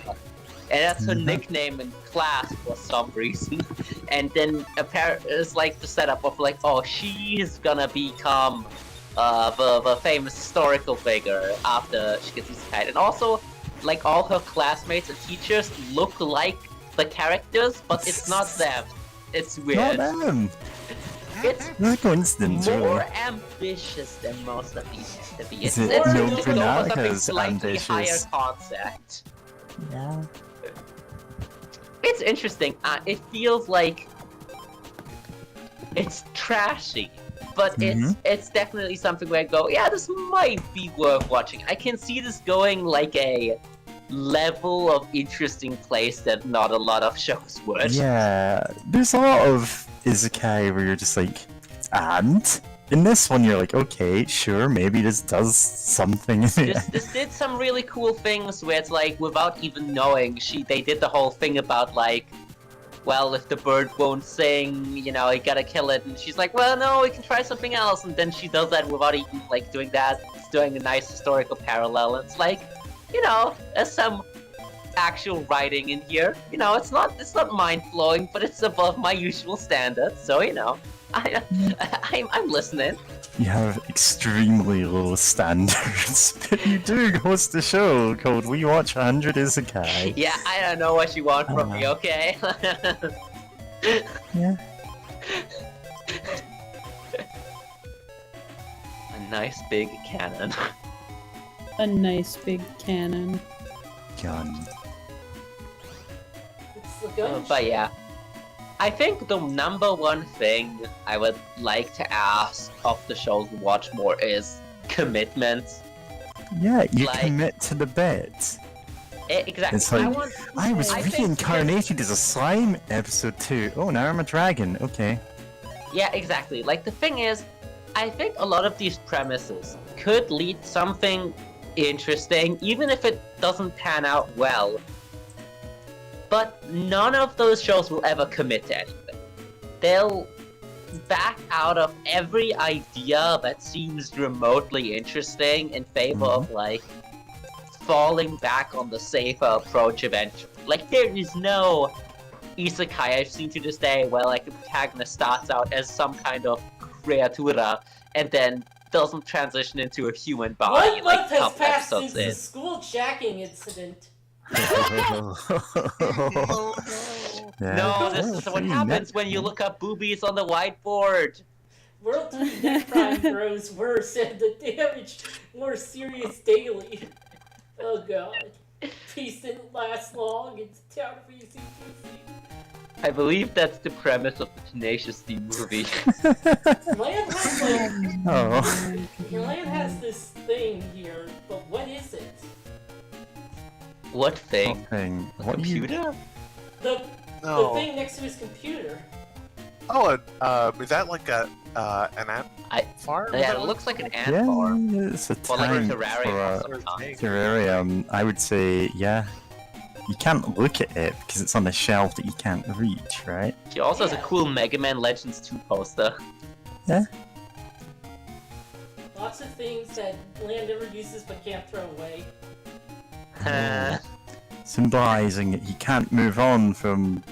and that's her Mhm. nickname in class for some reason. And then apparently it's like the setup of like, oh, she's gonna become the famous historical figure after she gets isekai, and also like all her classmates and teachers look like the characters, but it's not them. It's Not weird. them! It's Not a coincidence, more really. ambitious than most of these have to be. Is It's, it it's Nobunaga's looking over something ambitious? slightly higher concept. Yeah. It's interesting. It feels like it's trashy, but it's definitely something where I go, yeah, this might be worth watching. I can see this going like a level of interesting place that not a lot of shows would. Yeah, there's a lot of isekai where you're just like, and? In this one, you're like, okay, sure, maybe this does something in it. This did some really cool things where it's like, without even knowing, they did the whole thing about like, well, if the bird won't sing, you know, you gotta kill it. And she's like, well, no, we can try something else. And then she does that without even like doing that. It's doing a nice historical parallel. And it's like, you know, there's some actual writing in here. You know, it's not mind blowing, but it's above my usual standards. So you know, I'm listening. You have extremely low standards, but you do host a show called We Watch 100 Isekai. Yeah, I don't know what you want from me, okay? Yeah. A nice big cannon. A nice big cannon. Gun. It's the gun But show. yeah, I think the number one thing I would like to ask of the shows to watch more is commitment. Yeah, you Like- commit to the bit. Exactly. It's like, I want. I was I think reincarnated as a slime, episode 2. Oh, now I'm a dragon. Okay. Yeah, exactly. Like the thing is, I think a lot of these premises could lead something interesting, even if it doesn't pan out well. But none of those shows will ever commit to anything. They'll back out of every idea that seems remotely interesting in favor of like falling back on the safer approach eventually. Like there is no isekai I've seen to this day where like the protagonist starts out as some kind of creatura and then doesn't transition into a human body 1 like month a has couple passed episodes since the in. school jacking incident. Oh, Yeah. No, this Oh, is what see, happens net- when you look up boobies on the whiteboard. World 3 net crime grows worse and the damage more serious daily. Oh god. Peace didn't last long, it's town for UCTC. I believe that's the premise of the Tenacious D movie. Land has like Oh. Land has this thing here, but what is it? What thing? Thing. A What you... computer? The no. thing next to his computer. Oh, is that like a an ant I- farm? Yeah, it looks like an ant Yeah, farm. it's a Or like a tank terrarium for of a some kind. terrarium. I would say, yeah. You can't look at it because it's on a shelf that you can't reach, right? She also has a Yeah. cool Mega Man Legends 2 poster. Lots of things that land never uses but can't throw away. Oh. Symbolizing that he can't move on from.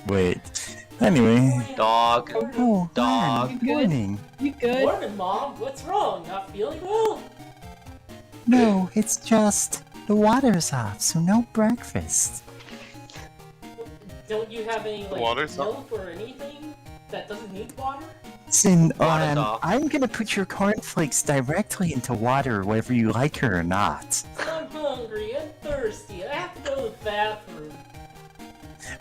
Wait. Anyway. Dog. Oh, Dog. man, good morning. You good? Morning, Mom. What's wrong? Not feeling well? No, it's just the water's off, so no breakfast. Don't you have any like Water's not- milk or anything that doesn't need water? Listen, Water's off. I'm gonna put your cornflakes directly into water, whether you like it or not. I'm hungry and thirsty. I have to go to the bathroom.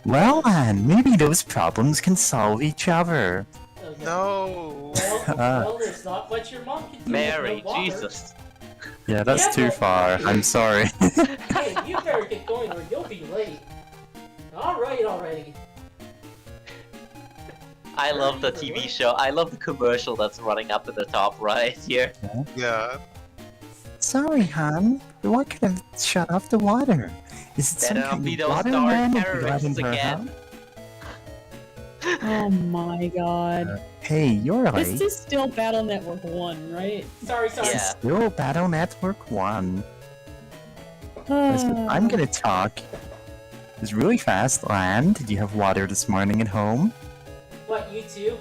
Well, Anne, maybe those problems can solve each other. Okay. No. Well, there's not much your mom can do with Mary, no water. Jesus. Yeah, that's Yeah, too but- far. I'm sorry. Hey, you better get going or you'll be late. Alright already. I love the TV show. I love the commercial that's running up at the top right here. Yeah. Sorry, hon. What could have shut off the water? Is it some Then it'll kind be of those water dark man that terrorists in her again. house? Oh my god. Hey, you're This late. is still Battle Network 1, right? Sorry. Yeah. Still Battle Network 1. Listen, I'm gonna talk. It's really fast. Lan, did you have water this morning at home? What, you too?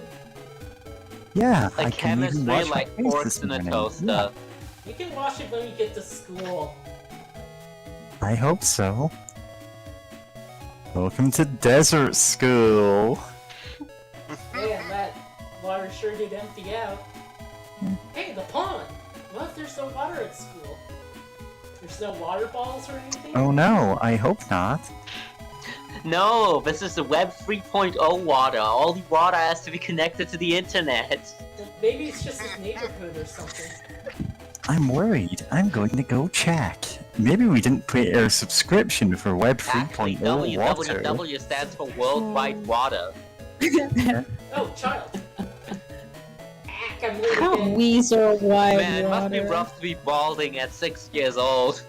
Yeah, Like I can even chemistry, wash my like face forks this in a morning. toaster. Yeah, You can wash it when we get to school. I hope so. Welcome to Desert School. Man, that water sure did empty out. Hey, the pond! What if there's no water at school? There's no water balls or anything? Oh no, I hope not. No, this is the Web 3.0 water. All the water has to be connected to the internet. Maybe it's just his neighborhood or something. I'm worried. I'm going to go check. Maybe we didn't pay our subscription for Web Actually, 3.0 water. WWW stands for Worldwide Water. Oh, child! Ack, I'm late again. Weezer wide Man, it water. must be rough to be balding at 6 years old.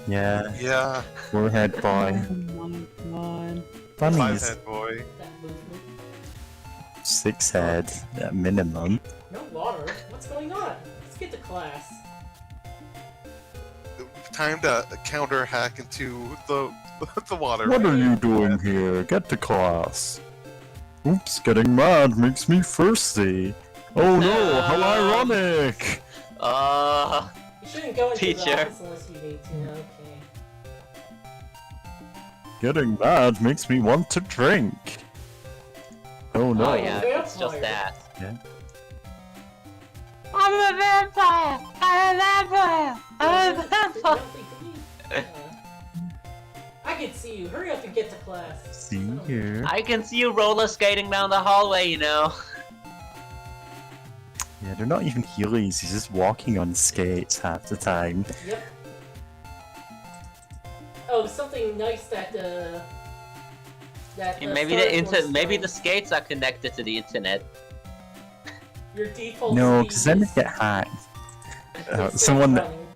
Yeah, Yeah. forehead boy. Oh my god. Bunnies, Five-head boy. That movement. 6 head at minimum. No water? What's going on? Let's get to class. Time to counter hack into the water. What are you doing here? Get to class. Oops, getting mad makes me thirsty. Oh no, how No. ironic! You shouldn't go into Teacher. the office unless you need to. Okay. Getting mad makes me want to drink. Oh no. Oh yeah, vampire. it's just that. Yeah. I'm a vampire! I'm a vampire! I'm a vampire! I can see you. Hurry up and get to class. See Oh. here. I can see you roller skating down the hallway, you know. Yeah, they're not even heelys, he's just walking on skates half the time. Yep. Oh, something nice that Maybe maybe the skates are connected to the internet. your default. No, speed because then is- they get hacked. it's still Someone running.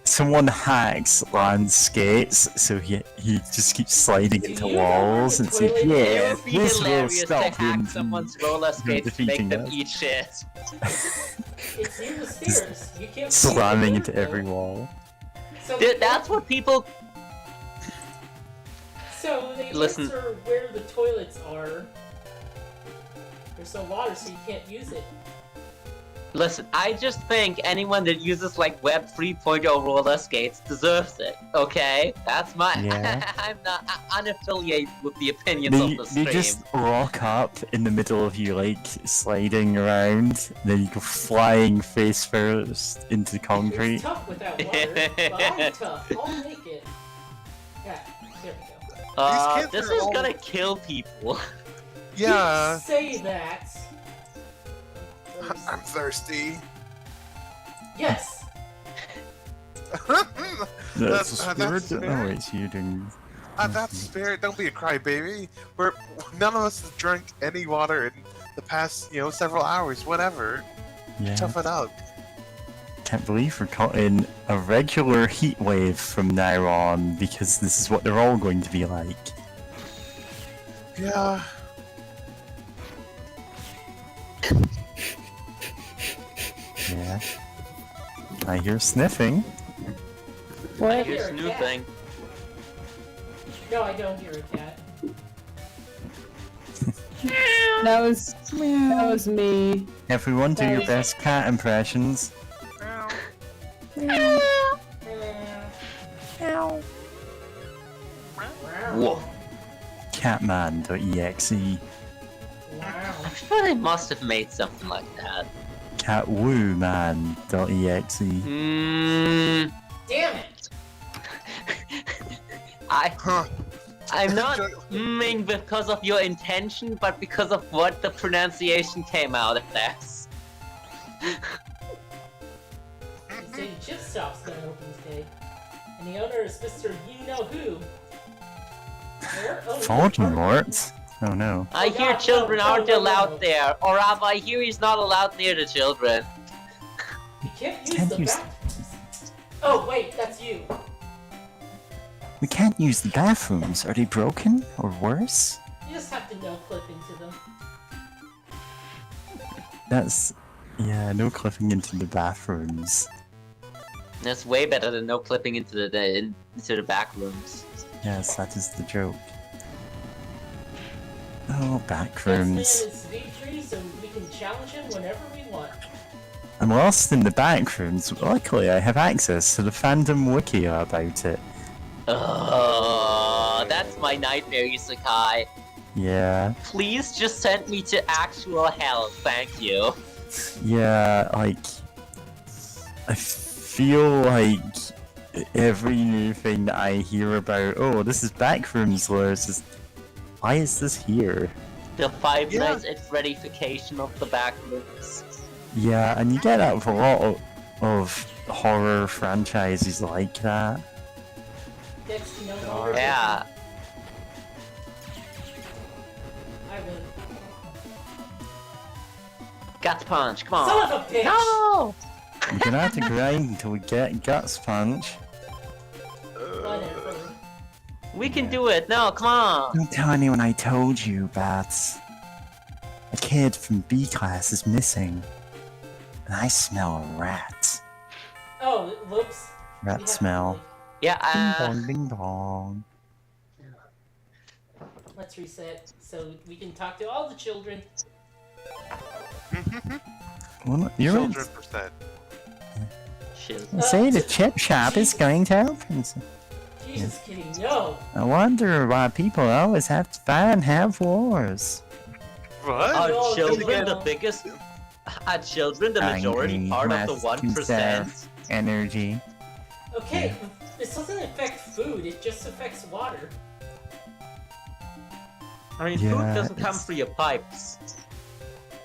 someone hacks Lan's skates, so he just keeps sliding Do into you know walls the and say, toilet- It yeah, would be this will hilarious to stop hack him from someone's roller skates to make defeating them us." eat shit. It's near the stairs. You can't. slamming see into the every window. wall. So Dude, that's what people. So they Listen. answer where the toilets are. There's no water, so you can't use it. Listen, I just think anyone that uses like Web 3.0 roller skates deserves it. Okay, that's my. Yeah. I'm not unaffiliated with the opinions of the They stream. just rock up in the middle of you, like, sliding around, then you go flying face first into concrete. It's tough without water, but I'm tough. I'll make it. Yeah, there we go. These kids This are is all- gonna kill people. Yeah. You say that. I'm thirsty. Yes. That's That's- a that's spirit. fair. Oh, it's you doing. That's spirit. Don't be a crybaby. None of us have drank any water in the past, several hours, whatever. Yeah. Tough it out. Can't believe we're caught in a regular heat wave from now on because this is what they're all going to be like. Yeah. Yeah. I hear sniffing. I What? hear Here's a new cat. thing. No, I don't hear a cat. That was me. Everyone do your best cat impressions. Whoa. Catman.exe. Wow. I'm sure they must have made something like that. Catwooman.exe. Hmm. Damn it! Huh. I'm not mmming because of your intention, but because of what the pronunciation came out of this. They say the chip shop's gonna open today. And the owner is Mr. You-Know-Who. Where? Oh, Voldemort? Oh no. I hear God, children no, aren't no, no, allowed no. there, or rather, I hear he's not allowed near the children. You can't use Can't the use- bathrooms. Oh, wait, that's you. We can't use the bathrooms. Are they broken? Or worse? You just have to no-clip into them. That's... Yeah, no clipping into the bathrooms. That's way better than no clipping into the back rooms. Yes, that is the joke. Oh, back This man rooms. is V3, so we can challenge him whenever we want. I'm lost in the back rooms. Luckily, I have access to the fandom wiki about it. Oh, that's my nightmare, Isekai. Yeah. Please just send me to actual hell, thank you. Yeah, like... I feel like every new thing that I hear about, oh, this is Backrooms lore, it's just, why is this here? The Five Yeah. Nights at Freddyfication of the back rooms. Yeah, and you get that with a lot of horror franchises like that. That's no longer Yeah. I win. Guts punch, come on. Son of a bitch! No! We're gonna have to grind until we get Guts Punch. Whatever. We can do it. No, come on. Don't tell anyone I told you, Bats. A kid from B class is missing. And I smell a rat. Oh, whoops. We have Rat to, smell. Yeah, Ding dong, ding dong. Let's reset so we can talk to all the children. Well, you're Children percent. shit. say the chip shop is going to open. Jesus, Kitty, no! I wonder why people always have to fight and have wars. What? Are No, children no. the biggest? Are children the majority Angry, part of the must 1%? conserve energy. Okay, this doesn't affect food, it just affects water. I mean, Yeah, food doesn't come it's- through your pipes.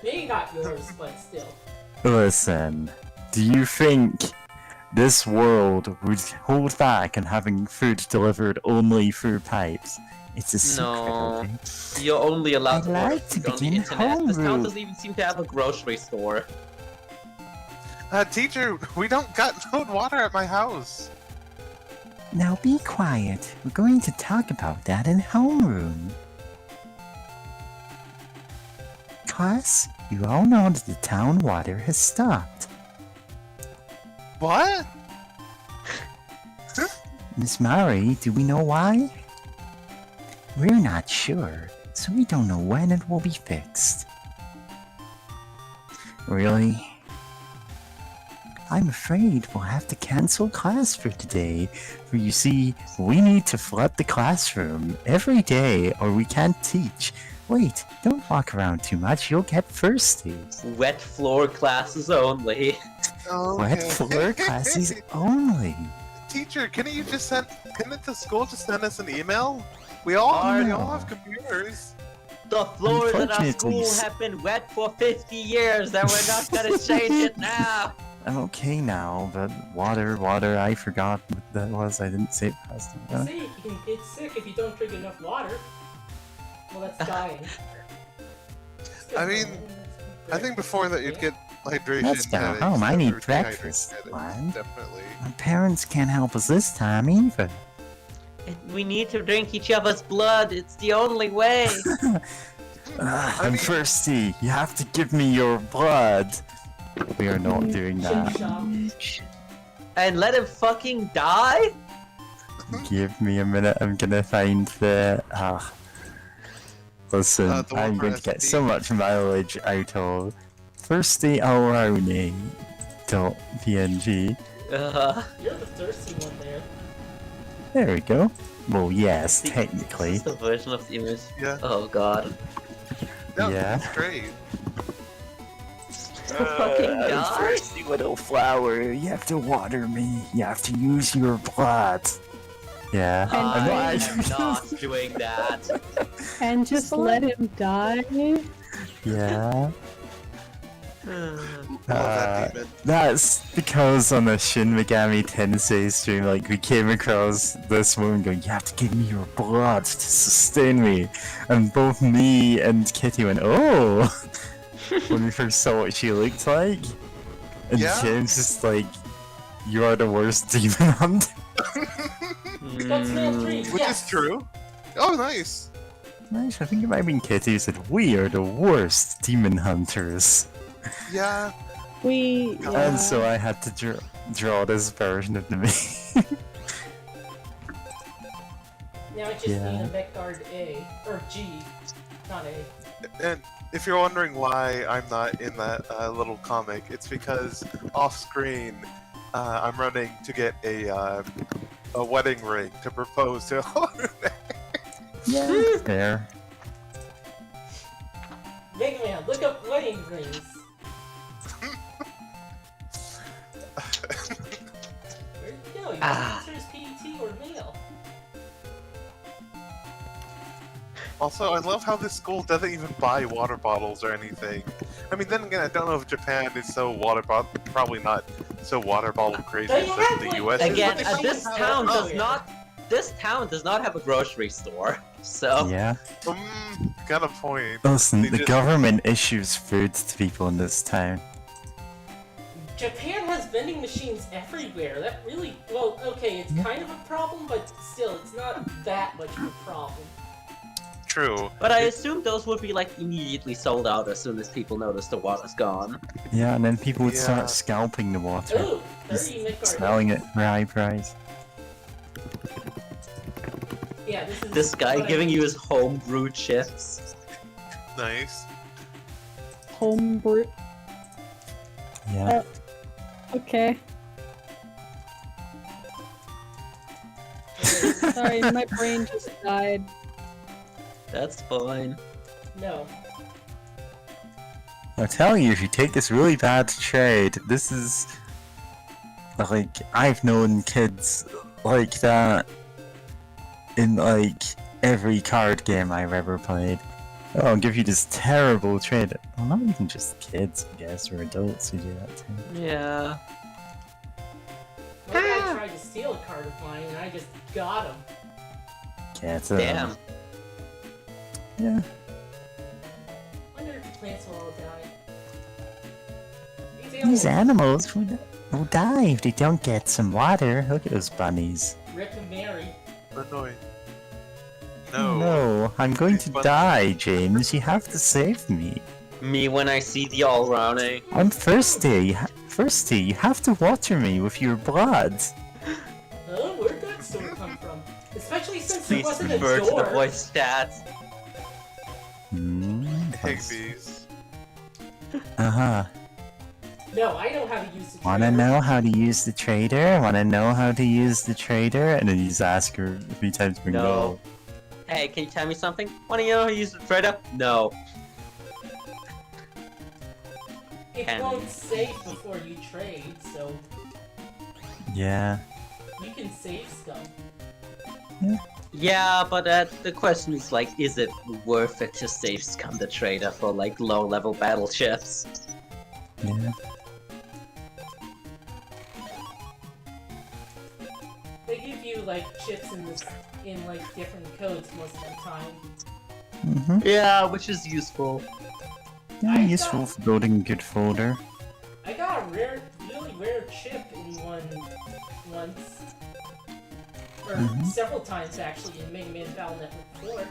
Maybe not yours, but still. Listen, do you think this world would hold back on having food delivered only through pipes? It's a secret, No. okay? You're only allowed I'd to order like to food on the begin internet. This town homebrew. doesn't even seem to have a grocery store. Teacher, we don't got no water at my house. Now be quiet. We're going to talk about that in homeroom. Class, you all know that the town water has stopped. What? Miss Mari, do we know why? We're not sure, so we don't know when it will be fixed. Really? I'm afraid we'll have to cancel class for today, for you see, we need to flood the classroom every day or we can't teach. Wait, don't walk around too much, you'll get thirsty. Wet floor classes only. Wet floor classes only. Teacher, couldn't the school just send us an email? We all have computers. The floors at our Unfortunately, school have been wet for 50 years and we're not gonna change it now! I'm okay now, but water, I forgot what that was, I didn't say it fast enough. See, you can get sick if you don't drink enough water. Well, that's dying. I mean, I think before that you'd get hydration. Let's go headaches, home. I or need dehydration breakfast, headaches, man. Definitely. My parents can't help us this time either. We need to drink each other's blood. It's the only way. I'm thirsty. You have to give me your blood. We are not doing that. And let him fucking die? Give me a minute. I'm gonna find the. Listen, The one I'm for going to get SD. so much mileage out of thirsty.png. You're the thirsty one there. There we go. Well, yes, This technically. is the version of the image. Yeah. Oh god. No, Yeah. it's great. Fucking die? Thirsty little flower. You have to water me. You have to use your blood. Yeah. I'm not I'm actually- not doing that. And just let him die. Yeah. Love that demon. That's because on the Shin Megami Tensei stream, like, we came across this woman going, you have to give me your blood to sustain me. And both me and Kitty went, oh! when we first saw what she looked like. And Yeah. James just like, you are the worst demon hunter. That's man 3, Which yes! is true. Oh, nice. Nice, I think it might have been Kitty who said, we are the worst demon hunters. Yeah. We. Yeah. And so I had to draw this version of the me. Now I just Yeah. need a mech guard A. Or G. Not A. And if you're wondering why I'm not in that little comic, it's because off screen I'm running to get a wedding ring to propose to. Yeah. There. Mega Man, look up wedding rings. Where'd it go? You Ah. answer is PET or male. Also, I love how this school doesn't even buy water bottles or anything. I mean, then again, I don't know if Japan is so probably not so water bottle crazy They as have, the like, US is. Again, but they this still town have- does not. This town does not have a grocery store, so Yeah. Got a point. Listen, They the just- government issues food to people in this town. Japan has vending machines everywhere. That really, well, okay, it's kind of a problem, but still, it's not that much of a problem. True. But I assume those would be like immediately sold out as soon as people notice the water's gone. Yeah, and then people would Yeah. start scalping the water. Ooh, Just 30 mech guard. selling it for high price. Yeah, this is This guy what I giving mean. you his homebrewed chips. Nice. Homebrew. Yeah. Okay. Sorry, my brain just died. That's fine. No. I'll tell you, if you take this really bad trade, this is... Like, I've known kids like that in, like, every card game I've ever played. Oh, I'll give you this terrible trade. Well, not even just kids, I guess, or adults who do that too. Yeah. One guy tried to steal a card of mine, and I just got him. Get Damn. Yeah. Wonder if the plants will all die. These animals will die if they don't get some water. Look at those bunnies. Rip and Mary. Annoying. No. No, I'm going to But- die, James. You have to save me. Me when I see the all routing. I'm thirsty. Thirsty. You have to water me with your blood. Oh, where'd that store come from? Especially since there Please wasn't a refer to the door. voice stats. Higbees. Uh-huh. No, I know how to use the Wanna trader. know how to use the trader? Wanna know how to use the trader? And then you just ask her a few times, but No. Hey, can you tell me something? Wanna know how to use the trader? No. It Can won't you? save before you trade, so Yeah. you can save stuff. Yeah, but the question is like, is it worth it to save scum the trader for like low-level battleships? Yeah. They give you like chips in like different codes most of the time. Mm-hmm. Yeah, which is useful. Yeah, useful for building good folder. I got a really rare chip in once. Or several times actually in Mega Man Battle Network 4.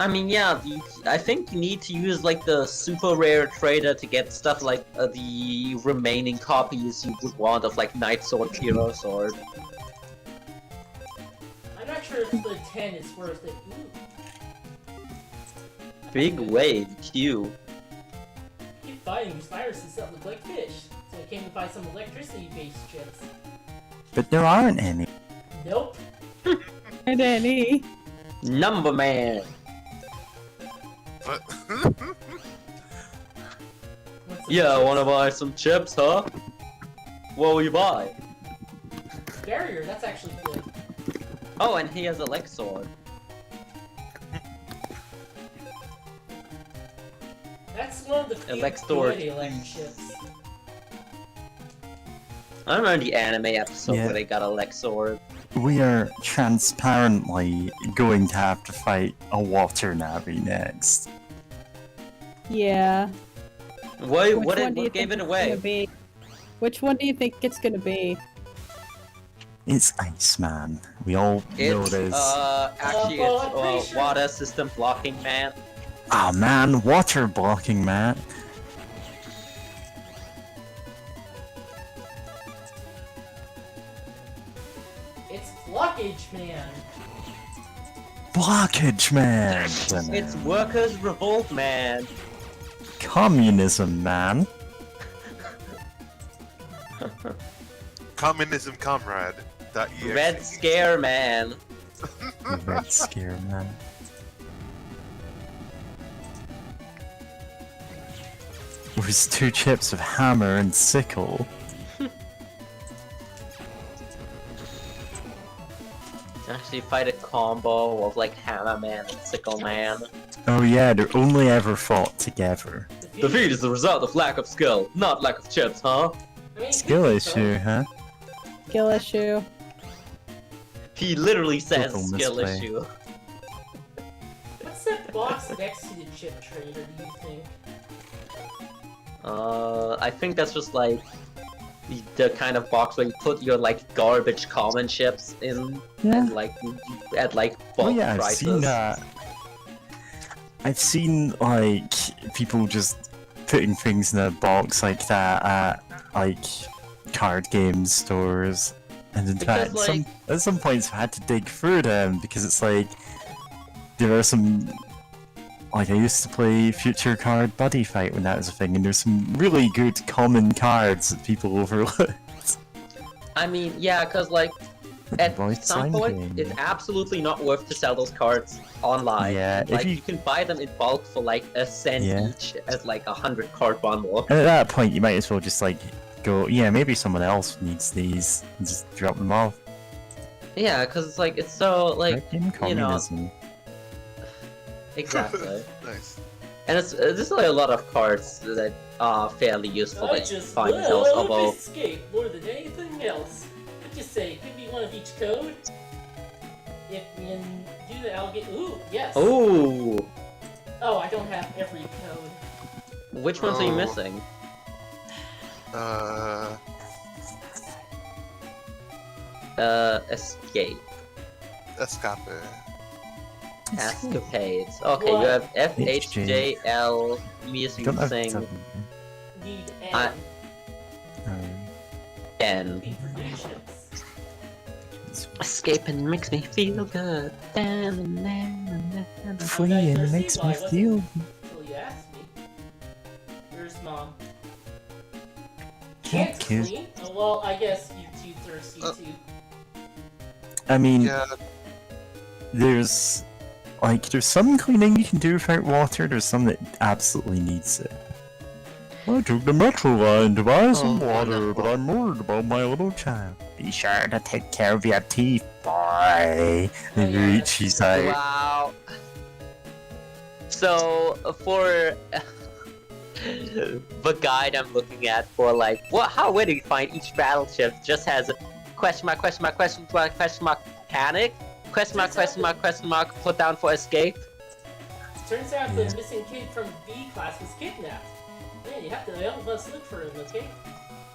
I mean, yeah, I think you need to use like the super rare trader to get stuff like the remaining copies you would want of like Knight Sword, Hero Sword. I'm not sure if the 10 is worth it. Ooh. Big wave, Q. Keep fighting these viruses that look like fish. So I came to buy some electricity-based chips. But there aren't any. Nope. And any. Number Man. But What's the Yeah, chips? wanna buy some chips, huh? What will you buy? Barrier, that's actually good. Oh, and he has a leg sword. That's one of the few Elect good sword. elect chips. I remember the anime episode Yeah. where they got a leg sword. We are transparently going to have to fight a water Navi next. Yeah. What Which one do you gave think it it's gonna away? be? Which one do you think it's gonna be? It's Iceman. We all know It's this. actually well, I'm pretty it's sure- water system blocking man. Oh man, water blocking, man. It's Blockage Man. Blockage, man. It's workers revolt man. Communism, man. communism comrade. Red scare man. The Red Scare, man. With 2 chips of hammer and sickle. Actually fight a combo of like Hammer Man and Sickle Man. Oh yeah, they're only ever fought together. Defeat is the result of lack of skill, not lack of chips, huh? I mean, Skill who's issue, huh? Skill issue. He literally says Total skill misplay. issue. What's that box next to the chip trader, do you think? I think that's just like the kind of box where you put your like garbage common chips in Yeah. and like at like bulk Oh yeah, I've prices. seen that. I've seen like people just putting things in a box like that at like card game stores, and in Because, fact, at some points I had to dig through them because it's like there are some. Like I used to play Future Card Buddy Fight when that was a thing, and there's some really good common cards that people overlook. I mean, yeah, because like at Void some sign point game. it's absolutely not worth to sell those cards online. Yeah, if like you- you can buy them in bulk for like a cent Yeah. each as like 100 card bundle. And at that point, you might as well just like go, yeah, maybe someone else needs these, and just drop them off. Yeah, because it's like it's so like Freaking you know communism. exactly. Nice. And it's there's like a lot of cards that are fairly useful I that you just find themselves, love although escape more than anything else. What you say? Give me one of each code. If you can do that, I'll get. Ooh, yes. ooh, Oh, I don't have every code. which ones are you Oh. missing? Escape, Escape. escapades. Okay, you What? have F H HJ. J L Don't have missing something. Need I- N. N. Be predictions. Escaping makes me feel good. Fleeing makes me feel. Until you asked me. Where's mom? Can't Can't kiss. clean? Oh, well, I guess you too thirsty too. I mean, Yeah, there's some cleaning you can do without water. There's some that absolutely needs it. I took the metro line to buy some Oh, water, but I'm worried about my little child. Be sure to take care of your teeth, boy. And yeah, reach, she's like, Wow. So for the guide I'm looking at for like where do you find each battleship just has question mark question mark question mark question mark panic question mark question mark question mark put down for escape. Turns out Yeah. the missing kid from B class was kidnapped. Man, you have to help us look for him, okay?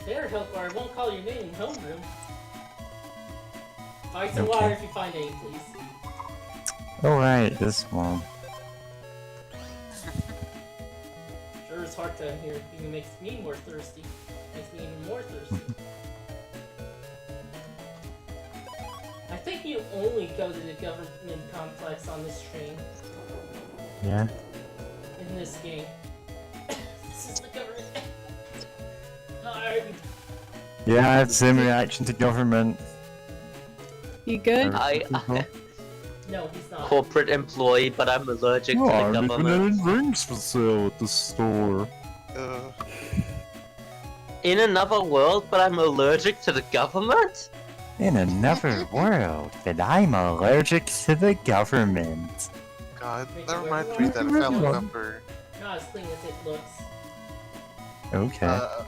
Better help or I won't call your name in homeroom. Find some Okay. water if you find any, please. Alright, this one. Sure it's hard time here. Even makes me more thirsty. Makes me even more thirsty. I think you only go to the government complex on this train. Yeah. In this game. This is the government. Alright. Yeah, I have the same reaction to government. You good? No, he's not. Corporate employee, but I'm allergic to the government. drinks for sale at the store. In another world, but I'm allergic to the government? In another world, but I'm allergic to the government. God, Make that it reminds work me well. that a family member. Not as clean as it looks. Okay. Look,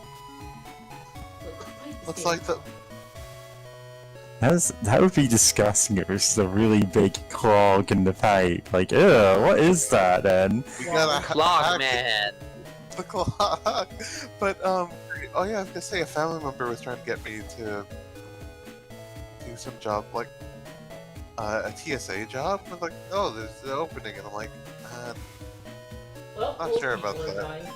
play this Looks game. like the. That would be disgusting if there's a really big clog in the pipe. Like, ew, what is that then? We gotta Clog hack man. the clock. But oh yeah, I was gonna say a family member was trying to get me to do some job like a TSA job. I was like, oh, there's the opening, and I'm like, Well, not most sure about people are that. dying.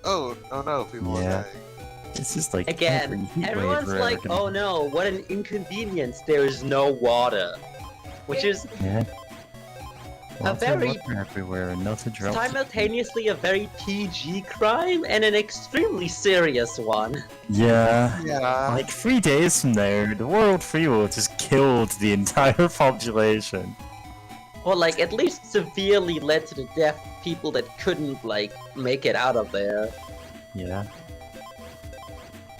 oh no, people Yeah. are dying. It's just like every Again, heat everyone's wave we're like, ever gonna- oh no, what an inconvenience, there is no water. Which is Yeah. Lots of very- water everywhere and not a drop. simultaneously a very PG crime and an extremely serious one. Yeah. Yeah. Like 3 days from now, the world free will just killed the entire population. Or like at least severely led to the death of people that couldn't like make it out of there. Yeah.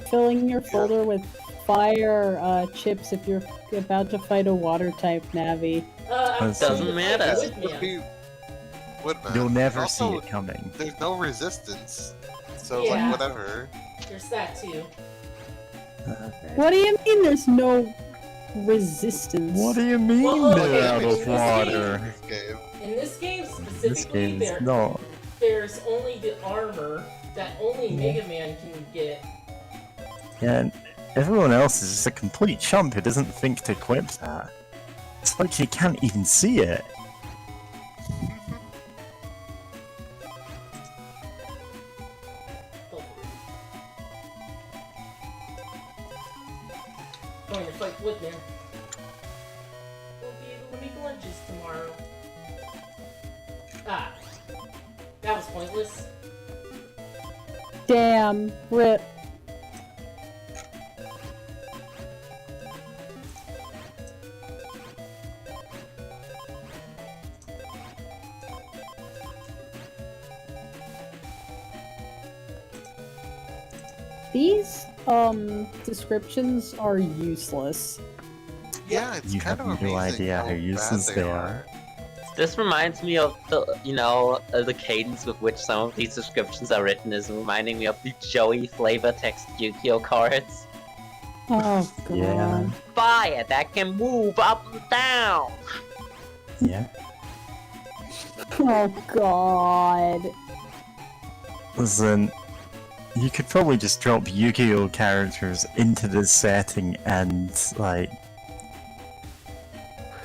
Filling your folder with fire chips if you're about to fight a water type Navi. I'm Doesn't going to fight matter. Woodman. Would be Woodman. You'll never see Also, it coming. There's no resistance, so Yeah. like whatever. There's that too. Okay. What do you mean there's no resistance? What do you mean Well, they're okay, out in of this water? This game. In this game This specifically, game is not. there's only the armor that only Mega Man can get. Yeah, and everyone else is just a complete chump who doesn't think to equip that. It's like you can't even see it. Going to fight Woodman. Won't be able to make lunches tomorrow. Ah. That was pointless. Damn, rip. These descriptions are useless. Yeah, it's You kind have of no amazing idea how how useless bad they are. This reminds me of the, the cadence with which some of these descriptions are written is reminding me of the Joey flavor text Yu-Gi-Oh cards. Oh god. Yeah. Fire that can move up and down. Yeah. Oh god. Listen, you could probably just drop Yu-Gi-Oh characters into this setting and, like,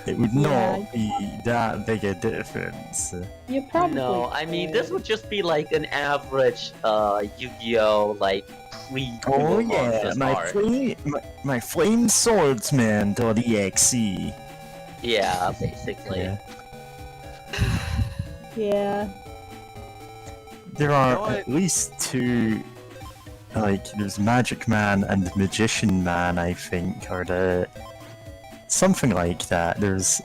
it would Yeah. not be that big a difference. You probably No, I mean this could. would just be like an average Yu-Gi-Oh like pre Oh yeah, Monsters art. my flame swordsman.exe. Yeah, basically. Yeah. Yeah. There are You know what? at least two, like, there's Magic Man and Magician Man, I think, or the... something like that. There's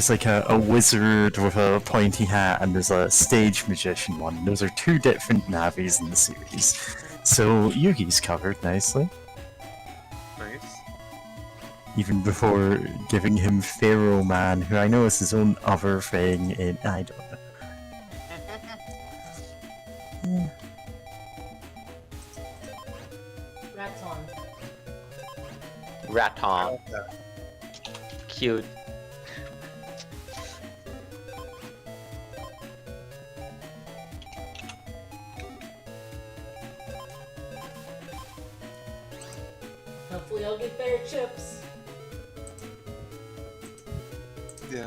like a wizard with a pointy hat, and there's a stage magician one. Those are two different Navis in the series. So Yugi's covered nicely, Nice. even before giving him Pharaoh Man, who I know is his own other thing in... I don't know. Yeah. Raton. Raton. Yeah. Cute. Hopefully I'll get better chips. Yeah.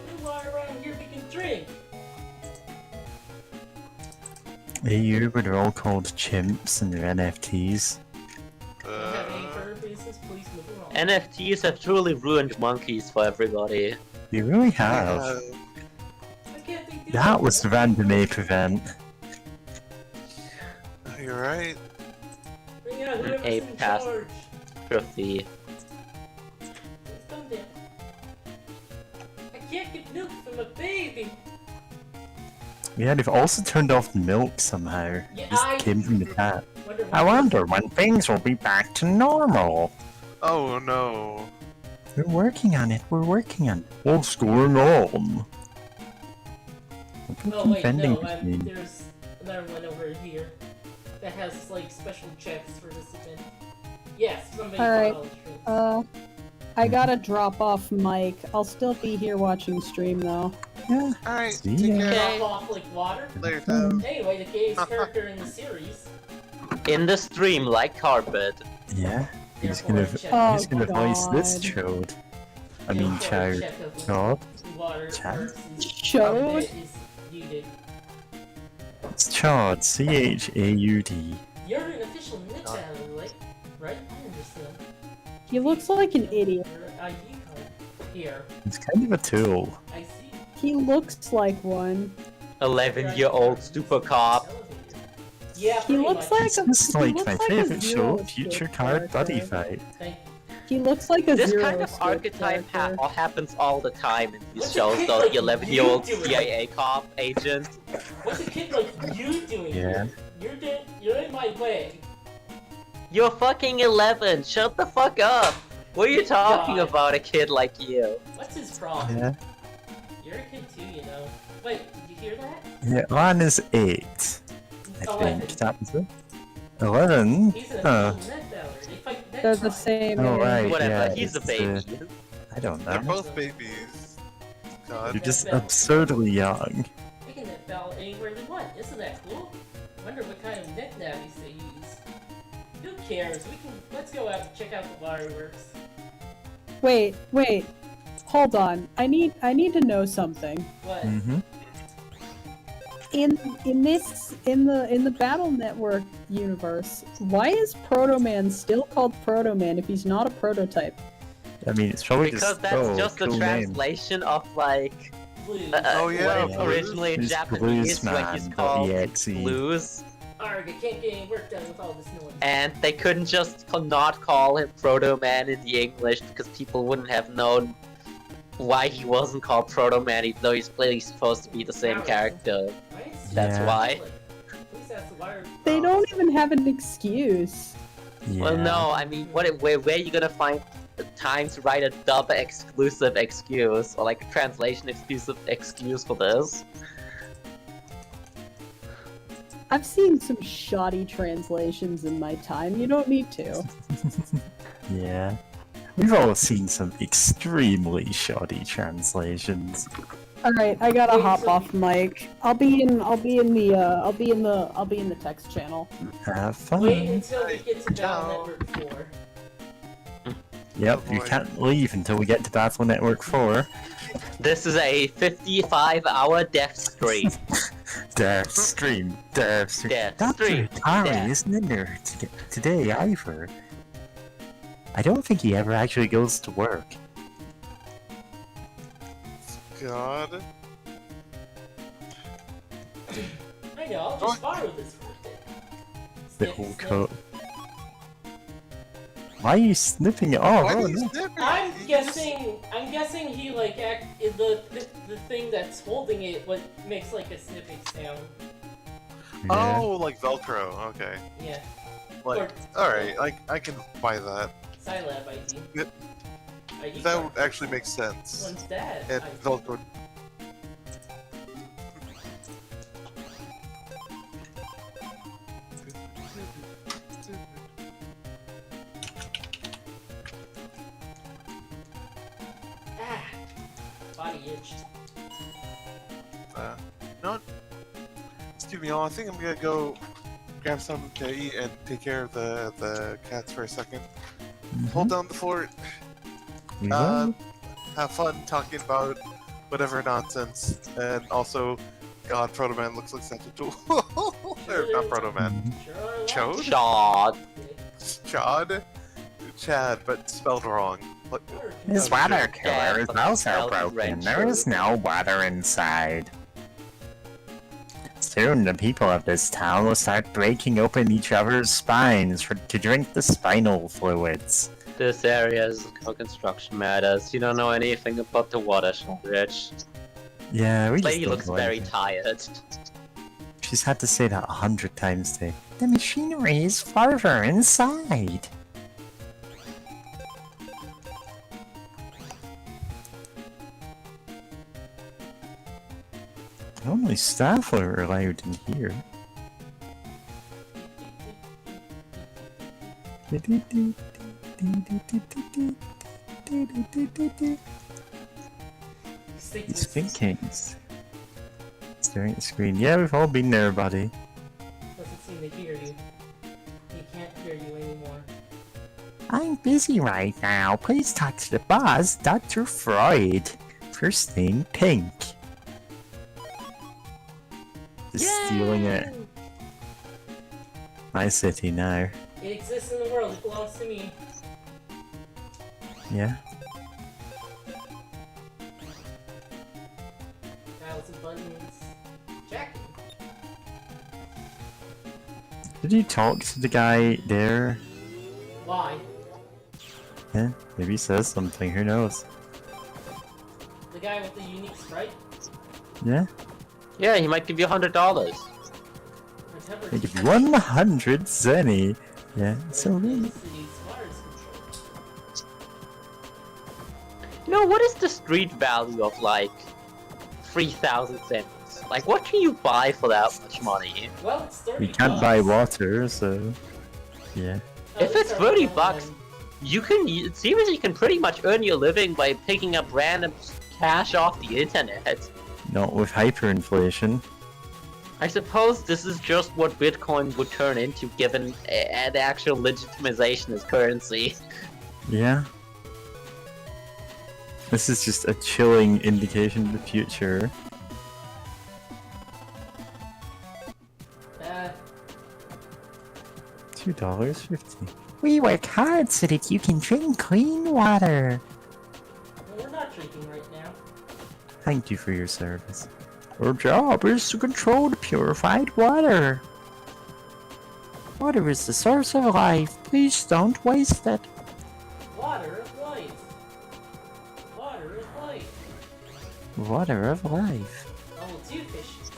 There's water around here we can drink. AU, where they're all called chimps and they're NFTs. Don't have any further business, please move along. NFTs have truly ruined monkeys for everybody. They really have. Why can't they do That was the random ape event. You're right. Bring out whoever's ape in pass. charge. Trophy. Please come down. I can't get milk from a baby. Yeah, they've also turned off the milk somehow. Yeah, Just I- came from the tap. Wonder I why- wonder when things will be back to normal. Oh no. We're working on it, we're working on it. What's going on? Oh wait, vending no, machine. there's another one over here that has like special checks for this event. Yes, somebody Alright, followed me. I gotta drop off Mike. I'll still be here watching stream though. Yeah. Alright, See take ya. care. Drop off like water. Later, Dad. Anyway, the gayest character in the series. In the stream, like carpet. Yeah. He's Therefore, gonna, a check Oh, he's gonna voice this God. chode. I mean, Therefore, a child. check of God. water Chad? versus Chode? carpet is needed. It's Chad. C-H-A-U-D. You're an official Nick Valley, right? I understand. He looks like an idiot. Your ID card. Here, It's kind of a tool. I see. He looks like one. 11-year-old super cop. Yeah, He pretty looks much. like It's a- just he like looks my like a favorite show, Zero Future Escape Card Buddy character. Fight. Thank He looks like a This Zero kind of Escape archetype character. happens all the time in these What's a shows, kid though. like The 11-year-old you doing? CIA cop agent. What's a kid like you doing Yeah. here? You're in my way. You're fucking 11. Shut the fuck up. What are you talking God. about, a kid like you? What's his problem? Yeah. You're a kid too, you know. Wait, did you hear that? Yeah, Lan is 8. I 11. think that was it. 11? He's an Huh. official net baller. They fight net They're the crime. same Oh, age. right. Whatever, yeah, he's a it's, baby. I don't They're know. both babies. God. You're just absurdly young. They can net ball anywhere they want. Isn't that cool? Wonder what kind of net navies they use. Who cares? Let's go out and check out the waterworks. Wait. Hold on. I need to know something. What? Mm-hmm. In the Battle Network universe, why is Proto Man still called Proto Man if he's not a prototype? I mean, it's probably Because just, that's just a cool name. translation of, like, Blues. Oh, yeah, what is originally in It's Japanese when he's called Bluesman.exe. Blues. Arg, I can't get any work done with all this noise. And they couldn't just not call him Proto Man in the English because people wouldn't have known why he wasn't called Proto Man, even though he's clearly supposed to be the same character. Right? That's Yeah. why. Please ask the wire. They don't even have an excuse. Yeah. Well, no, I mean, where are you gonna find the time to write a dub exclusive excuse or like a translation excuse for this? I've seen some shoddy translations in my time. You don't need to. Yeah. We've all seen some extremely shoddy translations. All right, I gotta Wait, hop so- off mic. I'll be in the text channel. Have fun. Wait until we get to Ciao. Battle Network 4. Yep, Oh, you boy. can't leave until we get to Battle Network 4. This is a 55-hour death stream. Death stream. Death Dr. stream. Atari Death. isn't in there today either. I don't think he ever actually goes to work. God. I know, I'll just borrow this for a bit. The Snip, whole snip. coat. Why are you snipping it off? Why Oh, do you no. snip it? I'm You guessing he like the thing that's holding it what makes like a snipping sound. Yeah. Oh, like Velcro. Okay. Yeah. Like, alright, I can buy that. Scilab ID. Yep. ID That card. would actually make sense. One's dad. And ID. Velcro. Ah, body itch. No. Excuse me, y'all. I think I'm gonna go grab something to eat and take care of the cats for a second. Mhm. Hold down the fort. We Uh, will. have fun talking about whatever nonsense, and also, God, Proto Man looks like such a tool. Or not Proto Man. Mhm. Sure, Chode? Chad. Chad? Chad, but spelled wrong. What- His Oh, water shit. cooler is but also spelled broken. French. There is no water inside. Soon, the people of this town will start breaking open each other's spines to drink the spinal fluids. This area is no construction matters. You don't know anything about the water shortage. Yeah, we This just lady don't looks like very it. tired. She's had to say that 100 times today. The machinery is farther inside. Only staff are allowed in here. He's thinking. Staring at the screen. Yeah, we've all been there, buddy. Doesn't seem to hear you. He can't hear you anymore. I'm busy right now. Please talk to the boss, Dr. Freud. First name, Pink. Just stealing it. My city now. It exists in the world. It belongs to me. Yeah. Dials and buttons. Jackie. Did you talk to the guy there? Why? Yeah, maybe he says something, who knows? The guy with the unique sprite? Yeah? Yeah, he might give you $100. Whatever. They give you 100 zenny. Yeah, so really. You know, what is the street value of like 3,000 cents? Like, what can you buy for that much money? Well, it's 30 We can't buy bucks. water, so. Yeah. Oh, If these it's are 30 fun. bucks, you can. It seems you can pretty much earn your living by picking up random cash off the internet. Not with hyperinflation. I suppose this is just what Bitcoin would turn into given the actual legitimization as currency. Yeah. This is just a chilling indication of the future. $2.50. We work hard so that you can drink clean water. Well, we're not drinking right now. Thank you for your service. Our job is to control the purified water. Water is the source of life. Please don't waste it. Water of life. Water of life. Water of life. Level 2 fishies.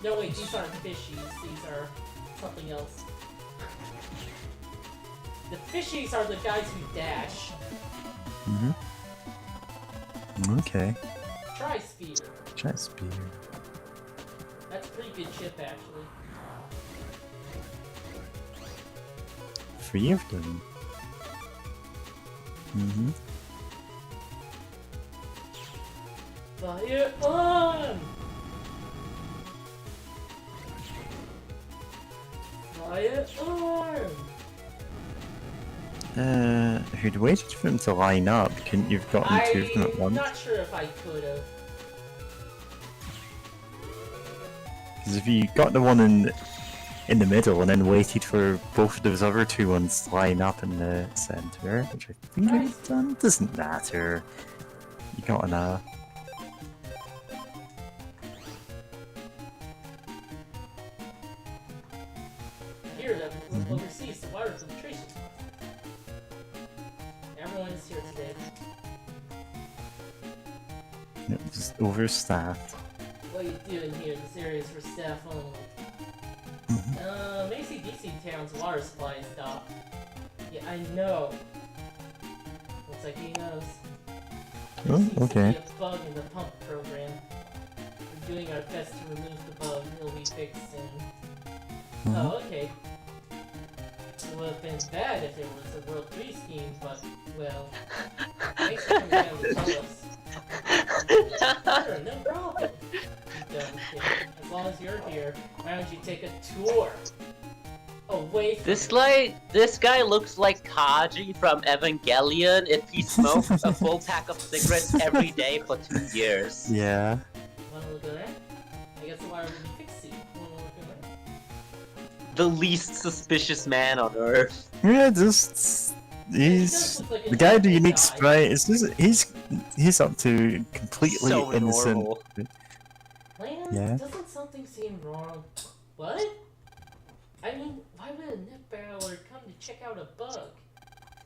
No, wait, these aren't fishies. These are something else. The fishies are the guys who dash. Mm-hmm. Okay. Tri-spear. Chest-spear. That's a pretty good chip, actually. 3 of them. Mm-hmm. Fire on! Fire on! If you'd waited for them to line up, couldn't you've gotten 2 of them at I'm once? not sure if I could have. Because if you got the one in the middle and then waited for both of those other 2 ones to line up in the center, which I think I've done, doesn't matter. You got enough. Here, that oversees the water filtration. Everyone is here today. Yep, just overstaffed. What are you doing here? This area is for staff only. Macy DC Town's water supply is stopped. Yeah, I know. Looks like he knows. There Oh, seems to okay. be a bug in the pump program. We're doing our best to remove the bug. It'll be fixed soon. Mhm. Oh, okay. It would have been bad if it was a World 3 scheme, but, well... Thanks for coming down to tell us. Sure, no problem. You dumb kid. As long as you're here, why don't you take a tour. Away from This guy looks like Kaji from Evangelion if he smoked a full pack of cigarettes every day for 2 years. Yeah. Wanna look at that? I guess why would you fix it? Wanna look at that? The least suspicious man on Earth. Yeah, just he's the guy with the unique sprite. It's just he's up to completely So innocent. normal. Lance, Yeah. doesn't something seem wrong? What? I mean, why would a net barreler come to check out a bug?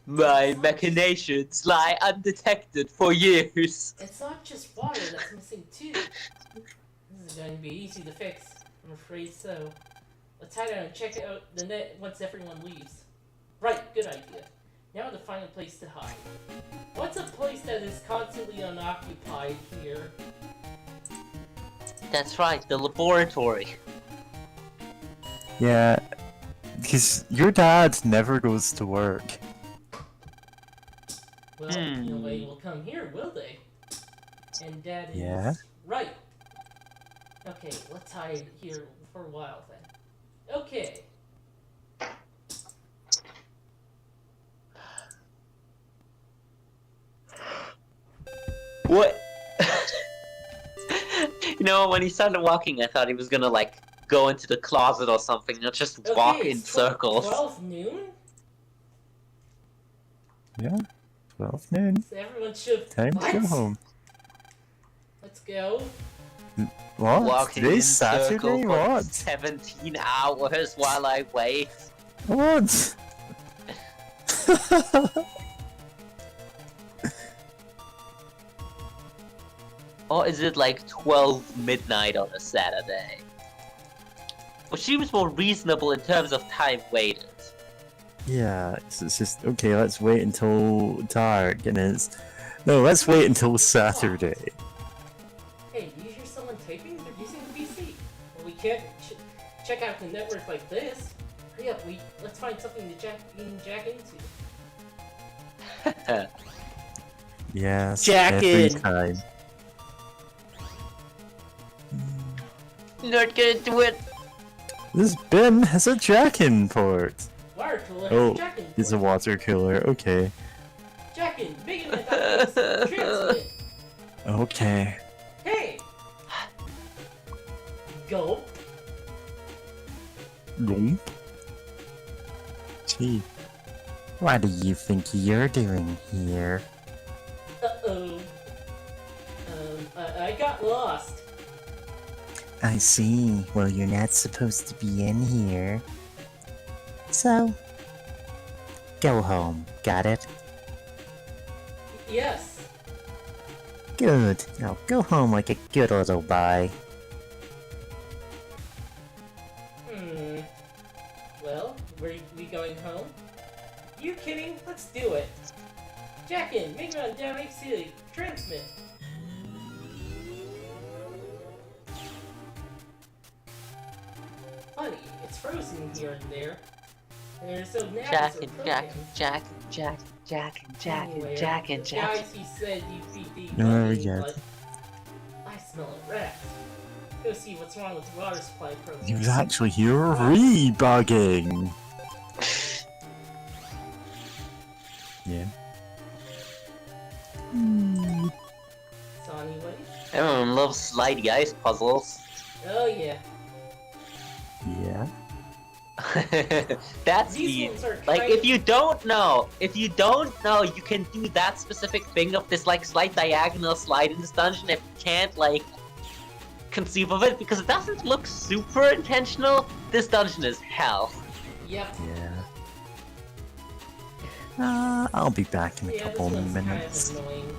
My machinations lie undetected for years. It's not just water that's missing too. This is going to be easy to fix. I'm afraid so. Let's hide out and check out the net once everyone leaves. Right, good idea. Now to find a place to hide. What's a place that is constantly unoccupied here? That's right, the laboratory. Yeah, because your dad never goes to work. Well, nobody will come here, will they? And Dad is... Yeah. Right. Okay, let's hide here for a while then. Okay. What? You know, when he started walking, I thought he was gonna, like, go into the closet or something and just walk Okay, in it's circles. 12 noon? Yeah, 12 noon. So everyone should... Time to go What? home. Let's go. What? Walking in Today's circle Saturday? for What? 17 hours while I wait. What? Or is it like 12 midnight on a Saturday? Well, she was more reasonable in terms of time waited. Yeah, it's just okay. Let's wait until dark, and it's no. Let's wait until Saturday. Hey, do you hear someone typing? They're using the PC. Well, we can't check out the network like this. Hurry up, let's find something to jack into. Yes, Jack every in. time. Not gonna do it. This bin has a jack-in port. Water cooler Oh, has jack-in. it's a water cooler. Okay. Jack-in, big enough to transmit. Okay. Hey! Gulp. Gulp. Gee. What do you think you're doing here? Uh-oh. I got lost. I see. Well, you're not supposed to be in here. So, go home. Got it? Yes. Good. Now go home like a good little boy. Well, we going home? You kidding? Let's do it. Jack-in, megaman down City, transmit. Funny, it's frozen here and there. There's no naps or programs. Anyway, the guys he said you'd be No, the yes. but I smell a rat. Go see what's wrong with the water supply program. He was actually here rebugging. Yeah. So anyway, Everyone loves slidey ice puzzles. oh yeah. Yeah. That's These the ones are like kind if you don't know, you can do that specific thing of this like slight diagonal slide in this dungeon if you can't like conceive of it because it doesn't look super intentional. This dungeon is hell. Yep. Yeah. I'll be back in a Yeah, this couple one's minutes. kind of annoying.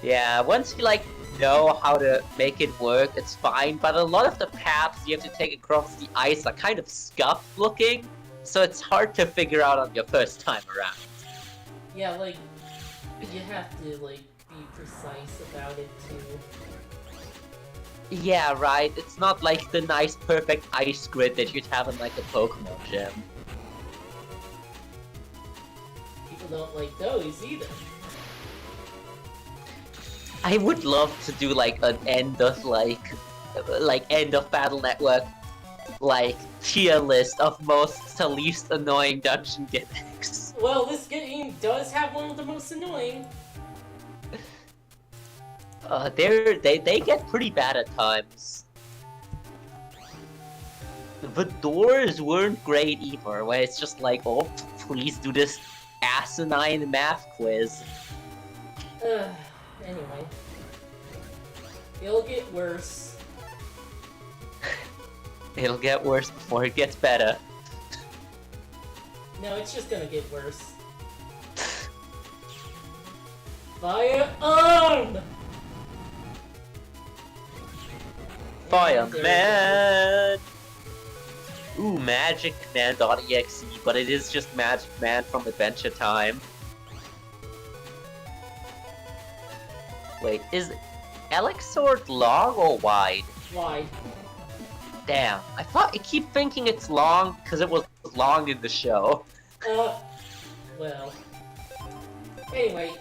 Yeah, once you like know how to make it work, it's fine. But a lot of the paths you have to take across the ice are kind of scuffed looking, so it's hard to figure out on your first time around. Yeah, like you have to like be precise about it too. Yeah, right. It's not like the nice, perfect ice grid that you'd have in like a Pokemon gym. People don't like those either. I would love to do like an end of end of Battle Network like tier list of most to least annoying dungeon gimmicks. Well, this game does have one of the most annoying. They get pretty bad at times. The doors weren't great either, where it's just like, oh, please do this asinine math quiz. Anyway. It'll get worse. It'll get worse before it gets better. No, it's just gonna get worse. Fire on! Fire There we Man! Ooh, Magic Man.exe, but it is just Magic Man from Adventure Time. Wait, is Alex Sword long or wide? Why? Damn, I keep thinking it's long because it was long in the show. Well. Anyway.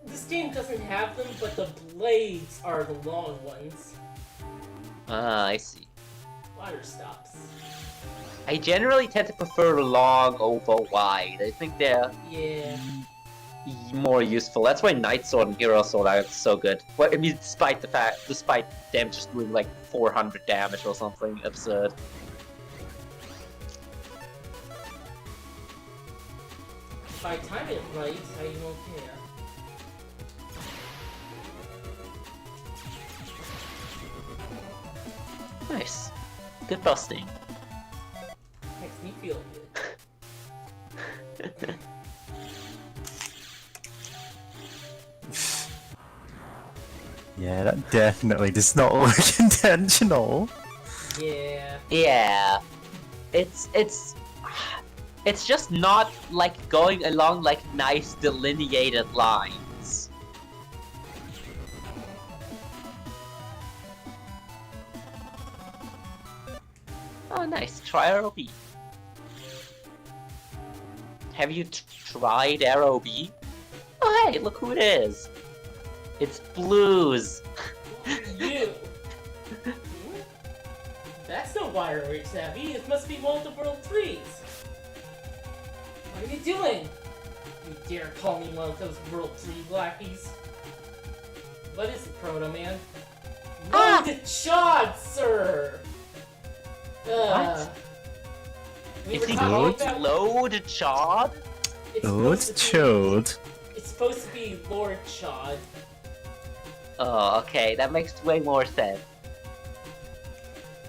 This game doesn't have them, but the blades are the long ones. Ah, I see. Water stops. I generally tend to prefer long over wide. I think they're Yeah. more useful. That's why Night Sword and Hero Sword are so good. Well, I mean, despite them just doing like 400 damage or something absurd. If I time it right, I won't care. Nice. Good busting. Makes me feel good. Yeah, that definitely does not look intentional. Yeah. Yeah. It's just not like going along like nice delineated lines. Oh, nice. Try Arrow B. Have you tried Arrow B? Oh, hey, look who it is. It's Blues. You! That's no wire reach, Savvy. It must be one of the World 3s. What are you doing? You dare call me one of those World 3 blackies? What is it, Proto Man? Ah! Load Chod, sir! What? We Is were he talking Load? about- Load Chod? It's Oh, supposed it's to be- chilled. It's supposed to be Lord Chod. Oh, okay, that makes way more sense.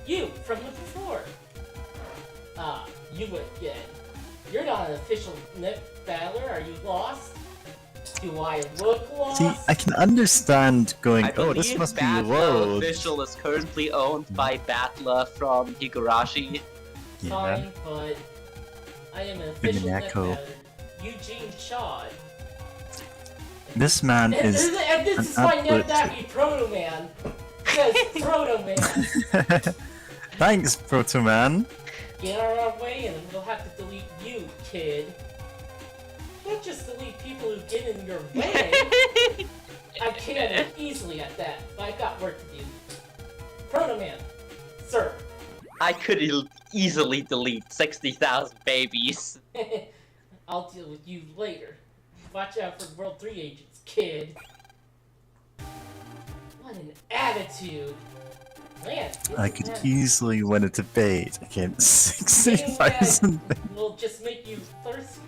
You, from the before. Ah, you again. You're not an official net battler, are you lost? Do I look lost? See, I can understand going, I oh, this believe must be Battler load. Official is currently owned by Battler from Higurashi. Yeah. Fine, but I am an official net Echo. battler. Eugene Chod. This man And is this an is my net absolute- battler, Proto Man. Yes, Proto Man. Thanks, Proto Man. Get out of our way and we'll have to delete you, kid. You can't just delete people who get in your way. I can easily at that, but I've got work to do. Proto Man, sir. I could easily delete 60,000 babies. I'll deal with you later. Watch out for World 3 agents, kid. What an attitude. Man, this I could man easily win a debate against 60,000. will just make you thirstier.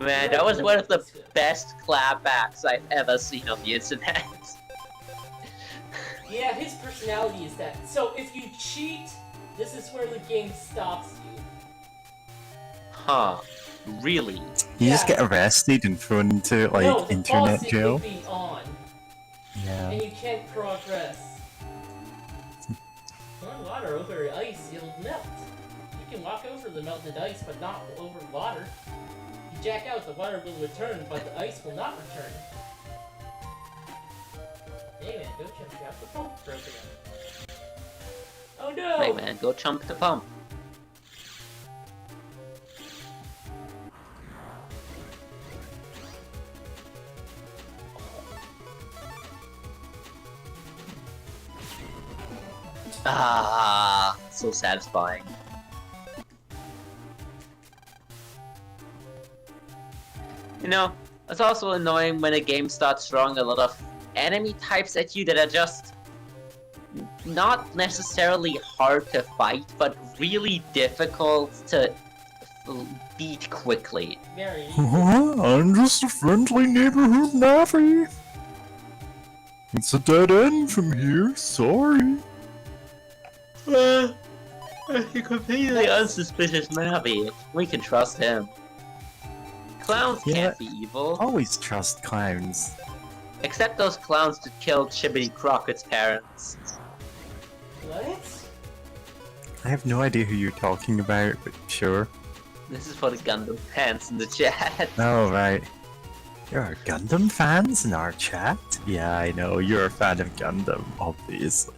Man, that was one of the best clapbacks I've ever seen on the internet. Yeah, his personality is that. So if you cheat, this is where the game stops you. Huh. Really? You just Yeah. get arrested and thrown into, like, No, the internet faucet jail. would be on, Yeah. and you can't progress. On water over ice, it'll melt. You can walk over the melted ice, but not over water. You jack out, the water will return, but the ice will not return. Hey man, go check out the pump program. Oh no! Hey man, go chump the pump. Ah, so satisfying. You know, it's also annoying when a game starts throwing a lot of enemy types at you that are just not necessarily hard to fight, but really difficult to beat quickly. Very. I'm just a friendly neighborhood Navi. It's a dead end from here, sorry. A completely unsuspicious Navi. We can trust him. Clowns Yeah. can't be evil. Always trust clowns. Except those clowns that killed Chibbity Crockett's parents. What? I have no idea who you're talking about, but sure. This is for the Gundam fans in the chat. Oh, right. There are Gundam fans in our chat? Yeah, I know, you're a fan of Gundam, obviously.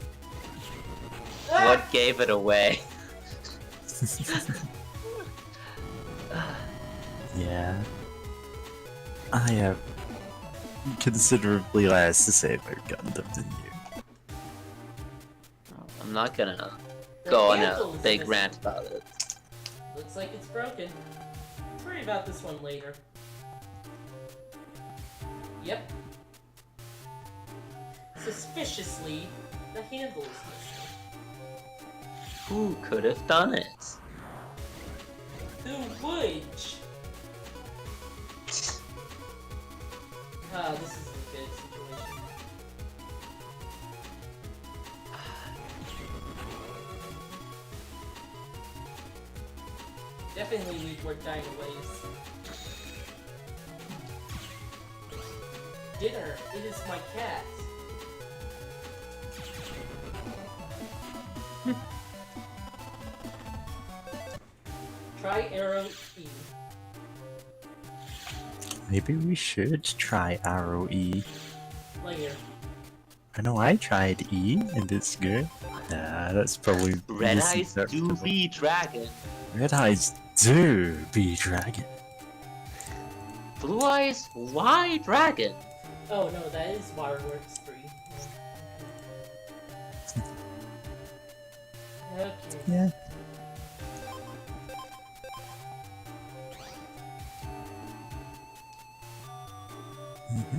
What gave it away? Yeah. I have considerably less to say about Gundam than you. I'm not gonna The go on a handle's big missing. rant about it. Looks like it's broken. Let's worry about this one later. Yep. Suspiciously, the handle is missing. Who could have done it? Who would? Ah, this is a good situation. Definitely need more dinoways. Dinner, it is my cat. Try arrow E. Maybe we should try Arrow E. Later. I know I tried E, and it's good. Nah, that's probably Red Eyes do misinterpretable. be dragon. Red Eyes do be dragon. Blue Eyes, why dragon? Oh no, that is Waterworks 3. Okay. Yeah. Mm-hmm.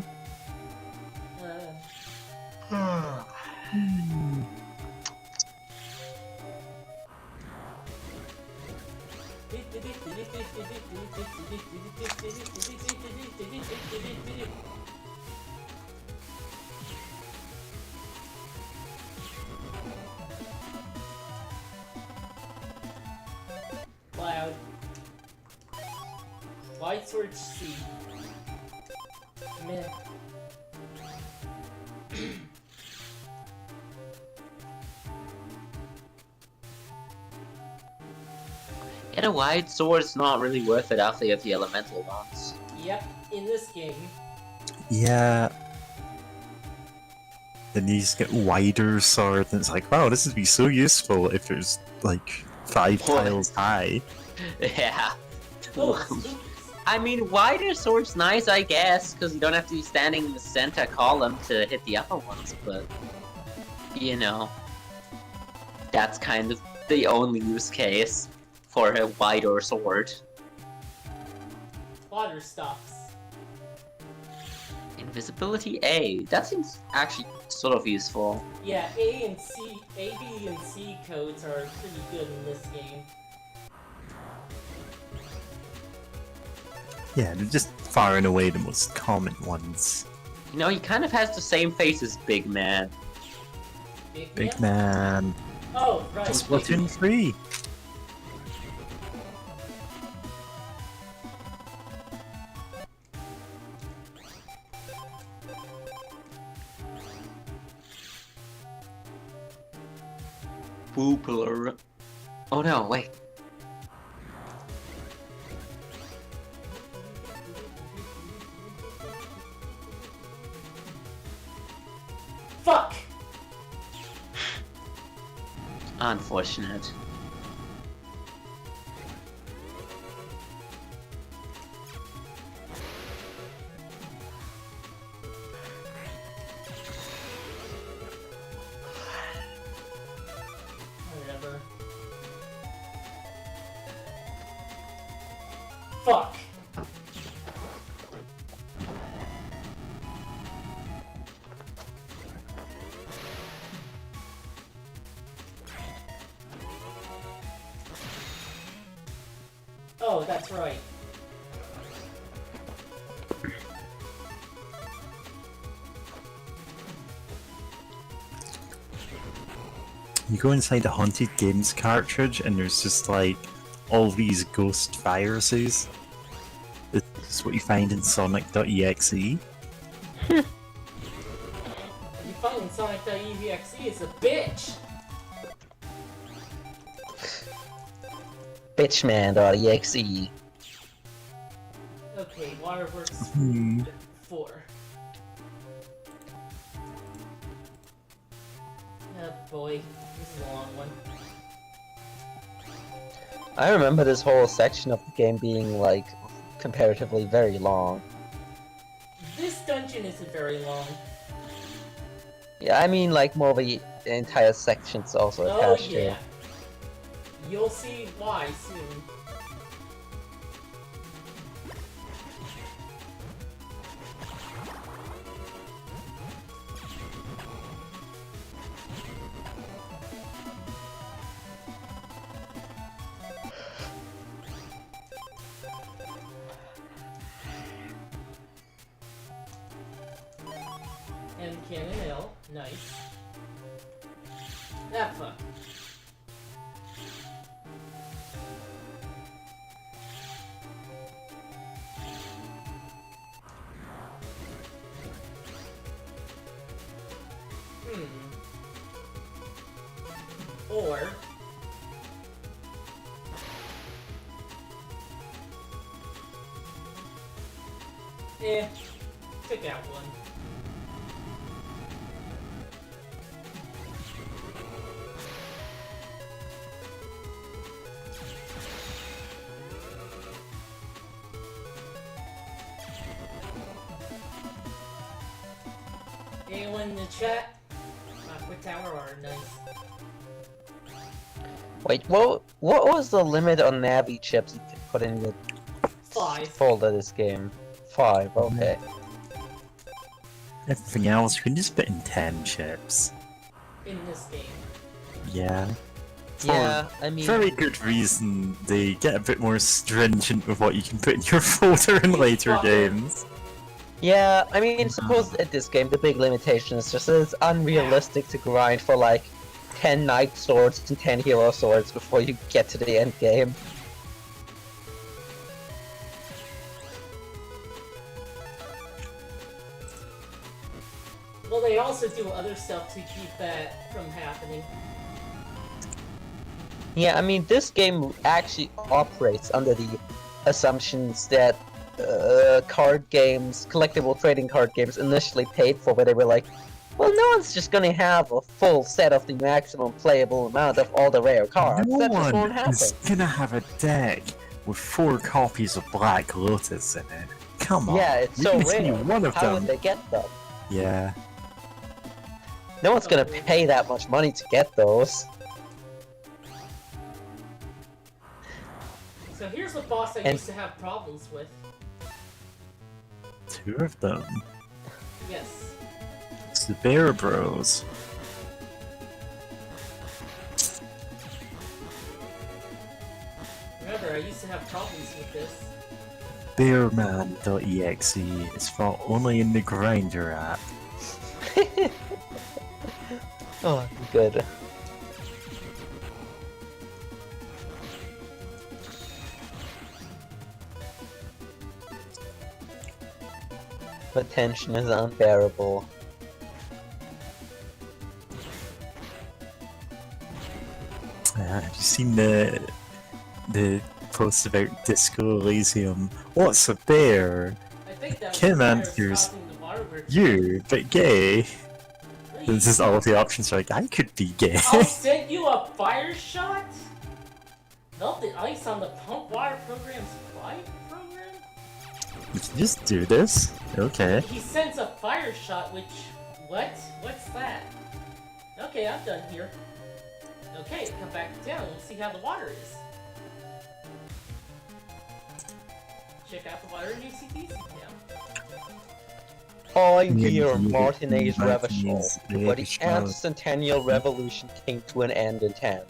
Cloud. White Sword C. Meh. Get a wide sword's not really worth it after you have the elemental ones. Yep, in this game. Yeah. Then you just get wider sword, and it's like, wow, this would be so useful if there's like 5 What? tiles high. Yeah. Oh, oops. I mean, wider sword's nice, I guess, because you don't have to be standing in the center column to hit the upper ones, but... You know... That's kind of the only use case for a wider sword. Water stops. Invisibility A. That seems actually sort of useful. Yeah, A, B, and C codes are pretty good in this game. Yeah, they're just far and away the most common ones. You know, he kind of has the same face as Big Man. Big Man. Oh, right. Splatoon 3. Poopler. Oh no, wait. Fuck! Unfortunate. Fuck. Oh, that's right. You go inside the Haunted Games cartridge and there's just like all these ghost viruses. That's what you find in Sonic.exe. What you find in Sonic.exe is a bitch. Bitchman.exe. Okay, Waterworks 4. Oh boy, this is a long one. I remember this whole section of the game being, like, comparatively very long. This dungeon isn't very long. Yeah, I mean, like, more of the entire sections also Oh attached to yeah. it. You'll see why soon. And Cannon Hill, nice. Ah, fuck. Or... Take that one. Anyone in the chat? Quick Tower are nice. Wait, what was the limit on Navi chips you could put in your 5. folder this game? 5, okay. Everything else, you can just put in 10 chips. In this game. Yeah. Yeah, I mean... Very good reason they get a bit more stringent with what you can put in your folder in later games. Yeah, I mean, suppose at this game the big limitation is just that it's unrealistic to grind for like 10 Knight Swords and 10 Hero Swords before you get to the end game. Well, they also do other stuff to keep that from happening. Yeah, I mean, this game actually operates under the assumptions that card games, collectible trading card games, initially paid for, where they were like, well, no one's just gonna have a full set of the maximum playable amount of all the rare cards. No That just one won't happen. is gonna have a deck with 4 copies of Black Lotus in it. Come on. Yeah, it's You're so gonna see rare. one of How them. would they get them? Yeah. No one's gonna pay that much money to get those. So here's the boss I And- used to have problems with. 2 of them. Yes. It's the Bear Bros. Remember, I used to have problems with this. Bearman.exe is found only in the Grinder app. Oh, good. The tension is unbearable. Have you seen the post about Disco Elysium? What's a bear? I think that Kim was answers, stopping the waterworks. You, but gay. Please. This is all the options are like, I could be gay. I'll send you a fire shot? Melt the ice on the pump water program's flight program? You can just do this. Okay. He sends a fire shot, which... What? What's that? Okay, I'm done here. Okay, come back to town and see how the water is. check out the water in UCDC now. I'm Yeah, here, yeah, Martinez yeah, Revachol, Martinez where the Revachol. Centennial Revolution came to an end in town.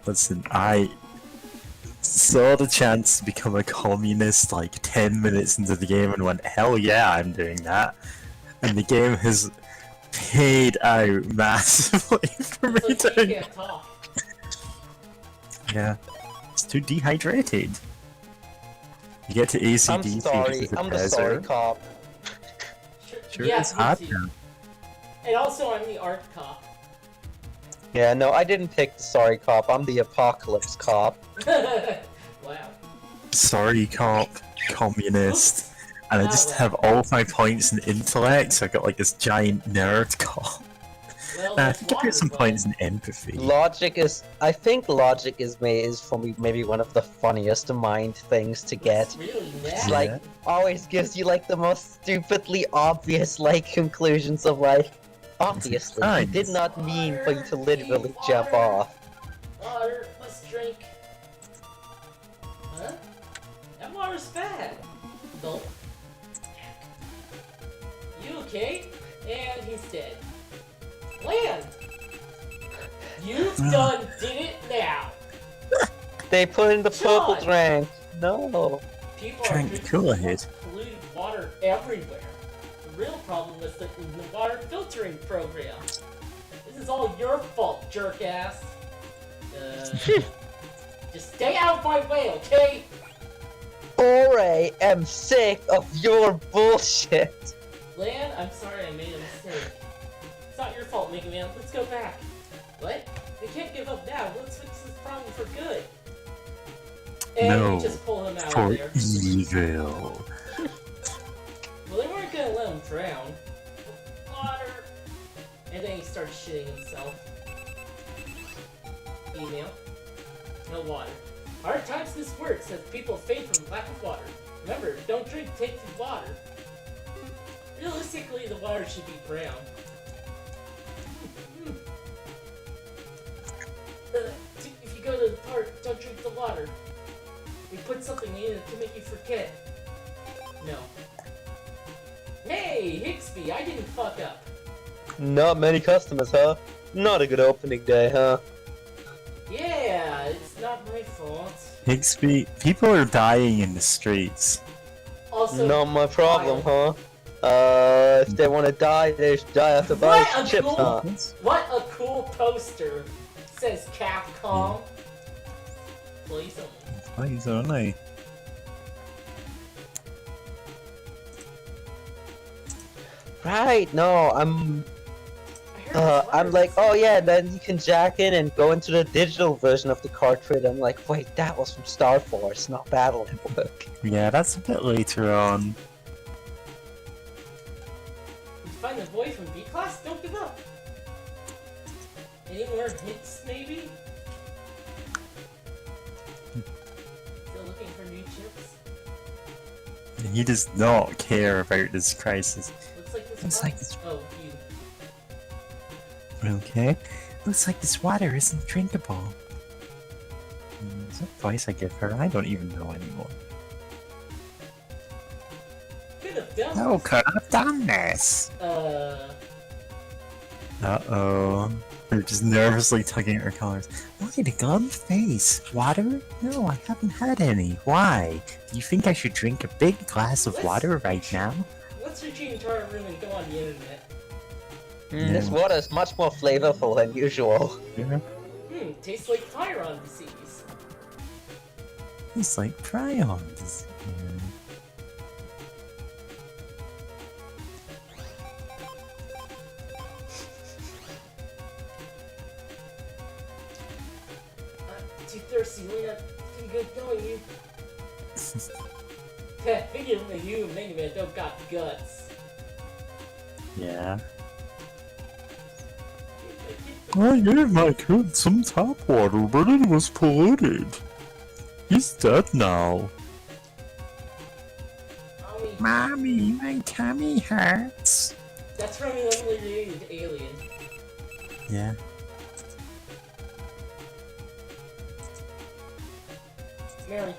Listen, I saw the chance to become a communist like 10 minutes into the game and went, hell yeah, I'm doing that. And the game has paid out massively for me It's like you doing can't talk. Yeah. It's too dehydrated. You get to ACDC. I'm sorry, it's a I'm the sorry desert. cop. Sure, yeah, it's me hot too. now. And also, I'm the art cop. Yeah, no, I didn't pick the sorry cop, I'm the apocalypse cop. Wow. Sorry, cop, communist. And I Ah, just well. have all of my points in intellect, so I got like this giant nerd cop. Well, I that's think I water put some bud. points in empathy. I think logic is for me maybe one of the funniest mind things to get. It's really It's nasty. like, always gives you like the most stupidly obvious like conclusions of like, obviously, he did Nice. not mean for you to Water, literally need jump water. off. Water, let's drink. Huh? That water's bad. Gulp. You okay? And he's dead. Land! You've done did it now! They put in the purple John! drink. No. People are Drink drinking Kool-Aid. polluted water everywhere. The real problem is the water filtering program. This is all your fault, jerk ass. Just stay out of my way, okay? I am sick of your bullshit. Lan, I'm sorry I made a mistake. It's not your fault, Mega Man. Let's go back. What? We can't give up now. Let's fix this problem for good. And No, you just pull him out For of there. evil. Well, they weren't gonna let him drown. Water. And then he starts shitting himself. Email. No water. Hard times this works as people fade from lack of water. Remember, don't drink tainted water. Realistically, the water should be brown. If you go to the park, don't drink the water. We put something in it to make you forget. No. Hey, Hixby, I didn't fuck up. Not many customers, huh? Not a good opening day, huh? Yeah, it's not my fault. Hixby, people are dying in the streets. Also, Not my problem, Wild. huh? If they want to die, they should die after buying What a chips, cool- huh? What a cool poster, says Capcom. Please only. Please only. Right, no, I'm I heard I'm like, oh yeah, then you can jack in and go into the digital version of the cartridge. I'm like, wait, that was from Star Force, not Battle Network. Yeah, that's a bit later on. You find the boy from B class? Don't give up. Any more hits, maybe? Still looking for new chips? He does not care about this crisis. Looks like this Looks one. like this- Oh, you. Okay. Looks like this water isn't drinkable. Is that advice I give her? I don't even know anymore. Could have done How this. could I have done this? Uh-oh. They're just nervously tugging at her collars. Why the glum face? Water? No, I haven't had any. Why? Do you think I should drink a big glass of water right now? Let's retreat into our room and go on the internet. This water is much more flavorful than usual. Yeah. Tastes like fire on disease. It's like prions. Too thirsty, Lena. Too good knowing you. Figure that you and Mega Man don't got guts. Yeah. I gave my kid some tap water, but it was polluted. He's dead now. Mommy, my tummy hurts. That's from an unrelated alien. Yeah. Mary,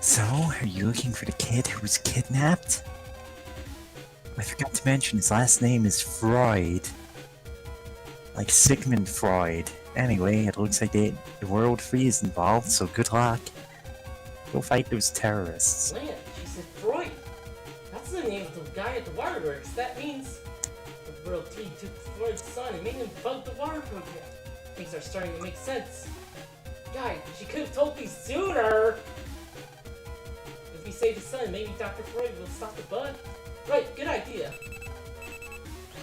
So, are you looking for the kid who was kidnapped? I forgot to mention his last name is Freud. Like Sigmund Freud. Anyway, it looks like the World Free is involved, so good luck. Go fight those terrorists. Land, she said Freud. That's the name of the guy at the waterworks. That means the World Team took Freud's son and made him bug the water program. Things are starting to make sense. Guy, she could have told me sooner. If we save the son, maybe Dr. Freud will stop the bug. Right, good idea.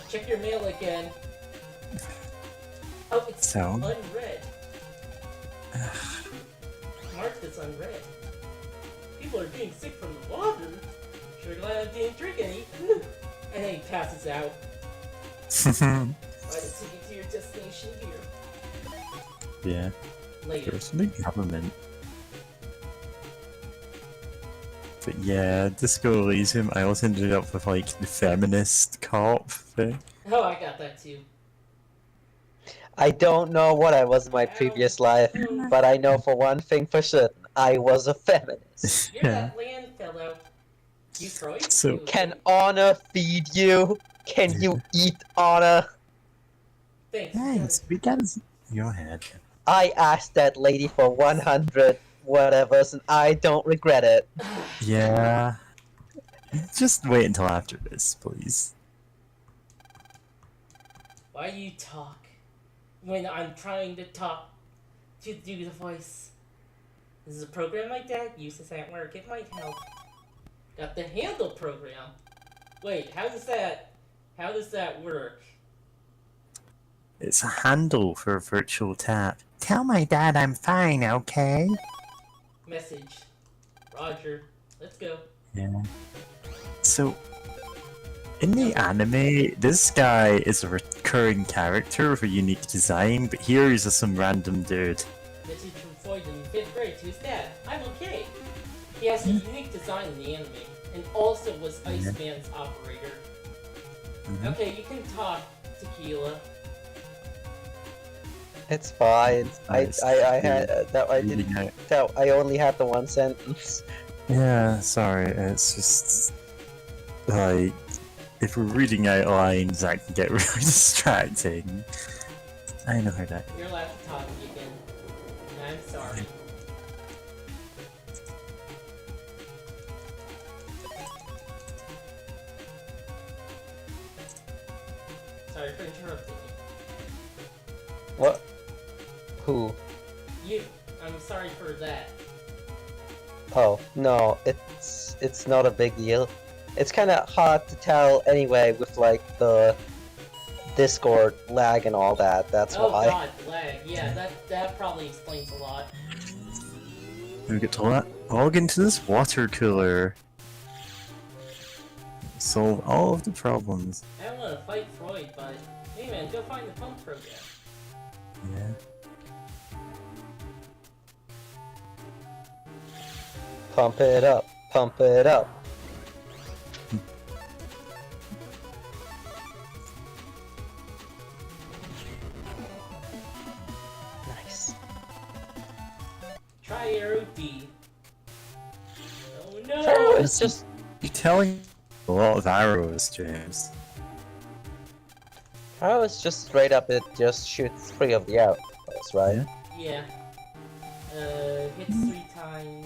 Check your mail again. Oh, it's So? unread. Mark this unread. People are being sick from the water. Sure glad I didn't drink any. And then he passes out. Buy the ticket to your destination here. Yeah, Later. there's the government. But yeah, Disco Elysium, I also ended up with like the feminist cop thing. Oh, I got that too. I don't know what I was in my previous life, but I know for one thing for certain, I was a feminist. You're that land fellow. You Freud? So- You- Can honor feed you? Can you eat honor? Thanks. Thanks, because your head. I asked that lady for 100 whatevers and I don't regret it. Yeah. Just wait until after this, please. Why do you talk when I'm trying to talk to do the voice? This is a program like that. Use this at work. It might help. Got the handle program. Wait, how does that work? It's a handle for a virtual tap. Tell my dad I'm fine, okay? Message. Roger. Let's go. Yeah. So, in the anime, this guy is a recurring character with a unique design, but here he's just some random dude. Message from Floyd in 5th grade to his dad. I'm okay. He has a unique design in the anime, and also was Iceman's operator. Mhm. Okay, you can talk, Tequila. It's fine. Nice. I had that I Really didn't nice. tell. I only had the one sentence. Yeah, sorry, it's just like if we're reading out lines that can get really distracting. I know how that. You're allowed to talk again. I'm sorry. Sorry for interrupting What? Who? you. You. I'm sorry for that. Oh no, it's not a big deal. It's kind of hard to tell anyway with like the Discord lag and all that. That's Oh why. god, lag. Yeah, that probably explains a lot. We get to log into this water cooler. Solve all of the problems. I don't want to fight Freud, but hey man, go find the pump program. Yeah. Pump it up, pump it up. Nice. Try arrow D. Oh no! Oh, it's just You're telling a lot of arrows, James. how it's just straight up. It just shoots 3 of the arrows, right? Yeah. Hits 3 times,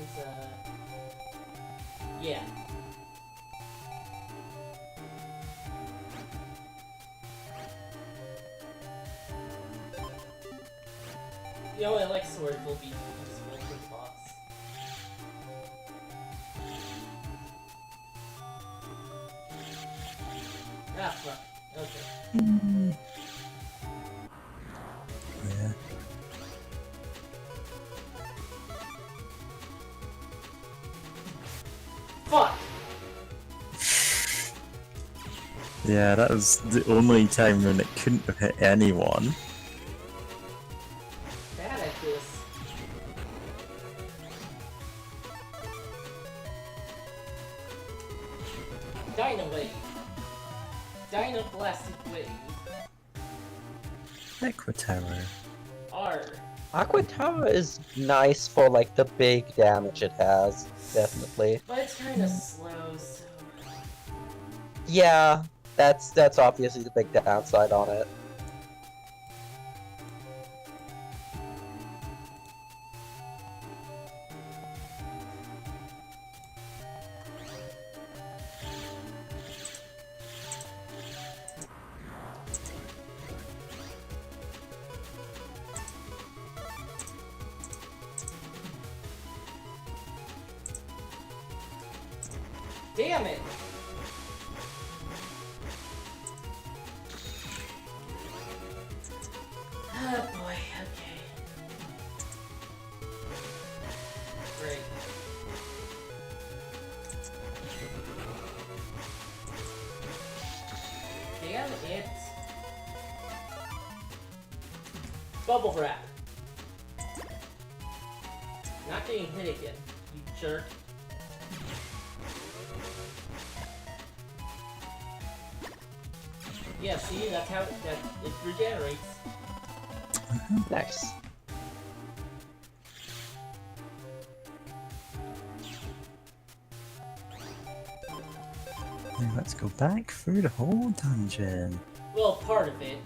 yeah. You know, like sword will be useful for boss. Ah, fuck. Okay. Yeah. Fuck! Yeah, that was the only time when it couldn't have hit anyone. Bad at this. Dino Wave. Dino Blasted Wave. Equa Tower. R. Aqua Tower is nice for like the big damage it has, definitely. But it's kind of slow, so... Yeah, that's obviously the big downside on it. Damn it! Oh boy, okay. Great. Damn it! Bubble wrap. Not getting hit again, you jerk. Yeah, see, that's how it regenerates. Nice. Now let's go back through the whole dungeon. Well, part of it.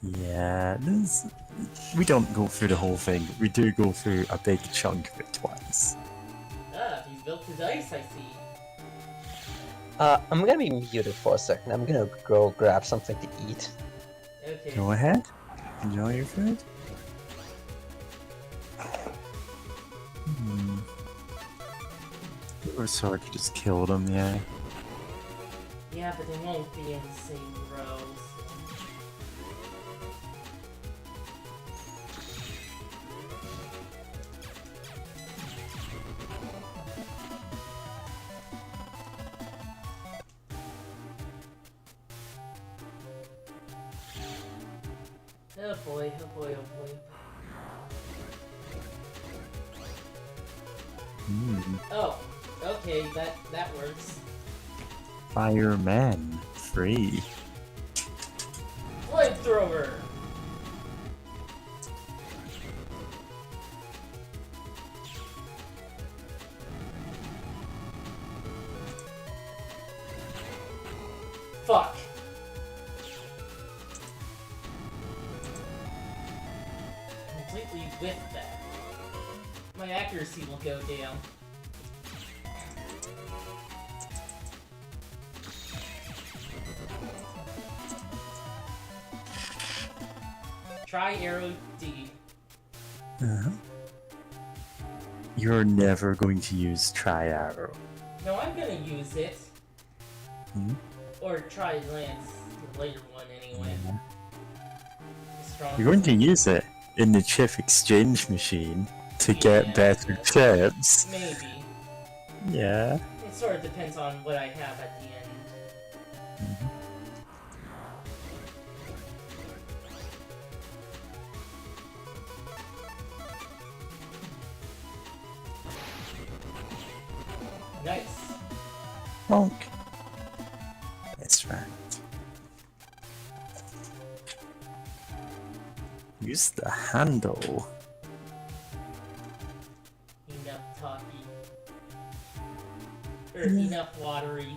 Yeah, we don't go through the whole thing, but we do go through a big chunk of it twice. Ah, he's built his ice, I see. I'm gonna be muted for a second. I'm gonna go grab something to eat. Okay. Go ahead, enjoy your food. Or sort of just killed him, yeah. Yeah, but they won't be in the same rows. Oh boy, oh boy, oh boy. Oh, okay, that works. Fireman, free. Flamethrower! Fuck. Completely whiffed that. My accuracy will go down. Try arrow D. Uh-huh. You're never going to use tri-arrow. No, I'm gonna use it. Hmm? Or try Lance, the later one anyway. The strong- You're going to use it in the chip exchange machine to Yeah, get better yeah. chips. Maybe. Yeah. It sort of depends on what I have at the end. Nice. Bonk. That's right. Use the handle. Enough talky. Or enough watery.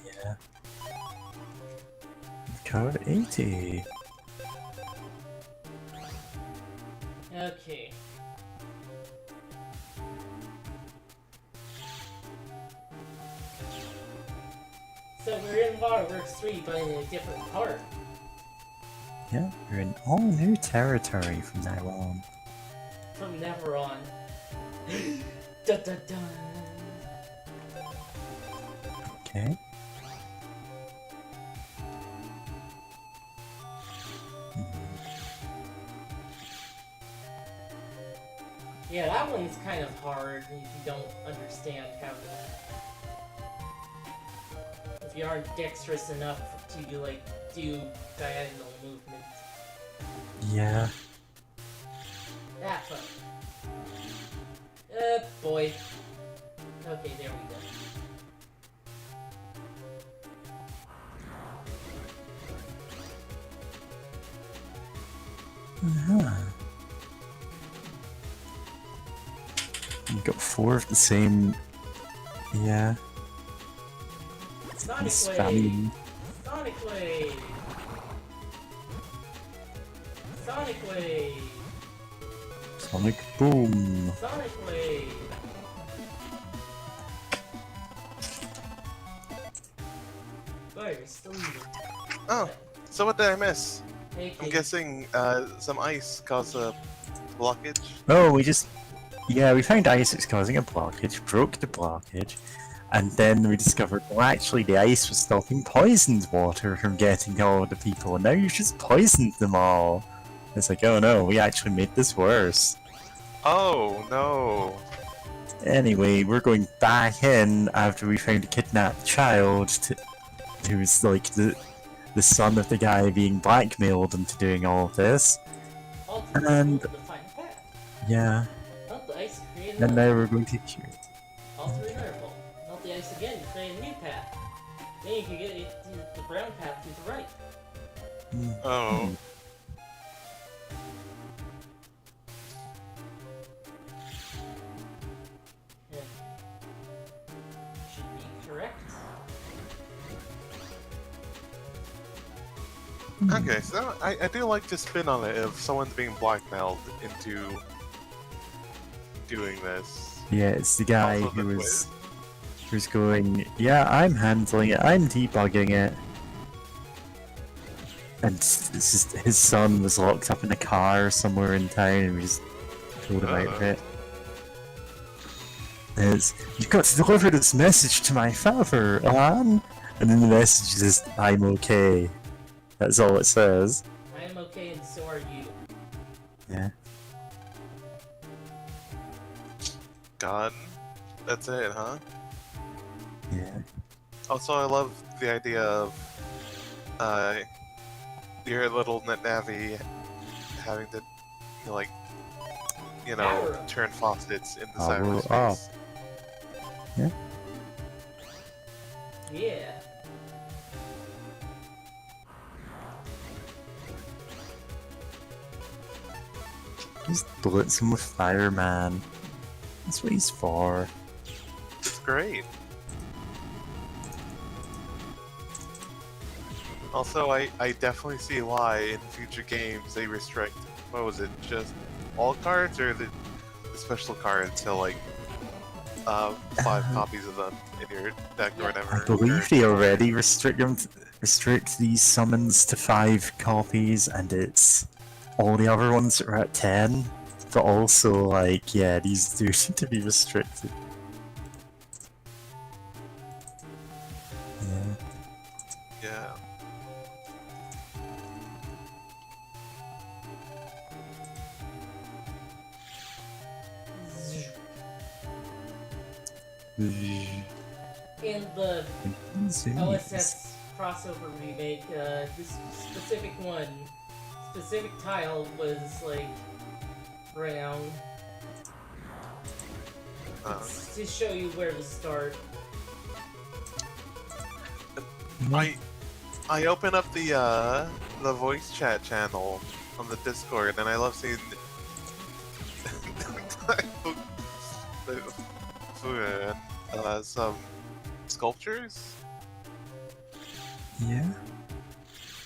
Yeah. Code 80. Okay. So we're in Waterworks 3, but in a different part. Yeah, we're in all new territory from now on. From never on. Dun dun dun. Okay. Yeah, that one's kind of hard if you don't understand how to you aren't dexterous enough to like do diagonal movement. Yeah. That fun. Boy. Okay, there we go. We've got 4 of the same. Yeah. Sonic It's Wave! family. Sonic Wave! Sonic Wave! Sonic Boom. Sonic Wave! Oh, you're still eating. Oh, so what did I miss? Hey, I'm Kate. guessing some ice caused a blockage. Oh, we just. Yeah, we found ice that's causing a blockage, broke the blockage, and then we discovered, well, actually, the ice was stopping poisoned water from getting to all the people, and now you've just poisoned them all. It's like, oh no, we actually made this worse. Oh no. Anyway, we're going back in after we found a kidnapped child who's like the son of the guy being blackmailed into doing all of this. All to And- the final path. Yeah, Not the ice created and another. now we're going to cure it. All through another ball. Not the ice again, create a new path. Then you can get it to the brown path to the right. Oh. Yeah. Should be correct. Okay, so I do like to spin on it if someone's being blackmailed into doing this. Yeah, it's the guy Also the who's going, yeah, I'm handling it, I'm debugging it. And it's just, his son was locked up in a car somewhere in town and we just told him about it. And it's, you've got to deliver this message to my father, Alan! And then the message is, I'm okay. That's all it says. I am okay and so are you. Yeah. God. That's it, huh? Yeah. Also, I love the idea of your little NetNavi having to, like, you know, Arrow. turn faucets in the Power cyberspace. Yeah. Just blitz him with Fireman. That's what he's for. It's great. Also, I definitely see why in future games they restrict, what was it, just all cards or the special cards to like 5 copies of them in your deck or whatever. I believe they already restrict these summons to 5 copies, and it's all the other ones are at 10. But also, like, yeah, these do need to be restricted. Yeah. Yeah. In the OSS crossover remake, this specific tile was like brown. It's to show you where to start. I open up the voice chat channel on the Discord, and I love seeing some sculptures. Yeah.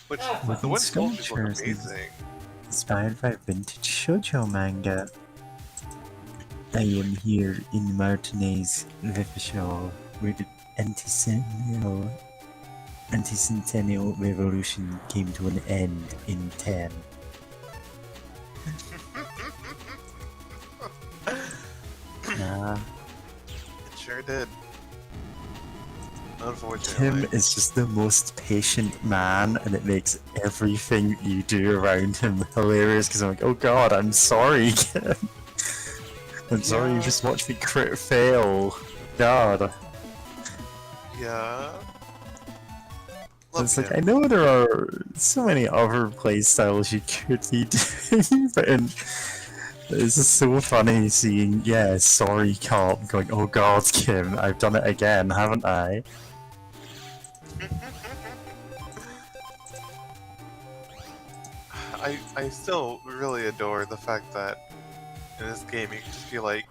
Which Ah, the Wooden wood sculptures look sculptures. amazing. Inspired by vintage shoujo manga. I am here in Martinez Vivishal, where the anti-centennial revolution came to an end in 10. It sure did. Tim Unfortunately. is just the most patient man, and it makes everything you do around him hilarious, because I'm like, oh god, I'm sorry, Kim. I'm sorry you Yeah. just watched me crit fail. God. Yeah. Love It's like, him. I know there are so many other playstyles you could be doing, but it's just so funny seeing, yeah, sorry cop going, oh god, Kim, I've done it again, haven't I? I still really adore the fact that in this game you can just be like,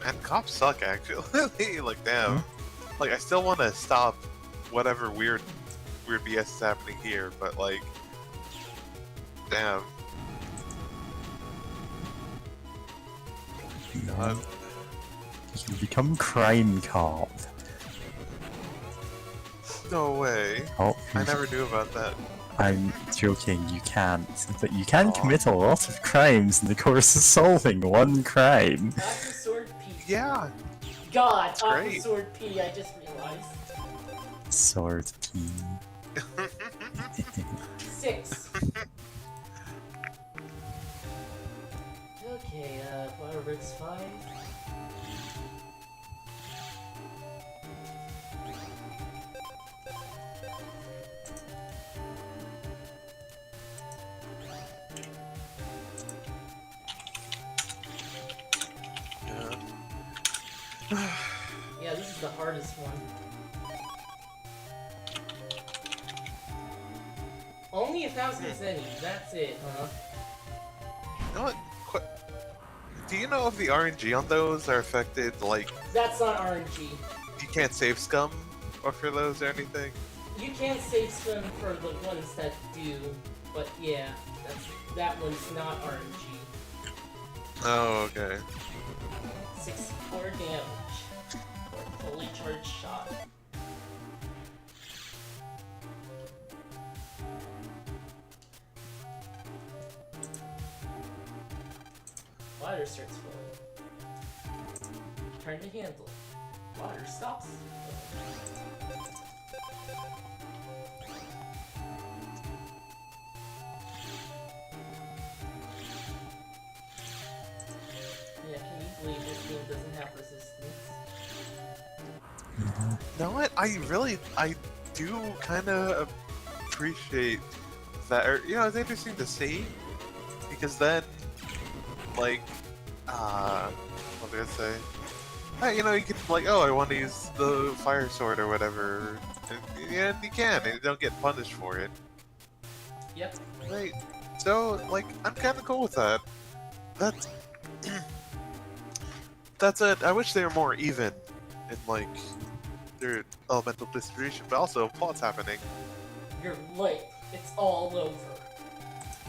man, cops suck actually. Like, damn. Like, I still want to stop whatever weird BS is happening here, but like, damn. God. You can become crime cop. No way. Oh, I never knew about that. I'm joking, you can't. But you can Aw. commit a lot of crimes in the course of solving one crime. Aqua Sword P. Yeah. God, That's Aqua great. Sword P, I just realized. Sword key. 6. Okay, Waterworks 5. Yeah, this is the hardest one. Only 1,000 enemies, that's it, huh? You know what? Do you know if the RNG on those are affected? Like, That's not RNG. you can't save scum or for those or anything? You can save swim for the ones that do, but yeah, that one's not RNG. Oh, okay. 64 damage for a fully charged shot. Water starts flowing. Turn the handle. Water stops flowing. Yeah, can you believe this game doesn't have resistance? You know what? I do kind of appreciate that. Or, you know, it's interesting to see because then, like, what did I say? You know, you can like, oh, I want to use the fire sword or whatever, and you can, and you don't get punished for it. Yep. Right. So, like, I'm kind of cool with that. That's that's it. I wish they were more even in like their elemental distribution, but also plots happening. You're late. It's all over.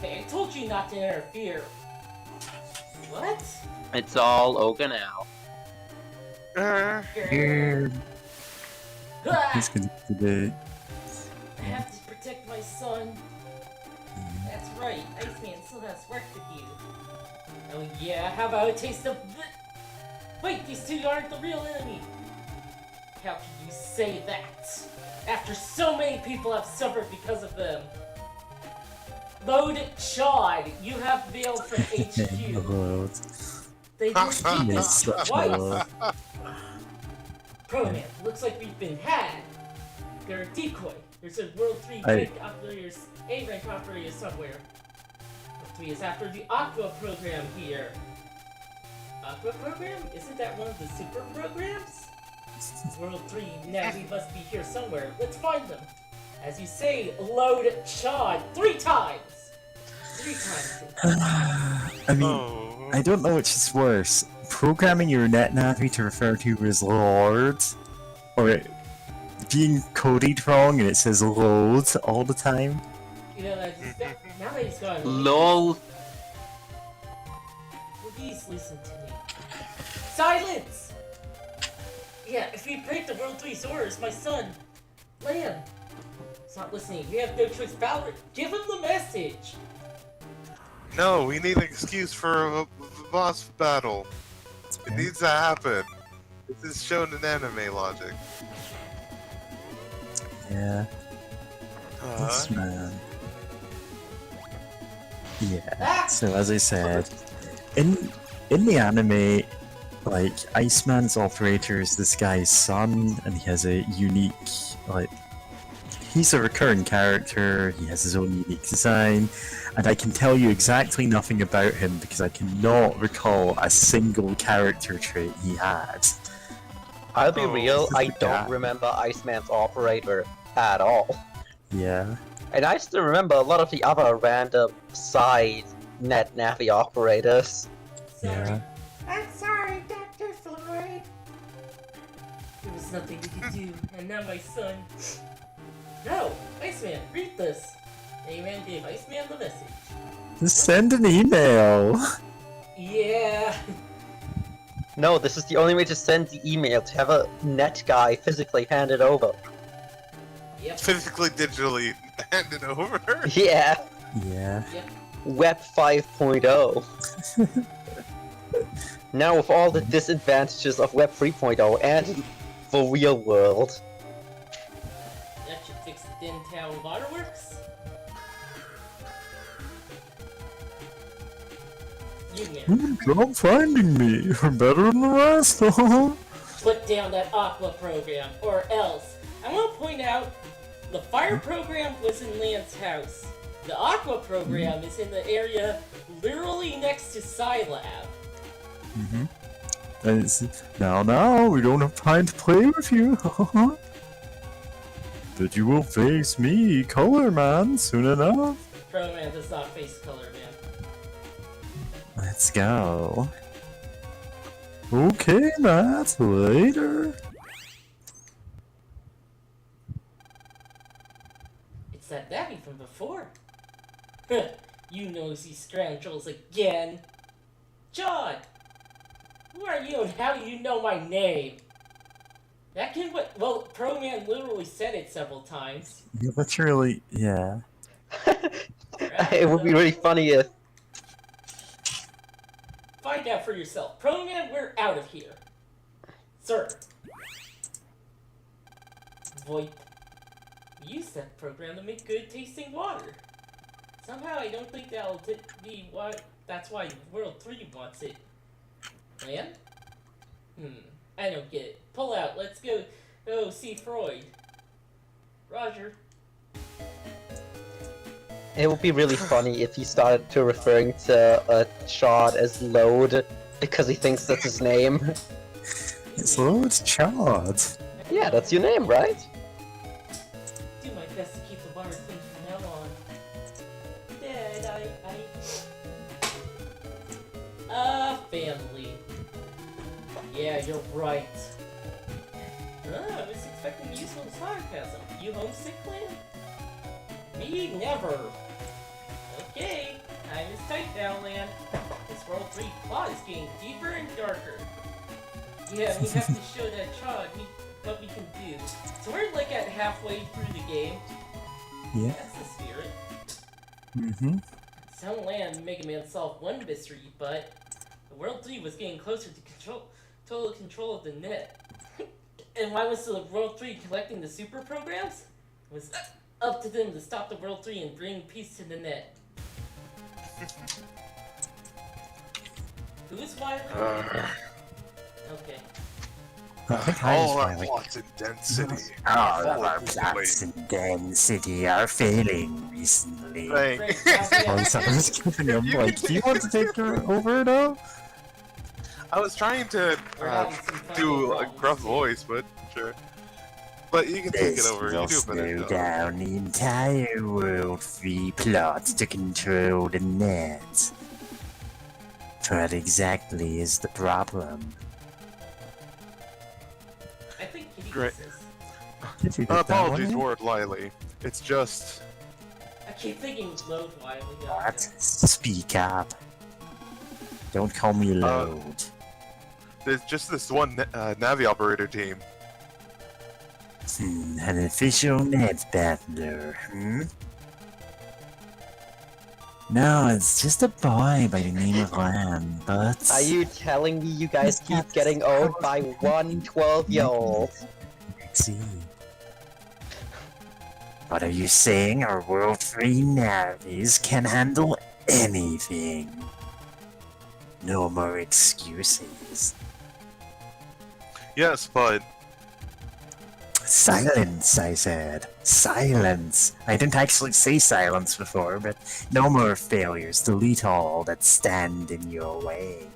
Hey, I told you not to interfere. What? It's all over now. Here. Ah! He's gonna do I have to protect my son. That's right, Iceman still has work to do. Oh yeah, how about a taste of Wait, these two aren't the real enemy! How can you say that? After so many people have suffered because of them. Load Chod, you have bailed from HQ. Lord. They just did Yes, this such twice. lord. Proman, looks like we've been had. They're a decoy. There's a World 3 I- rank operator, A rank operator somewhere. World 3 is after the Aqua program here. Aqua program? Isn't that one of the super programs? World 3, Navi must be here somewhere. Let's find them. As you say, load Chod 3 times! 3 times. I mean, Oh. I don't know which is worse. Programming your NetNavi to refer to you as Lord, or it being coded wrong and it says load all the time. You know, now that he's gone. LOL. Please listen to me. Silence! Yeah, if we break the World 3's orders, my son, Liam, he's not listening. We have no choice. Valor, give him the message! No, we need an excuse for a boss battle. It needs to happen. This is shown in anime logic. Yeah, this Uh, man. Yeah. Ah! So as I said, in the anime, like Iceman's operator is this guy's son, and he has a unique like he's a recurring character, he has his own unique design, and I can tell you exactly nothing about him because I cannot recall a single character trait he had. I'll be Oh, real, this is I a don't guy. remember Iceman's operator at all. Yeah. And I still remember a lot of the other random side net Navi operators. Sorry. Yeah. I'm sorry, Dr. Floyd. There was nothing we could do, and now my son. No! Iceman, read this! Megaman gave Iceman the message. Just send an email. Yeah. No, this is the only way to send the email, to have a net guy physically hand it over. Yep. Physically, digitally hand it over. Yeah, Yeah. Yep. Web 5.0. Now with all the disadvantages of Web 3.0 and the real world. That should fix the Dentown Waterworks. You man, Stop finding me. You're better than the rest. put down that Aqua program, or else. I want to point out, the fire program was in Lance' house. The Aqua program is in the area literally next to Scilab. Mm-hmm. Now, we don't have time to play with you. But you will face me, Color Man, soon enough. Program does not face color, man. Let's go. Okay, Matt, later. It's that Navi from before. You nosy scoundrels again. John! Who are you and how do you know my name? That can well, Pro Man literally said it several times. Literally, yeah. It would be really funny if Find out for yourself. Pro Man, we're out of here. Sir. VoIP. We use that program to make good tasting water. Somehow I don't think that'll be why. That's why World 3 wants it. Land? I don't get it. Pull out. Let's go. Go see Freud. Roger. it would be really funny if he started to referring to Chad as Load because he thinks that's his name. It's Lord Chard. Yeah, that's your name, right? Do my best to keep the water clean from now on. Dad, family. Yeah, you're right. I was expecting useful sarcasm. You homesick, Clan? Me never. Okay, time is tight now, Lan. This World 3 plot is getting deeper and darker. Yeah, we have to show that Chad what we can do. So we're like at halfway through the game. Yeah. That's the spirit. Mm-hmm. Some Land Mega Man solved one mystery, but the World 3 was getting closer to total control of the net. And why was the World 3 collecting the super programs? It was up to them to stop the World 3 and bring peace to the net. Who's Wily? Okay. I think I All was our right. plots in density. All of Follow our quickly. plots in density are failing recently. Right. I was giving him like, do you want to take over now? I was trying to We're having some fun do a problems gruff here. voice, but sure. But you can take it This over. will You do a better slow job. down the entire World 3 plot to control the net. What exactly is the problem? I think Kitty Great. gets this. Did you get that Apologies, one? Ward Lily. It's just I keep thinking Load Wily. What? Speak up. Don't call me load. there's just this one Navi operator team. An official net battler, No, it's just a boy by the name of Lamb, but... Are you telling me you guys keep getting owned by one 12-year-old? See. What are you saying? Our World 3 navies can handle anything. No more excuses. Yes, but Silence, I said. Silence! I didn't actually say silence before, but no more failures. Delete all that stand in your way.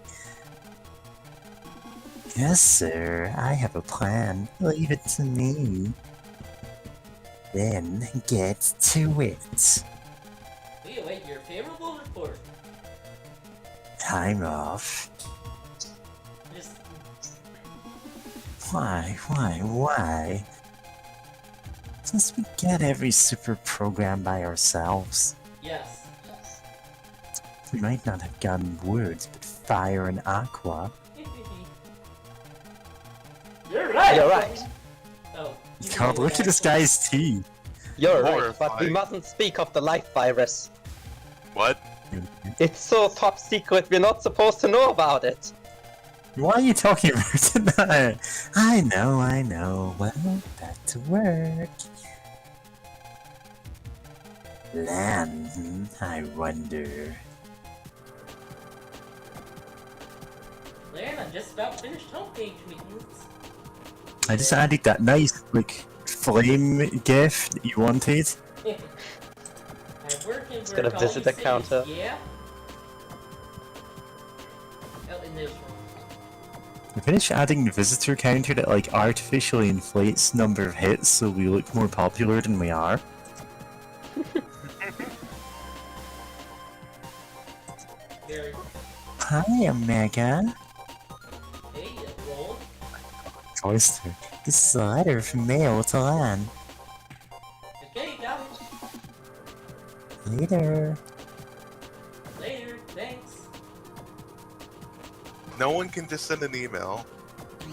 Yes, sir. I have a plan. Leave it to me. Then get to it. We await your favorable report. I'm off. Just Why? Since we get every super program by ourselves, yes. we might not have gotten words, but fire and aqua. You're right. You're right. Oh. you God, know look at this that. guy's teeth. You're right, but we Horrifying. mustn't speak of the life virus. What? It's so top secret, we're not supposed to know about it. Why are you talking about it now? I know. Well, back to work. Lan, I wonder. Lan, I'm just about finished homepage maintenance. I just added that nice, like, flame gif that you wanted. I work and It's gonna work all visit you the counter. cities, yeah? Oh, in this room. I finished adding the visitor counter that, like, artificially inflates the number of hits so we look more popular than we are. Very. Hi, Omega. Hey, roll. Oyster. This is a letter from Mail to Lan. Okay, got it. Later. Later, thanks. No one can just send an email.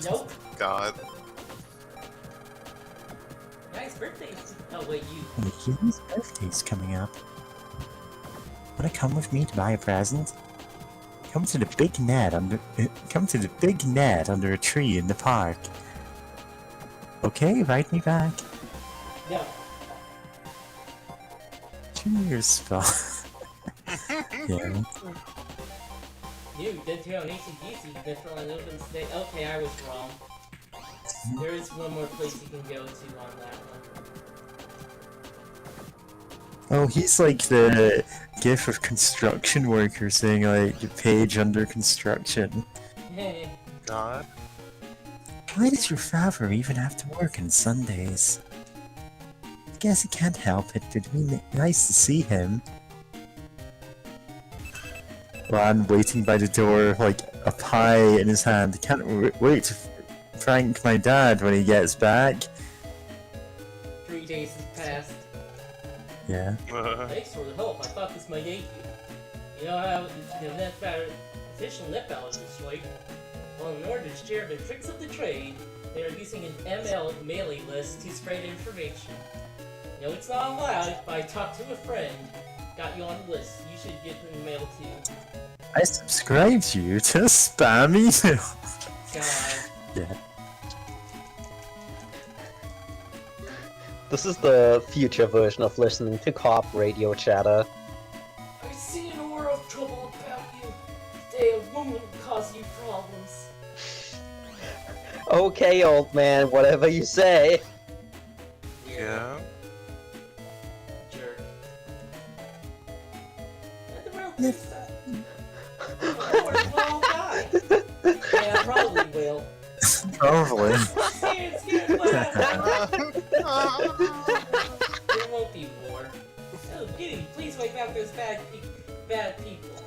Nope. God. Nice birthday. Oh, wait, you. Nikki's birthday's coming up. Wanna come with me to buy a present? Come to the big net under a tree in the park. Okay, write me back. No. Cheers, spell. Yeah. You, did you on ACDC, you did on open state. Okay, I was wrong. There is one more place you can go to on that one. Oh, he's like the gif of construction worker saying like page under construction. Hey, God. Why does your father even have to work on Sundays? I guess he can't help it, but it'd be nice to see him. Lan waiting by the door, like a pie in his hand. Can't wait to prank my dad when he gets back. 3 days has passed. Yeah. Thanks for the help. I thought this might aid you. You know how the official net balance is like? Well, in order to share the tricks of the trade, they are using an ML mailing list to spread information. No, it's not allowed, but I talked to a friend. Got you on the list. You should get the mail too. I subscribed you to spam email. God. Yeah. This is the future version of listening to cop radio chatter. I see an aura of trouble about you. Today a woman caused you problems. Okay, old man, whatever you say. Yeah. Jerk. Let the world fix that. Of course, we'll die. Yeah, I probably will. Probably. Scared, whatever. There won't be war. Oh, Giddy, please wipe out those bad people.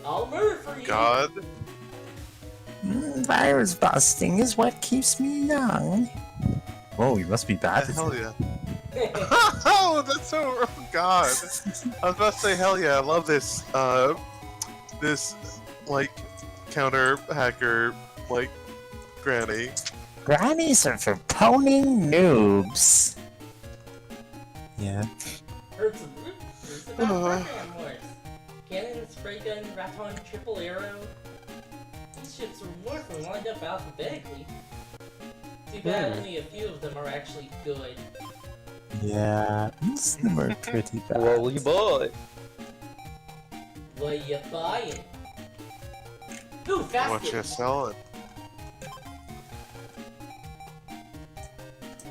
I'll murder for you. God. Virus busting is what keeps me young. Whoa, you must be bad. Hell yeah. Oh, that's so. Oh, God. I was about to say, hell yeah, I love this. This, like, counter hacker, like, granny. Grannies are for poning noobs. Yeah. Heard about program wars. Cannon, spray gun, Raton, triple arrow. These ships were more than lined up alphabetically. Too bad only a few of them are actually good. Yeah, most of them are pretty bad. What will you buy? What you buying? Ooh, fast What you selling?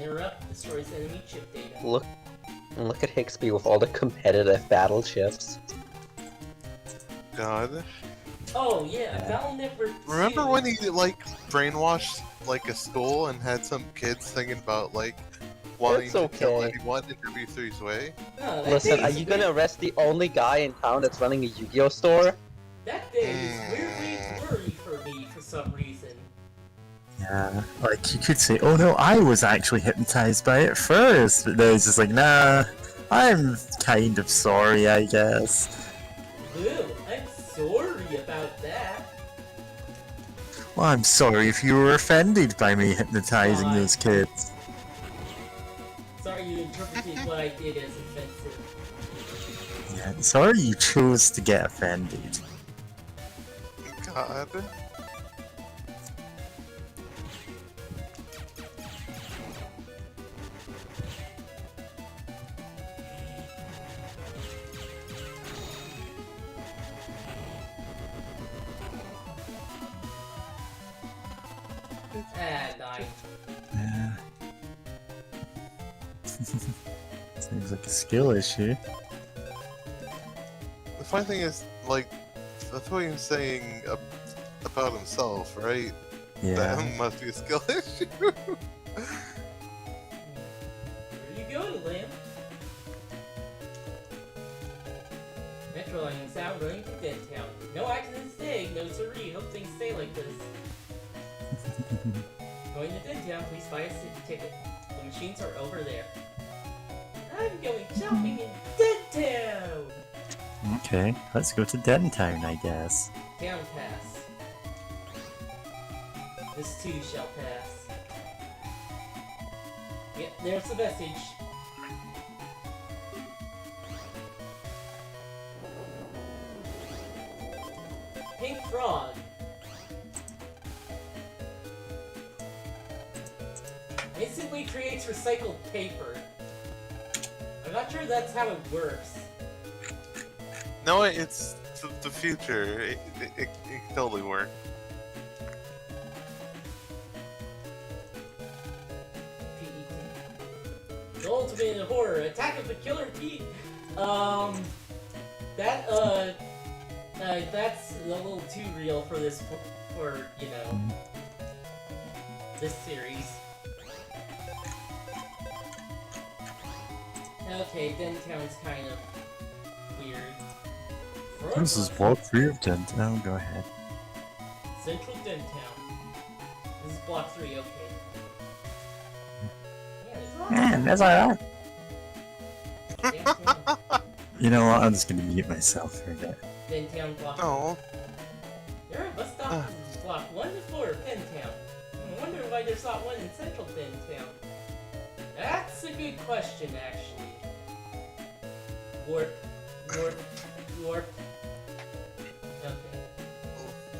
Interrupt destroys enemy chip data. Look at Hixby with all the competitive battleships. God. Oh yeah, Battle Network 2. Remember when he like brainwashed like a school and had some kids thinking about like wanting It's to kill okay. anyone in W3's way? No, that Listen, day are is you weird. gonna arrest the only guy in town that's running a Yu-Gi-Oh store? That day is weirdly blurry for me for some reason. Yeah, like you could say, oh no, I was actually hypnotized by it first, but then it's just like, nah, I'm kind of sorry, I guess. Well, I'm sorry about that. Well, I'm sorry if you were offended by me hypnotizing Why? those kids. Sorry you interpreted what I did as offensive. Yeah, sorry you chose to get offended. God. Ah, 9. Yeah. Seems like a skill issue. The funny thing is, like, that's what he was saying about himself, right? Yeah. That must be a skill issue. Where you going, Lamb? Metro line is out running to Deadtown. No accidents today, no siree. Hope things stay like this. Going to Deadtown, please buy a city ticket. The machines are over there. I'm going shopping in Deadtown! Okay, let's go to Dentown, I guess. Town pass. This too shall pass. Yep, there's the message. Pink frog. Instantly creates recycled paper. I'm not sure that's how it works. No, it's the future. It can totally work. PET. The ultimate horror, Attack of the Killer T. That's a little too real for this, for you know, this series. Okay, Dentown's kind of weird. This is Block 3 of Dentown, go ahead. Central Dentown. This is Block 3, okay. Yeah, there's a lot Man, that's alright. of Dentown. You know what, I'm just gonna mute myself for a bit. Dentown Block. Oh, There are bus stops in Block 1 to 4 of Dentown. I wonder why there's not one in Central Dentown. That's a good question, actually. Warp. Okay.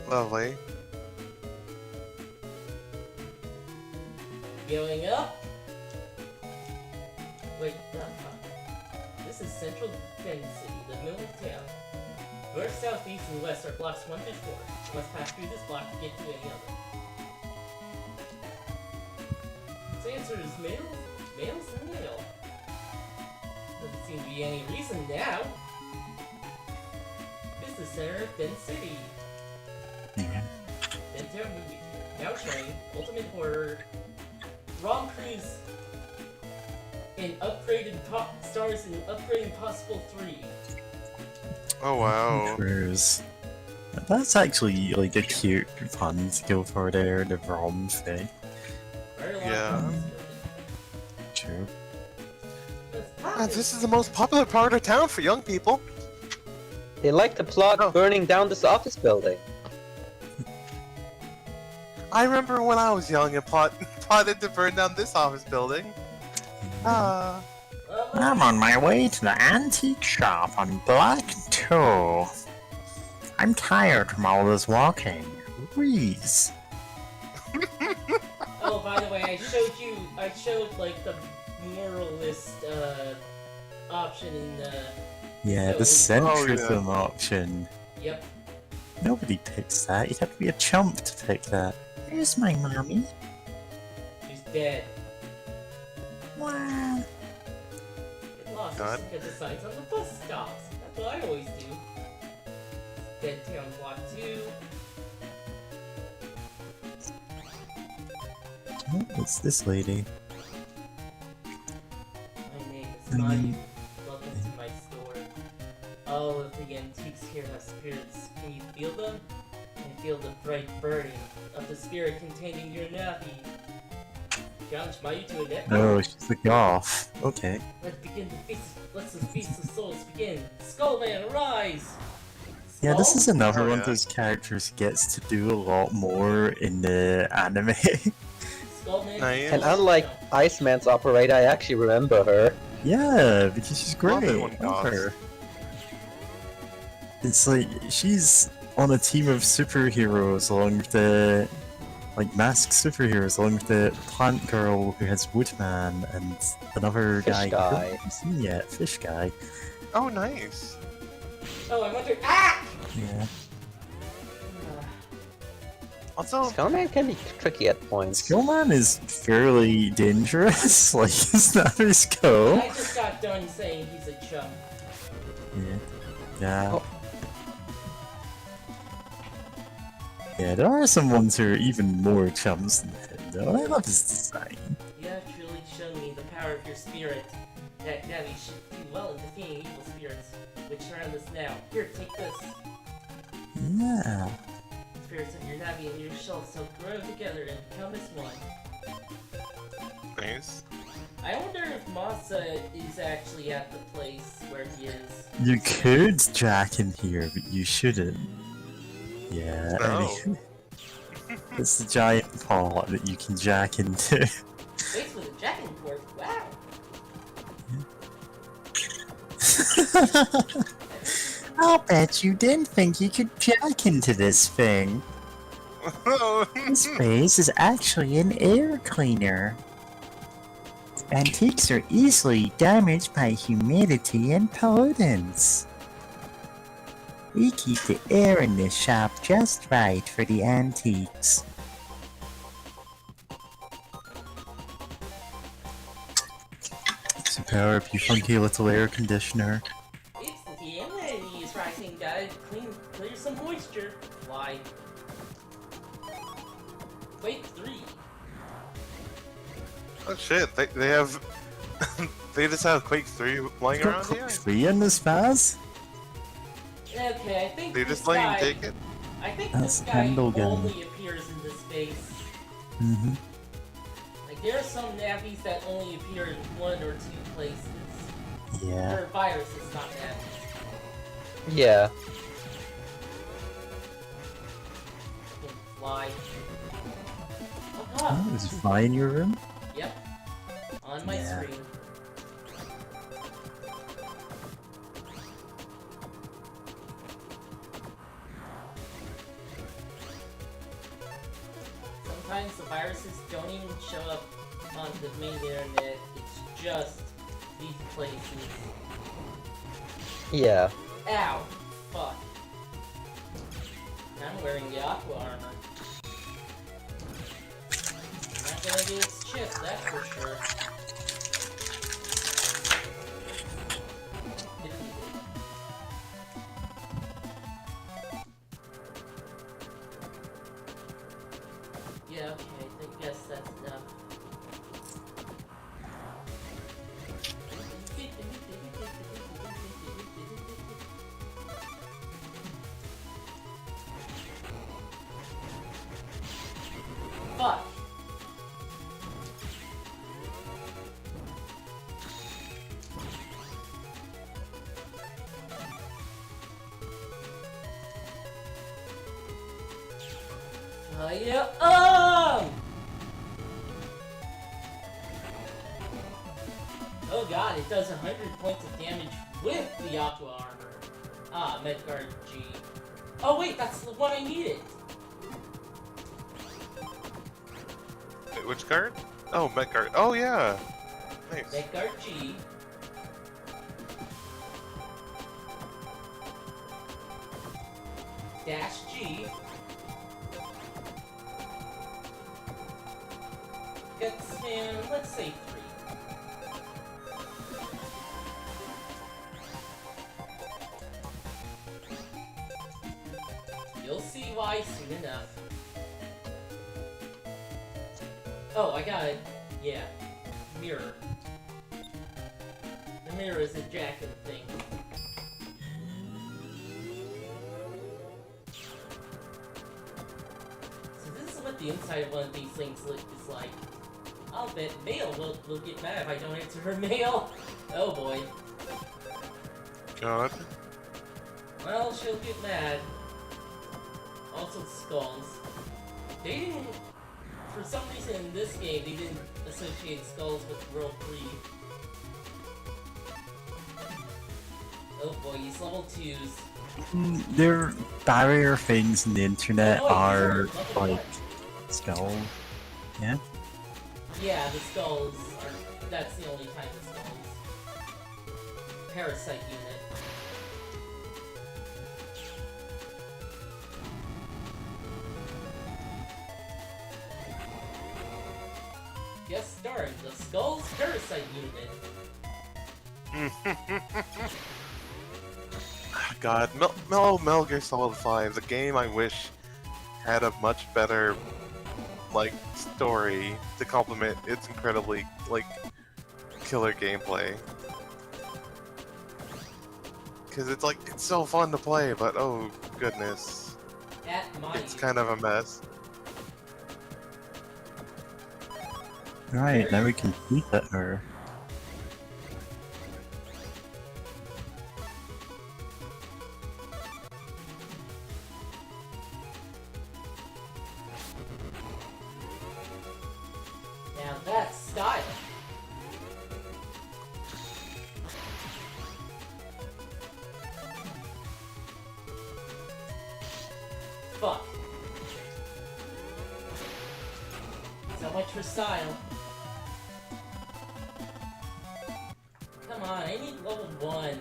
lovely. Going up. Wait, the fuck? This is Central Den City, the middle of town. North, south, east, and west are blocks 1 to 4. You must pass through this block to get to any other. The answer is mail? Mail's mail. Doesn't seem to be any reason now. Business center of Den City. Yeah. Dentown movie. Now showing Ultimate Horror. Rom Cruise in upgraded stars in Upgrade Impossible 3. Oh wow. Cruise. That's actually like a cute pun to go for there, the ROM thing. Very long Yeah. time. True. This is the most popular part of town for young people. They like to plot Oh. burning down this office building. I remember when I was young and plotted to burn down this office building. Ah. I'm on my way to the antique shop on Black 2. I'm tired from all this walking. Please. Oh, by the way, I showed like the moralist option in the. Yeah, the So- centrism option. Yep. Nobody picks that. You'd have to be a chump to pick that. Where's my mommy? She's dead. Wah. Get lost God. and get the signs on the bus stops. That's what I always do. Dead Town Block 2. Oh, it's this lady. My name is Mayu. Welcome to my store. All of the antiques here have spirits. Can you feel them? And feel the bright burning of the spirit contained in your nappy. Challenge Mayu to a net. Oh, she's the goth. Okay. Let's begin the feast. Let's the feast of souls begin. Skullman, arise! Yeah, this is another Oh, one yeah. of those characters who gets to do a lot more in the anime. Skullman. Nice. And unlike Iceman's operator, I actually remember her. Yeah, because she's Love great. it when Love goths. her. It's like she's on a team of superheroes along with the masked superheroes along with the plant girl who has Woodman and another Fish guy who guy. I haven't seen yet, Fish Guy. Oh, nice. Oh, I wonder. Ah! Yeah. Also, Skullman can be tricky at points. Skillman is fairly dangerous. Like his nappers go. I just got done saying he's a chum. Yeah. Yeah. Oh. Yeah, there are some ones who are even more chums than him, though. I love his design. You have truly shown me the power of your spirit. That Navi should do well in defeating evil spirits, which surround us now. Here, take this. Yeah. Spirits of your Navi and your shell shall grow together and become as one. nice. I wonder if Masa is actually at the place where he is. You could jack in here, but you shouldn't. Yeah, No. anyway. It's the giant pot that you can jack into. Thanks for the jacking port. Wow. I'll bet you didn't think you could jack into this thing. This vase is actually an air cleaner. Antiques are easily damaged by humidity and pollutants. We keep the air in this shop just right for the antiques. So power up, you funky little air conditioner. It's the humidity is rising, guys. Clear some moisture. Why? Quake 3. Oh shit, they have... they just have Quake 3 lying around here? 3 in this vase? Okay, I think They this just let guy, you take it? I think That's this guy Pendlegun. only appears in this space. Mm-hmm. Like, there are some nappies that only appear in 1 or 2 places. Yeah. Or viruses, not nappies. Yeah. Can fly. Oh Oh, god! is it fly in your room? Yep. On my Yeah. screen. Sometimes the viruses don't even show up on the main internet, it's just these places. Yeah. Ow! Fuck. I'm wearing the aqua armor. I'm not gonna get its chip, that's for sure. Yeah, okay, I guess that's enough. Fuck. Fire on! Oh god, it does 100 points of damage with the aqua armor. Ah, Medguard G. Oh wait, that's the one I needed! Wait, which card? Oh, Met card. Oh, yeah. Nice. Medguard G. Dash G. Guts, and let's say 3. You'll see why soon enough. Oh, I got it. Yeah. Mirror. The mirror is a jacket thing. So this is what the inside of one of these things is like. I'll bet Mail will get mad if I don't answer her mail. Oh boy. God. Well, she'll get mad. Also, skulls. They didn't. For some reason in this game, they didn't associate skulls with World 3. Oh boy, he's level 2s. There barrier things in the internet Oh, wait, are these are level like skull. Yeah. Yeah, the skulls are. That's the only type of skulls. Parasite unit. Guest starring the Skulls Parasite Unit. God, Metal Gear Solid 5, the game I wish had a much better, like, story to complement its incredibly, like, killer gameplay. Because it's like, it's so fun to play, but oh goodness, At my it's kind of a mess. Right, now we can tweet at her. Now that's style. Fuck. So much for style. Come on, I need level 1.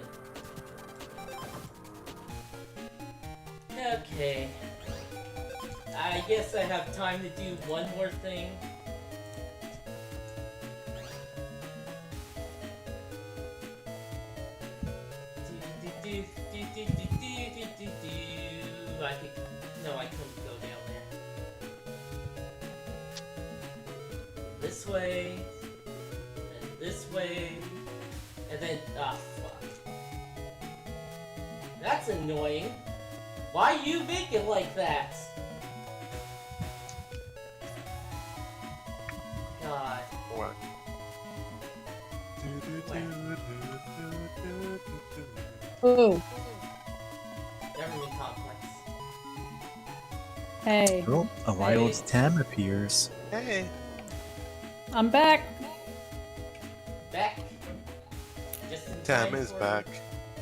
Okay. I guess I have time to do one more thing. I think... No, I couldn't go down there. This way, and this way, and then... Ah, fuck. That's annoying. Why you make it like that? God. What? Oh, Government complex. hey, Oh, a wild Hey. Tam appears. Hey! I'm back. Back. Just in Tam time is for back.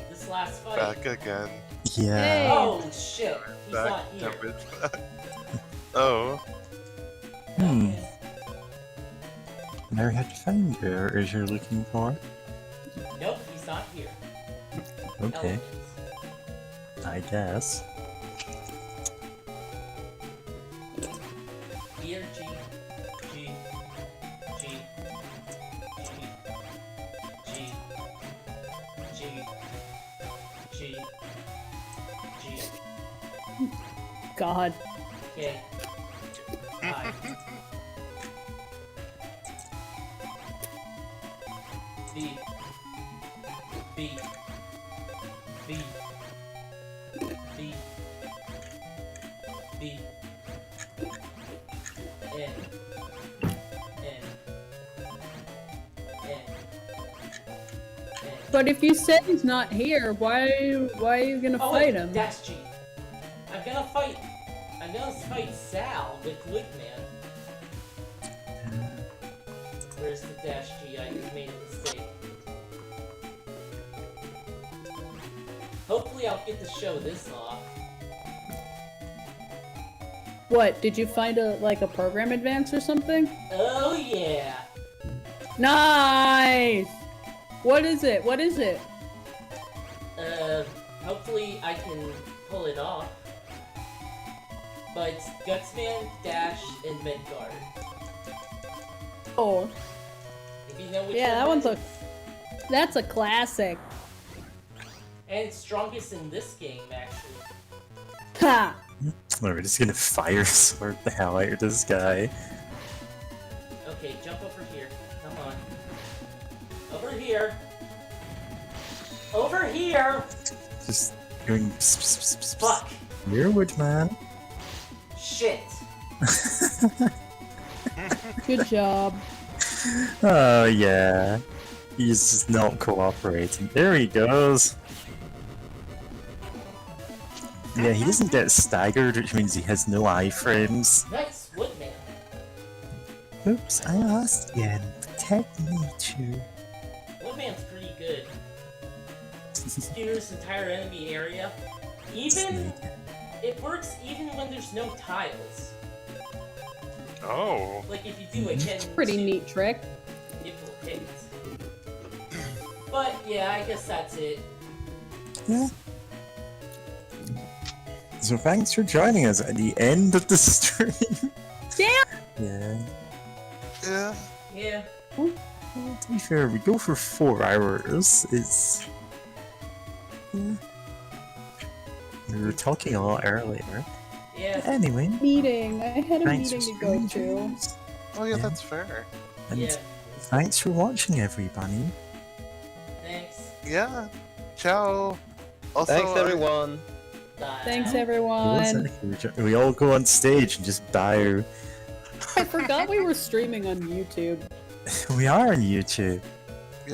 This last fight. Back again. Yeah. Hey. Oh shit. He's not Back. here. Tam is back. Oh. Hmm. Mary had to find her as you're looking for. Nope, he's not here. Okay, Elements. I guess. Here, G, G, G, G, G, G, G, G. God. Okay. I. B. B. B. B. B. N. N. N. N. But if you said he's not here, why are you gonna Oh, fight wait, him? That's G. I'm gonna fight Sal with Woodman. Where's the dash G? I made a mistake. Hopefully I'll get to show this off. What? Did you find a program advance or something? Oh yeah! Nice. What is it? What is it? Hopefully I can pull it off. But it's Gutsman, Dash, and Midgard. Oh, If you know which Yeah, that one one's that's a classic. And it's strongest in this game, actually. Ha! We're just gonna fire sword the hell out of this guy. Okay, jump over here. Come on. Over here. Over here! Just going. Pss, pss, pss, pss, pss. Fuck. You're Woodman. Shit. Good job. Oh yeah. He's just not cooperating. There he goes. Yeah, he doesn't get staggered, which means he has no iframes. Nice Woodman. Oops, I lost again. Protect nature. Woodman's pretty good. Skewer this entire enemy area. Even it works even when there's no tiles. Oh. Like if you do a hidden Pretty two, neat trick. it will hit. But yeah, I guess that's it. Yeah. So thanks for joining us at the end of the stream. Yeah. Yeah. Yeah. Yeah. Well, to be fair, we go for 4 hours. It's... Yeah. We were talking a lot earlier. Yeah. Anyway, Meeting. I had a thanks meeting for to go to. streaming. Oh yeah, Yeah. that's fair. And Yeah. thanks for watching, everybody. Thanks. Yeah. Ciao. Also, Thanks, everyone. Bye. Thanks, everyone. We all go on stage and just bow. I forgot we were streaming on YouTube. We are on YouTube.